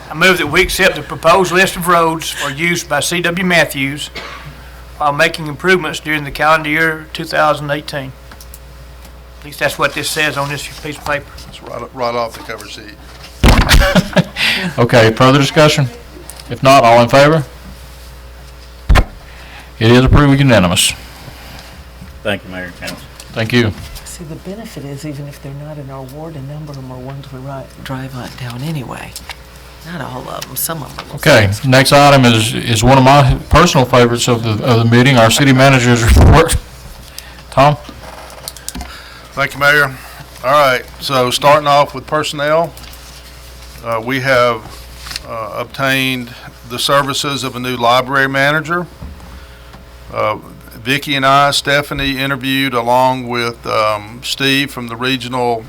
I move that we accept the proposed list of roads for use by C.W. Matthews while making improvements during the calendar year 2018. At least that's what this says on this piece of paper. It's right off the cover sheet. Okay, further discussion? If not, all in favor? It is approved unanimous. Thank you, Mayor and Council. Thank you. See, the benefit is even if they're not in our ward, a number of them are ones we drive on down anyway. Not all of them, some of them. Okay, next item is one of my personal favorites of the meeting, our city manager's report. Tom? Thank you, Mayor. All right, so starting off with personnel, we have obtained the services of a new library manager. Vicki and I, Stephanie, interviewed along with Steve from the regional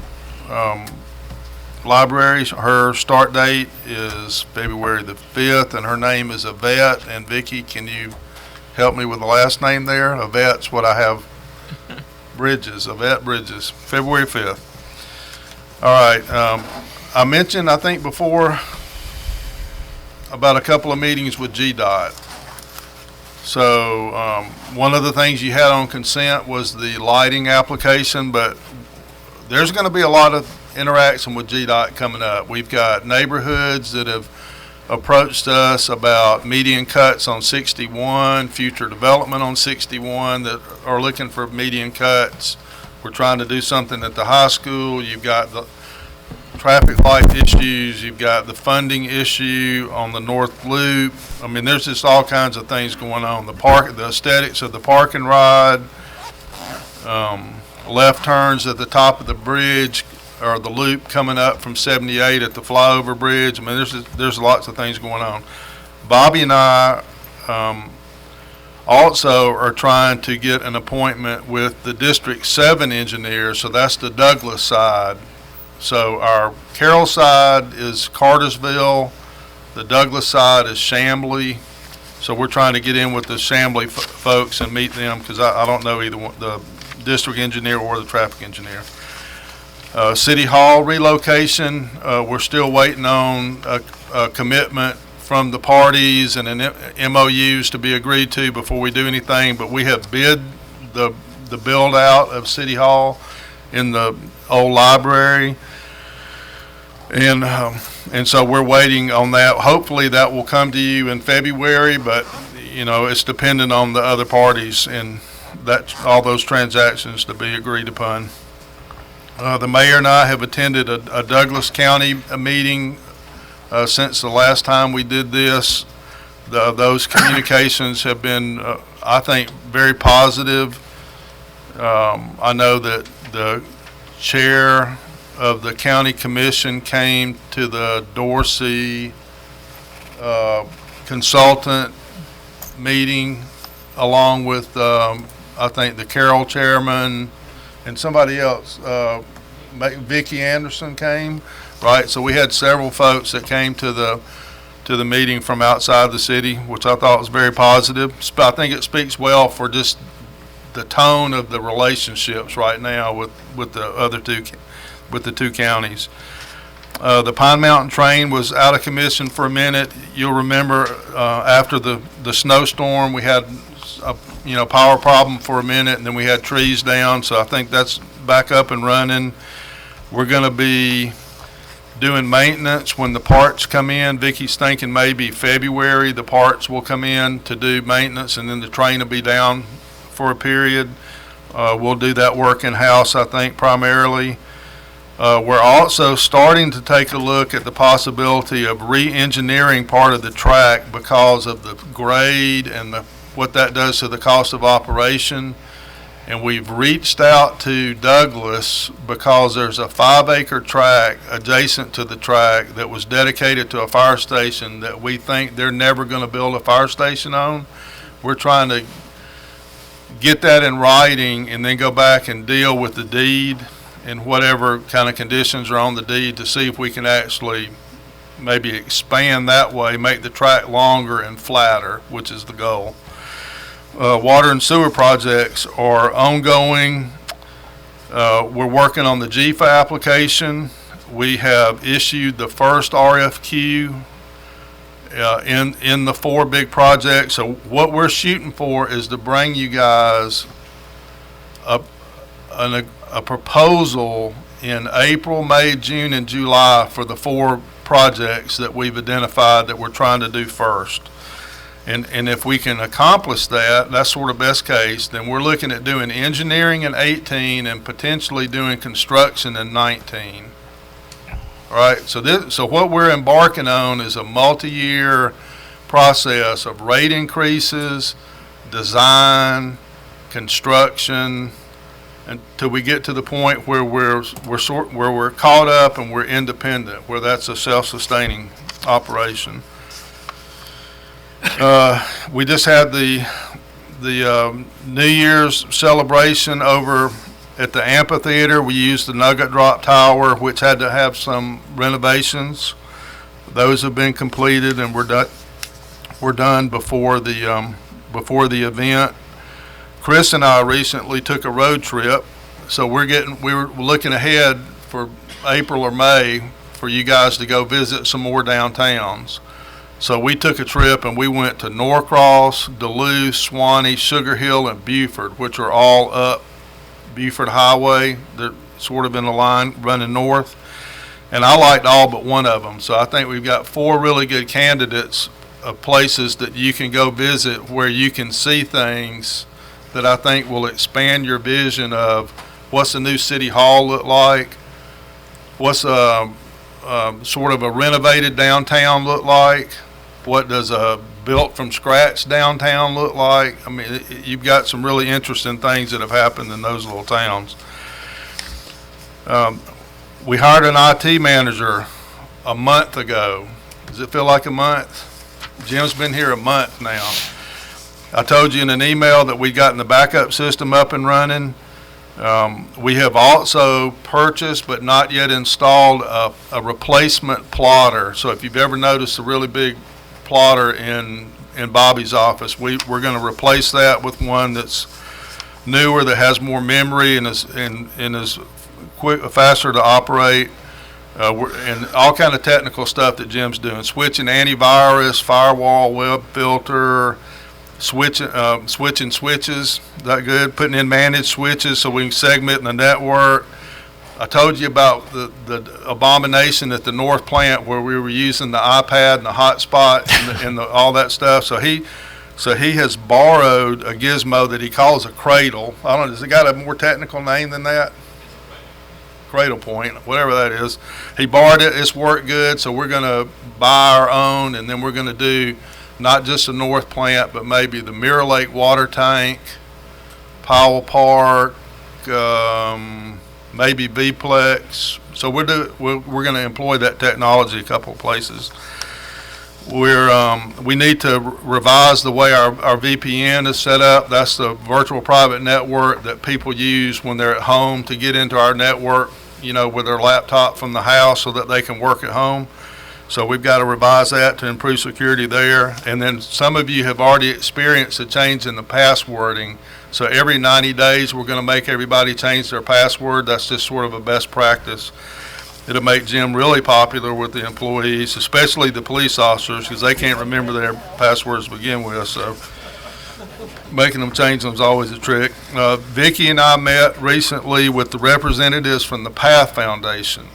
libraries. Her start date is February the 5th, and her name is Yvette. And Vicki, can you help me with the last name there? Yvette's what I have. Bridges, Yvette Bridges, February 5th. All right, I mentioned, I think before, about a couple of meetings with GDOT. So one of the things you had on consent was the lighting application, but there's going to be a lot of interaction with GDOT coming up. We've got neighborhoods that have approached us about median cuts on 61, future development on 61 that are looking for median cuts. We're trying to do something at the high school. You've got the traffic light issues. You've got the funding issue on the North Loop. I mean, there's just all kinds of things going on. The aesthetics of the park and ride, left turns at the top of the bridge, or the loop coming up from 78 at the flyover bridge. I mean, there's lots of things going on. Bobby and I also are trying to get an appointment with the District 7 engineer, so that's the Douglas side. So our Carroll side is Cartersville, the Douglas side is Chamblee. So we're trying to get in with the Chamblee folks and meet them, because I don't know either one, the district engineer or the traffic engineer. City Hall relocation, we're still waiting on a commitment from the parties and an MOUs to be agreed to before we do anything, but we have bid the build out of City Hall in the old library. And so we're waiting on that. Hopefully that will come to you in February, but you know, it's dependent on the other parties and that all those transactions to be agreed upon. The mayor and I have attended a Douglas County meeting since the last time we did this. Those communications have been, I think, very positive. I know that the chair of the county commission came to the Dorsey consultant meeting along with, I think, the Carroll chairman and somebody else. Vicki Anderson came, right? So we had several folks that came to the meeting from outside the city, which I thought was very positive. I think it speaks well for just the tone of the relationships right now with the two counties. The Pine Mountain train was out of commission for a minute. You'll remember after the snowstorm, we had a power problem for a minute, and then we had trees down. So I think that's back up and running. We're going to be doing maintenance when the parts come in. Vicky's thinking maybe February the parts will come in to do maintenance, and then the train will be down for a period. We'll do that work in-house, I think, primarily. We're also starting to take a look at the possibility of re-engineering part of the track because of the grade and what that does to the cost of operation. And we've reached out to Douglas because there's a 5-acre tract adjacent to the track that was dedicated to a fire station that we think they're never going to build a fire station on. We're trying to get that in writing and then go back and deal with the deed and whatever kind of conditions are on the deed to see if we can actually maybe expand that way, make the track longer and flatter, which is the goal. Water and sewer projects are ongoing. We're working on the GFA application. We have issued the first RFQ in the 4 big projects. So what we're shooting for is to bring you guys a proposal in April, May, June, and July for the 4 projects that we've identified that we're trying to do first. And if we can accomplish that, that's sort of best case, then we're looking at doing engineering in 18 and potentially doing construction in 19. All right, so what we're embarking on is a multi-year process of rate increases, design, construction, until we get to the point where we're caught up and we're independent, where that's a self-sustaining operation. We just had the New Year's celebration over at the amphitheater. We used the Nugget Drop Tower, which had to have some renovations. Those have been completed, and we're done before the event. Chris and I recently took a road trip, so we were looking ahead for April or May for you guys to go visit some more downtowns. So we took a trip and we went to Norcross, Duluth, Swanee, Sugar Hill, and Buford, which are all up Buford Highway. They're sort of in a line running north. And I liked all but one of them. So I think we've got 4 really good candidates of places that you can go visit where you can see things that I think will expand your vision of what's the new city hall look like, what's sort of a renovated downtown look like, what does a built from scratch downtown look like. I mean, you've got some really interesting things that have happened in those little towns. We hired an IT manager a month ago. Does it feel like a month? Jim's been here a month now. I told you in an email that we'd gotten the backup system up and running. We have also purchased but not yet installed a replacement plotter. So if you've ever noticed a really big plotter in Bobby's office, we're going to replace that with one that's newer, that has more memory and is faster to operate. And all kind of technical stuff that Jim's doing, switching antivirus, firewall, web filter, switching switches. Is that good? Putting in managed switches so we can segment in the network. I told you about the abomination at the North Plant where we were using the iPad and the hotspot and all that stuff. So he has borrowed a gizmo that he calls a Cradle. I don't know, has it got a more technical name than that? Cradle Point, whatever that is. He borrowed it. It's worked good. So we're going to buy our own, and then we're going to do not just the North Plant, but maybe the Mirror Lake water tank, Powell Park, maybe Bplex. So we're going to employ that technology a couple of places. We need to revise the way our VPN is set up. That's the virtual private network that people use when they're at home to get into our network you know, with their laptop from the house so that they can work at home. So we've got to revise that to improve security there. And then some of you have already experienced a change in the passwording. So every 90 days, we're going to make everybody change their password. That's just sort of a best practice. It'll make Jim really popular with the employees, especially the police officers, because they can't remember their passwords to begin with. So making them change them is always a trick. Vicki and I met recently with the representatives from the Path Foundation.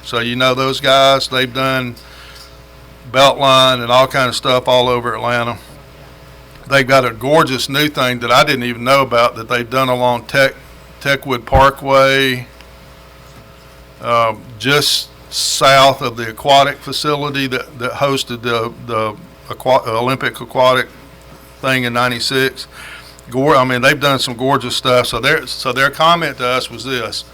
So you know those guys, they've done Beltline and all kind of stuff all over Atlanta. They've got a gorgeous new thing that I didn't even know about that they've done along Techwood Parkway, just south of the aquatic facility that hosted the Olympic aquatic thing in '96. I mean, they've done some gorgeous stuff. So their comment to us was this.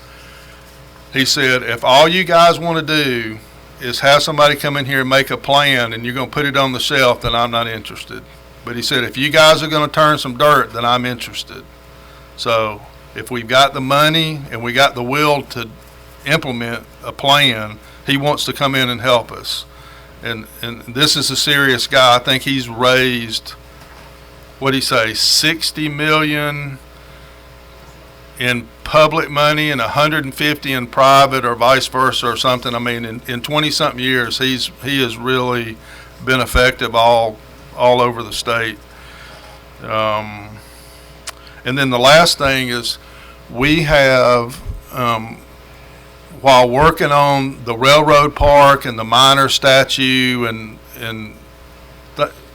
He said, if all you guys want to do is have somebody come in here and make a plan and you're going to put it on the shelf, then I'm not interested. But he said, if you guys are going to turn some dirt, then I'm interested. So if we've got the money and we got the will to implement a plan, he wants to come in and help us. And this is a serious guy. I think he's raised, what'd he say, 60 million in public money and 150 in private, or vice versa, or something. I mean, in 20-something years, he has really been effective all over the state. And then the last thing is, we have, while working on the railroad park and the minor statue and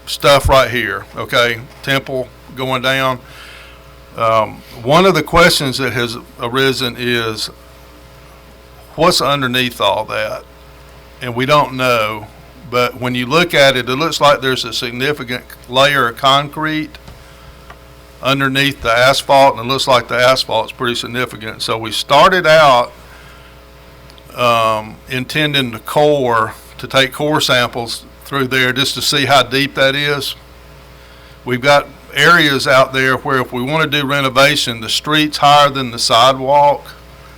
stuff right here, okay, Temple going down. One of the questions that has arisen is, what's underneath all that? And we don't know, but when you look at it, it looks like there's a significant layer of concrete underneath the asphalt, and it looks like the asphalt's pretty significant. So we started out intending to take core samples through there just to see how deep that is. We've got areas out there where if we want to do renovation, the street's higher than the sidewalk,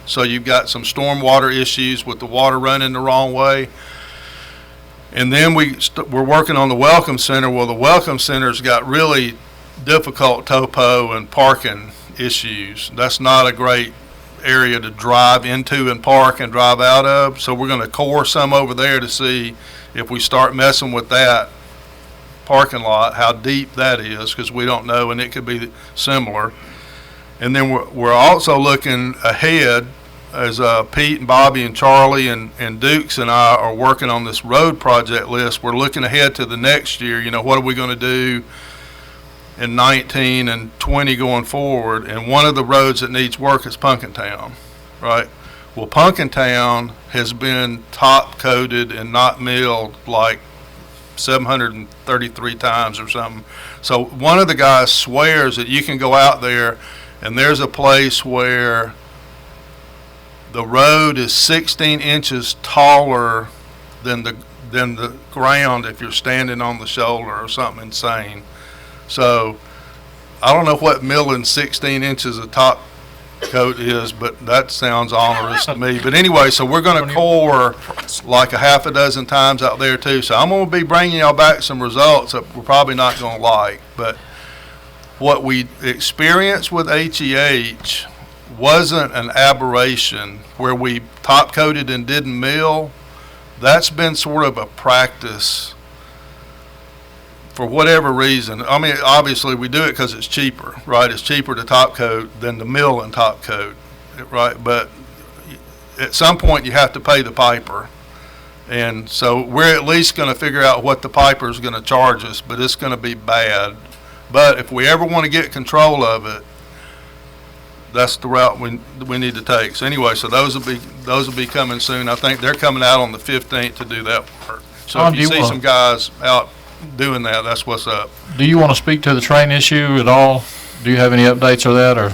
so you've got some stormwater issues with the water running the wrong way. And then we're working on the Welcome Center. Well, the Welcome Center's got really difficult topo and parking issues. That's not a great area to drive into and park and drive out of, so we're going to core some over there to see if we start messing with that parking lot, how deep that is, because we don't know, and it could be similar. And then we're also looking ahead, as Pete and Bobby and Charlie and Dukes and I are working on this road project list. We're looking ahead to the next year. You know, what are we going to do in 19 and 20 going forward? And one of the roads that needs work is Punkintown, right? Well, Punkintown has been top coated and not milled like 733 times or something. So one of the guys swears that you can go out there and there's a place where the road is 16 inches taller than the ground if you're standing on the shoulder, or something insane. So I don't know what milling 16 inches of top coat is, but that sounds onerous to me. But anyway, so we're going to core like a half a dozen times out there too. So I'm going to be bringing y'all back some results that we're probably not going to like. But what we experienced with HEH wasn't an aberration where we top coated and didn't mill. That's been sort of a practice for whatever reason. I mean, obviously we do it because it's cheaper, right? It's cheaper to top coat than to mill and top coat, right? But at some point you have to pay the piper. And so we're at least going to figure out what the piper is going to charge us, but it's going to be bad. But if we ever want to get control of it, that's the route we need to take. So anyway, so those will be coming soon. I think they're coming out on the 15th to do that work. So if you see some guys out doing that, that's what's up. Do you want to speak to the train issue at all? Do you have any updates of that, or?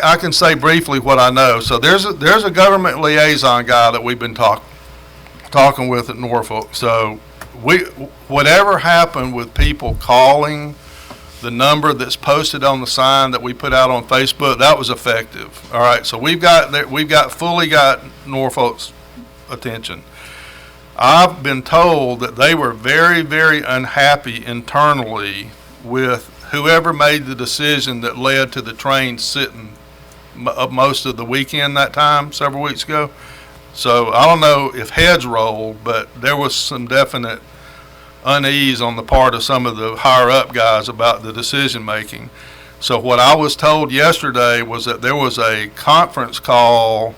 I can say briefly what I know. So there's a government liaison guy that we've been talking with at Norfolk. So whatever happened with people calling the number that's posted on the sign that we put out on Facebook, that was effective. All right, so we've fully got Norfolk's attention. I've been told that they were very, very unhappy internally with whoever made the decision that led to the train sitting most of the weekend that time, several weeks ago. So I don't know if heads rolled, but there was some definite unease on the part of some of the higher up guys about the decision making. So what I was told yesterday was that there was a conference call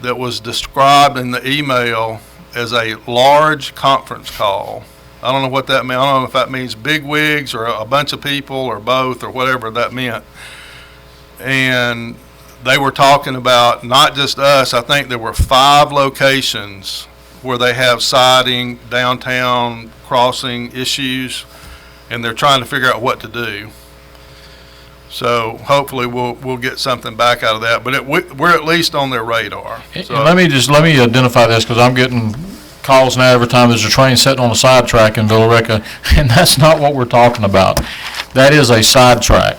that was described in the email as a large conference call. I don't know what that means. I don't know if that means big wigs or a bunch of people or both or whatever that meant. And they were talking about not just us. I think there were 5 locations where they have siding, downtown crossing issues, and they're trying to figure out what to do. So hopefully we'll get something back out of that, but we're at least on their radar. So Let me identify this, because I'm getting calls now every time there's a train sitting on a sidetrack in Villa Rica, and that's not what we're talking about. That is a sidetrack.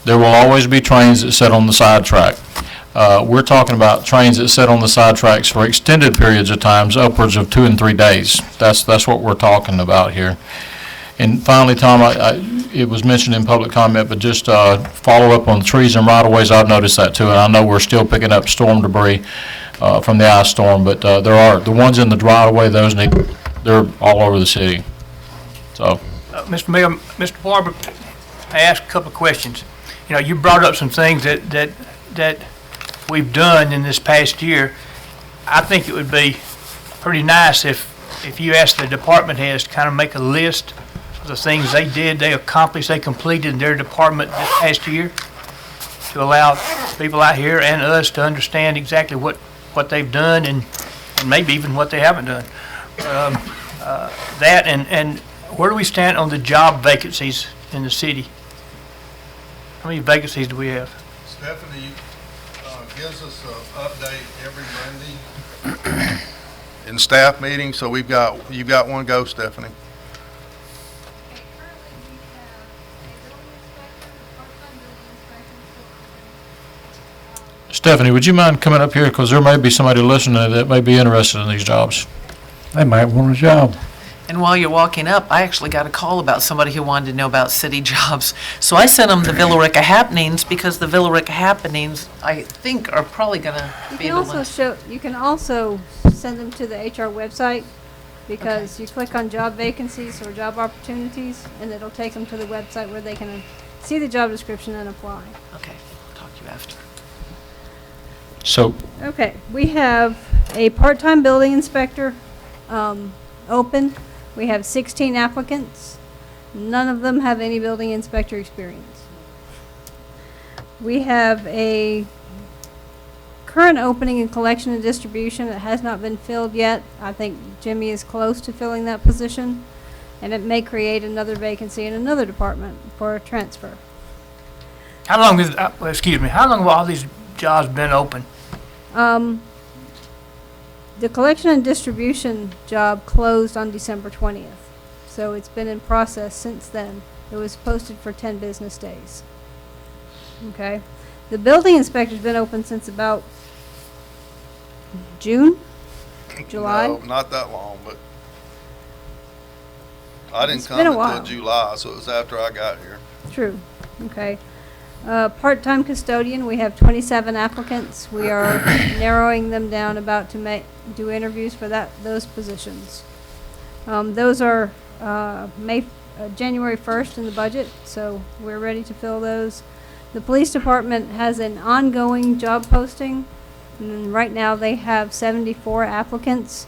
There will always be trains that sit on the sidetrack. We're talking about trains that sit on the sidetracks for extended periods of times, upwards of 2 and 3 days. That's what we're talking about here. And finally, Tom, it was mentioned in public comment, but just follow up on trees and right-of-ways. I've noticed that too, and I know we're still picking up storm debris from the ice storm, but there are the ones in the right-of-way. They're all over the city. So, Mr. Mayor, Mr. Barber, I asked a couple of questions. You know, you brought up some things that we've done in this past year. I think it would be pretty nice if you asked the department heads to kind of make a list of the things they did, they accomplished, they completed in their department this past year, to allow people out here and us to understand exactly what they've done and maybe even what they haven't done. That and where do we stand on the job vacancies in the city? How many vacancies do we have? Stephanie gives us an update every Monday in staff meetings, so you've got one go, Stephanie. Stephanie, would you mind coming up here, because there may be somebody listening that may be interested in these jobs. They might want a job. And while you're walking up, I actually got a call about somebody who wanted to know about city jobs. So I sent them the Villa Rica happenings, because the Villa Rica happenings, I think, are probably going to be the ones. You can also send them to the HR website, because you click on job vacancies or job opportunities, and it'll take them to the website where they can see the job description and apply. Okay, I'll talk to you after. So, Okay, we have a part-time building inspector open. We have 16 applicants. None of them have any building inspector experience. We have a current opening in collection and distribution that has not been filled yet. I think Jimmy is close to filling that position, and it may create another vacancy in another department for a transfer. How long how long have all these jobs been open? The collection and distribution job closed on December 20th, so it's been in process since then. It was posted for 10 business days. Okay. The building inspector's been open since about June? July? No, not that long, but I didn't It's come been a until while. July, so it was after I got here. True. Okay. Part-time custodian, we have 27 applicants. We are narrowing them down, about to do interviews for those positions. Those are January 1st in the budget, so we're ready to fill those. The police department has an ongoing job posting, and right now they have 74 applicants.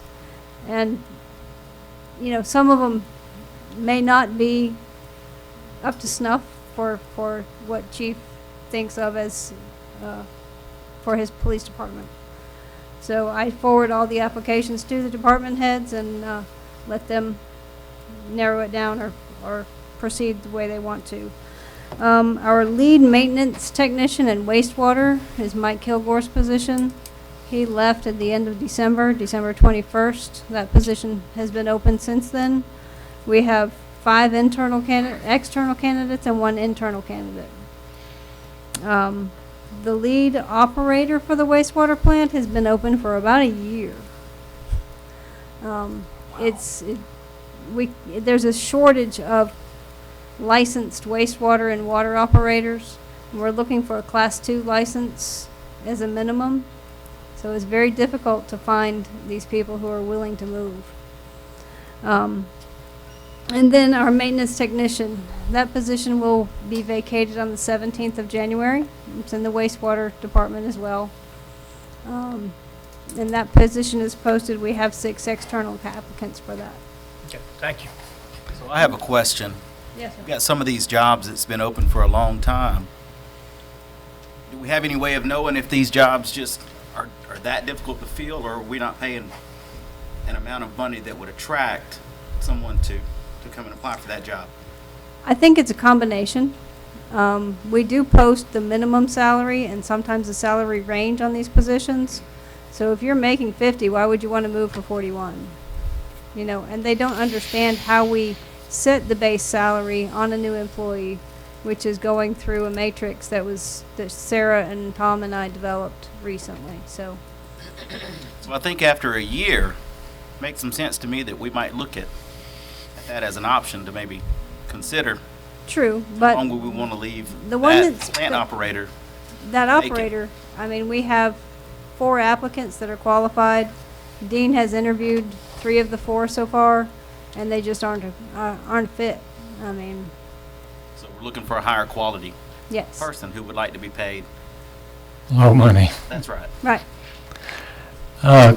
And, you know, some of them may not be up to snuff for what Chief thinks of as for his police department. So I forward all the applications to the department heads and let them narrow it down or proceed the way they want to. Our lead maintenance technician and wastewater is Mike Kilgore's position. He left at the end of December 21st. That position has been open since then. We have 5 external candidates and 1 internal candidate. The lead operator for the wastewater plant has been open for about a year. There's a shortage of licensed wastewater and water operators. We're looking for a Class 2 license as a minimum. So it's very difficult to find these people who are willing to move. And then our maintenance technician, that position will be vacated on the 17th of January. It's in the wastewater department as well. And that position is posted. We have 6 external applicants for that. Okay, thank you. So I have a question. Yes, sir. We've got some of these jobs that's been open for a long time. Do we have any way of knowing if these jobs just are that difficult to fill, or are we not paying an amount of money that would attract someone to come and apply for that job? I think it's a combination. We do post the minimum salary and sometimes the salary range on these positions. So if you're making 50, why would you want to move for 41? You know, and they don't understand how we set the base salary on a new employee, which is going through a matrix that Sarah and Tom and I developed recently. So I think after a year, it makes some sense to me that we might look at that as an option to maybe consider. True, but how long would we want to leave the one that that's plant operator? That vacant? operator, I mean, we have 4 applicants that are qualified. Dean has interviewed 3 of the 4 so far, and they just aren't fit. I mean, So we're looking for a higher quality yes. person who would like to be paid. Low money. That's right. Right.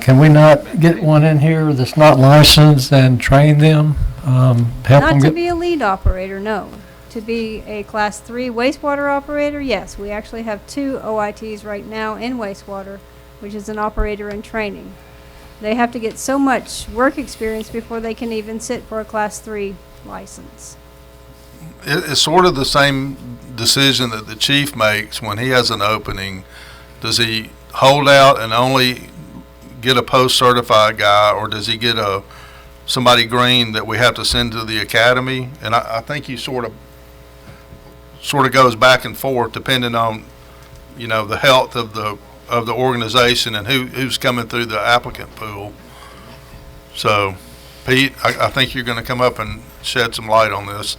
Can we not get one in here that's not licensed and train them? Help them Not to get... be a lead operator, no. To be a Class 3 wastewater operator, yes. We actually have 2 OITs right now in wastewater, which is an operator in training. They have to get so much work experience before they can even sit for a Class 3 license. It's sort of the same decision that the chief makes when he has an opening. Does he hold out and only get a post-certified guy, or does he get somebody green that we have to send to the academy? And I think he sort of goes back and forth depending on, you know, the health of the organization and who's coming through the applicant pool. So, Pete, I think you're going to come up and shed some light on this.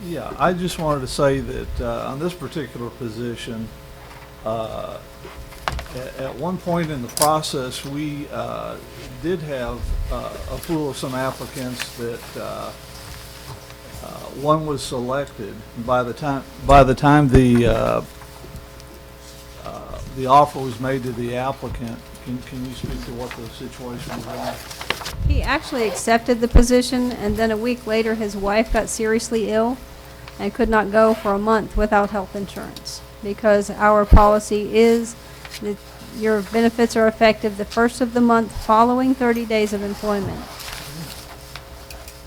Yeah, I just wanted to say that on this particular position, at one point in the process, we did have a pool of some applicants that one was selected. By the time the offer was made to the applicant, can you speak to what the situation was like? He actually accepted the position, and then a week later his wife got seriously ill and could not go for a month without health insurance, because our policy is that your benefits are effective the first of the month following 30 days of employment.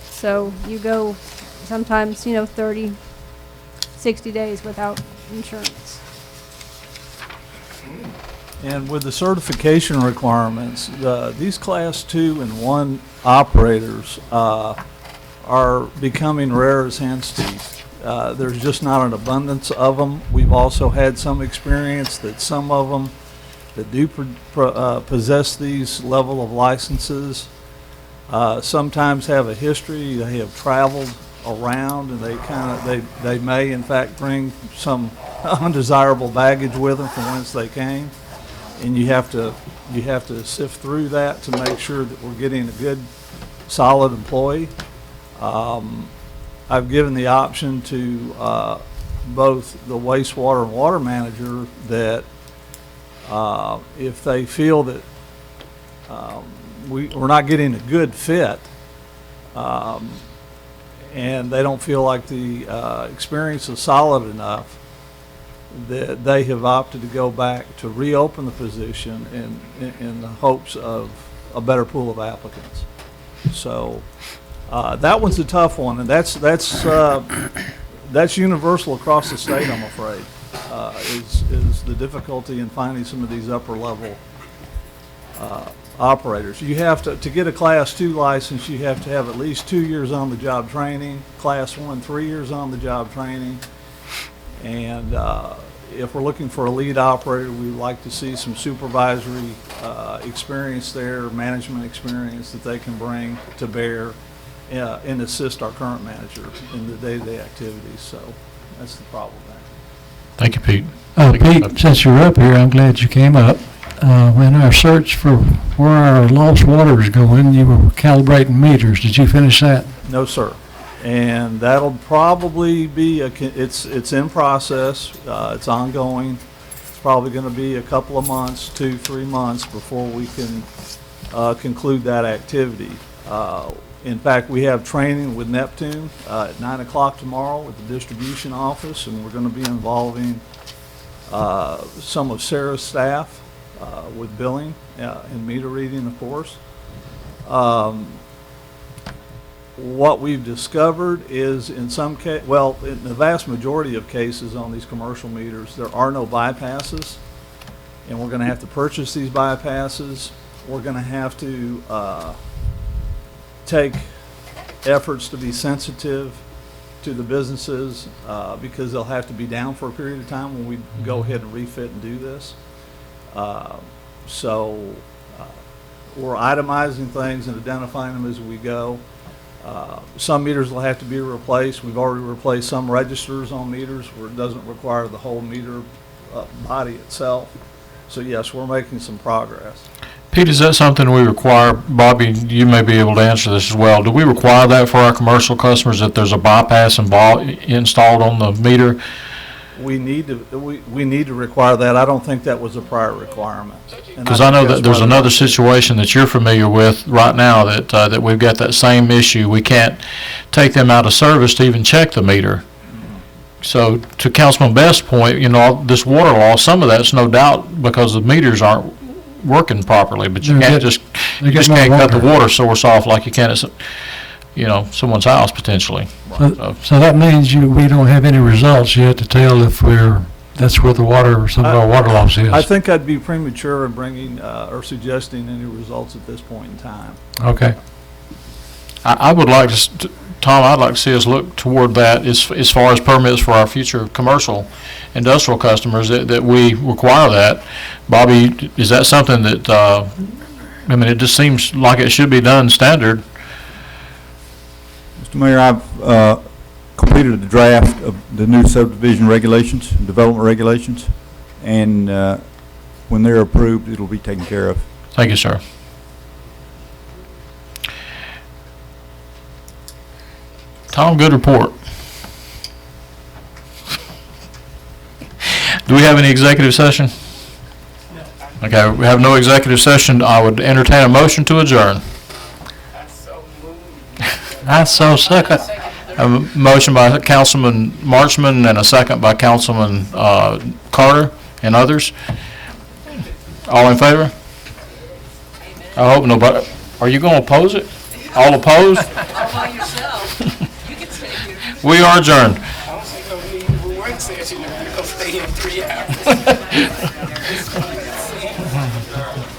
So you go sometimes, 30, 60 days without insurance. And with the certification requirements, these Class 2 and 1 operators are becoming rare as hen's teeth. There's just not an abundance of them. We've also had some experience that some of them that do possess these level of licenses sometimes have a history. They have traveled around, and they may in fact bring some undesirable baggage with them from whence they came. And you have to sift through that to make sure that we're getting a good, solid employee. I've given the option to both the wastewater and water manager that if they feel that we're not getting a good fit, and they don't feel like the experience is solid enough, that they have opted to go back to reopen the position in the hopes of a better pool of applicants. So that one's a tough one, and that's universal across the state, I'm afraid, is the difficulty in finding some of these upper level operators. You have to get a Class 2 license, you have to have at least 2 years on-the-job training, Class 1, 3 years on-the-job training. And if we're looking for a lead operator, we'd like to see some supervisory experience there, management experience that they can bring to bear and assist our current manager in the day-to-day activities. So that's the problem there. Thank you, Pete. Pete, since you're up here, I'm glad you came up. In our search for where our lost water is going, you were calibrating meters. Did you finish that? No, sir. And that'll probably be, it's in process, it's ongoing. It's probably going to be a couple of months, 2-3 months before we can conclude that activity. In fact, we have training with Neptune at 9 o'clock tomorrow at the distribution office, and we're going to be involving some of Sarah's staff with billing and meter reading, of course. What we've discovered is in some well, in the vast majority of cases on these commercial meters, there are no bypasses, and we're going to have to purchase these bypasses. We're going to have to take efforts to be sensitive to the businesses because they'll have to be down for a period of time when we go ahead and refit and do this. So we're itemizing things and identifying them as we go. Some meters will have to be replaced. We've already replaced some registers on meters where it doesn't require the whole meter body itself. So yes, we're making some progress. Pete, is that something we require? Bobby, you may be able to answer this as well. Do we require that for our commercial customers, that there's a bypass installed on the meter? We need to require that. I don't think that was a prior requirement. Because I know that there's another situation that you're familiar with right now that we've got that same issue. We can't take them out of service to even check the meter. So to Councilman Best's point, you know, this water law, some of that's no doubt because the meters aren't working properly, but you can't just can't cut the water source off like you can at someone's house potentially. So that means we don't have any results yet to tell if that's where some of our water loss is. I think I'd be premature in bringing or suggesting any results at this point in time. Okay. I would like to, Tom, I'd like to see us look toward that as far as permits for our future commercial industrial customers that we require that. Bobby, is that something that, I mean, it just seems like it should be done standard. Mr. Mayor, I've completed the draft of the new subdivision regulations, development regulations, and when they're approved, it'll be taken care of. Thank you, sir. Tom, good report. Do we have any executive session? No. Okay, we have no executive session. I would entertain a motion to adjourn. I so second. A motion by Councilman Marchman and a second by Councilman Carter and others. All in favor? I hope nobody. Are you going to oppose it? All opposed? All by yourself. You can stay here. We are adjourned. I don't think I'll need a work session if you're going to stay in 3 hours.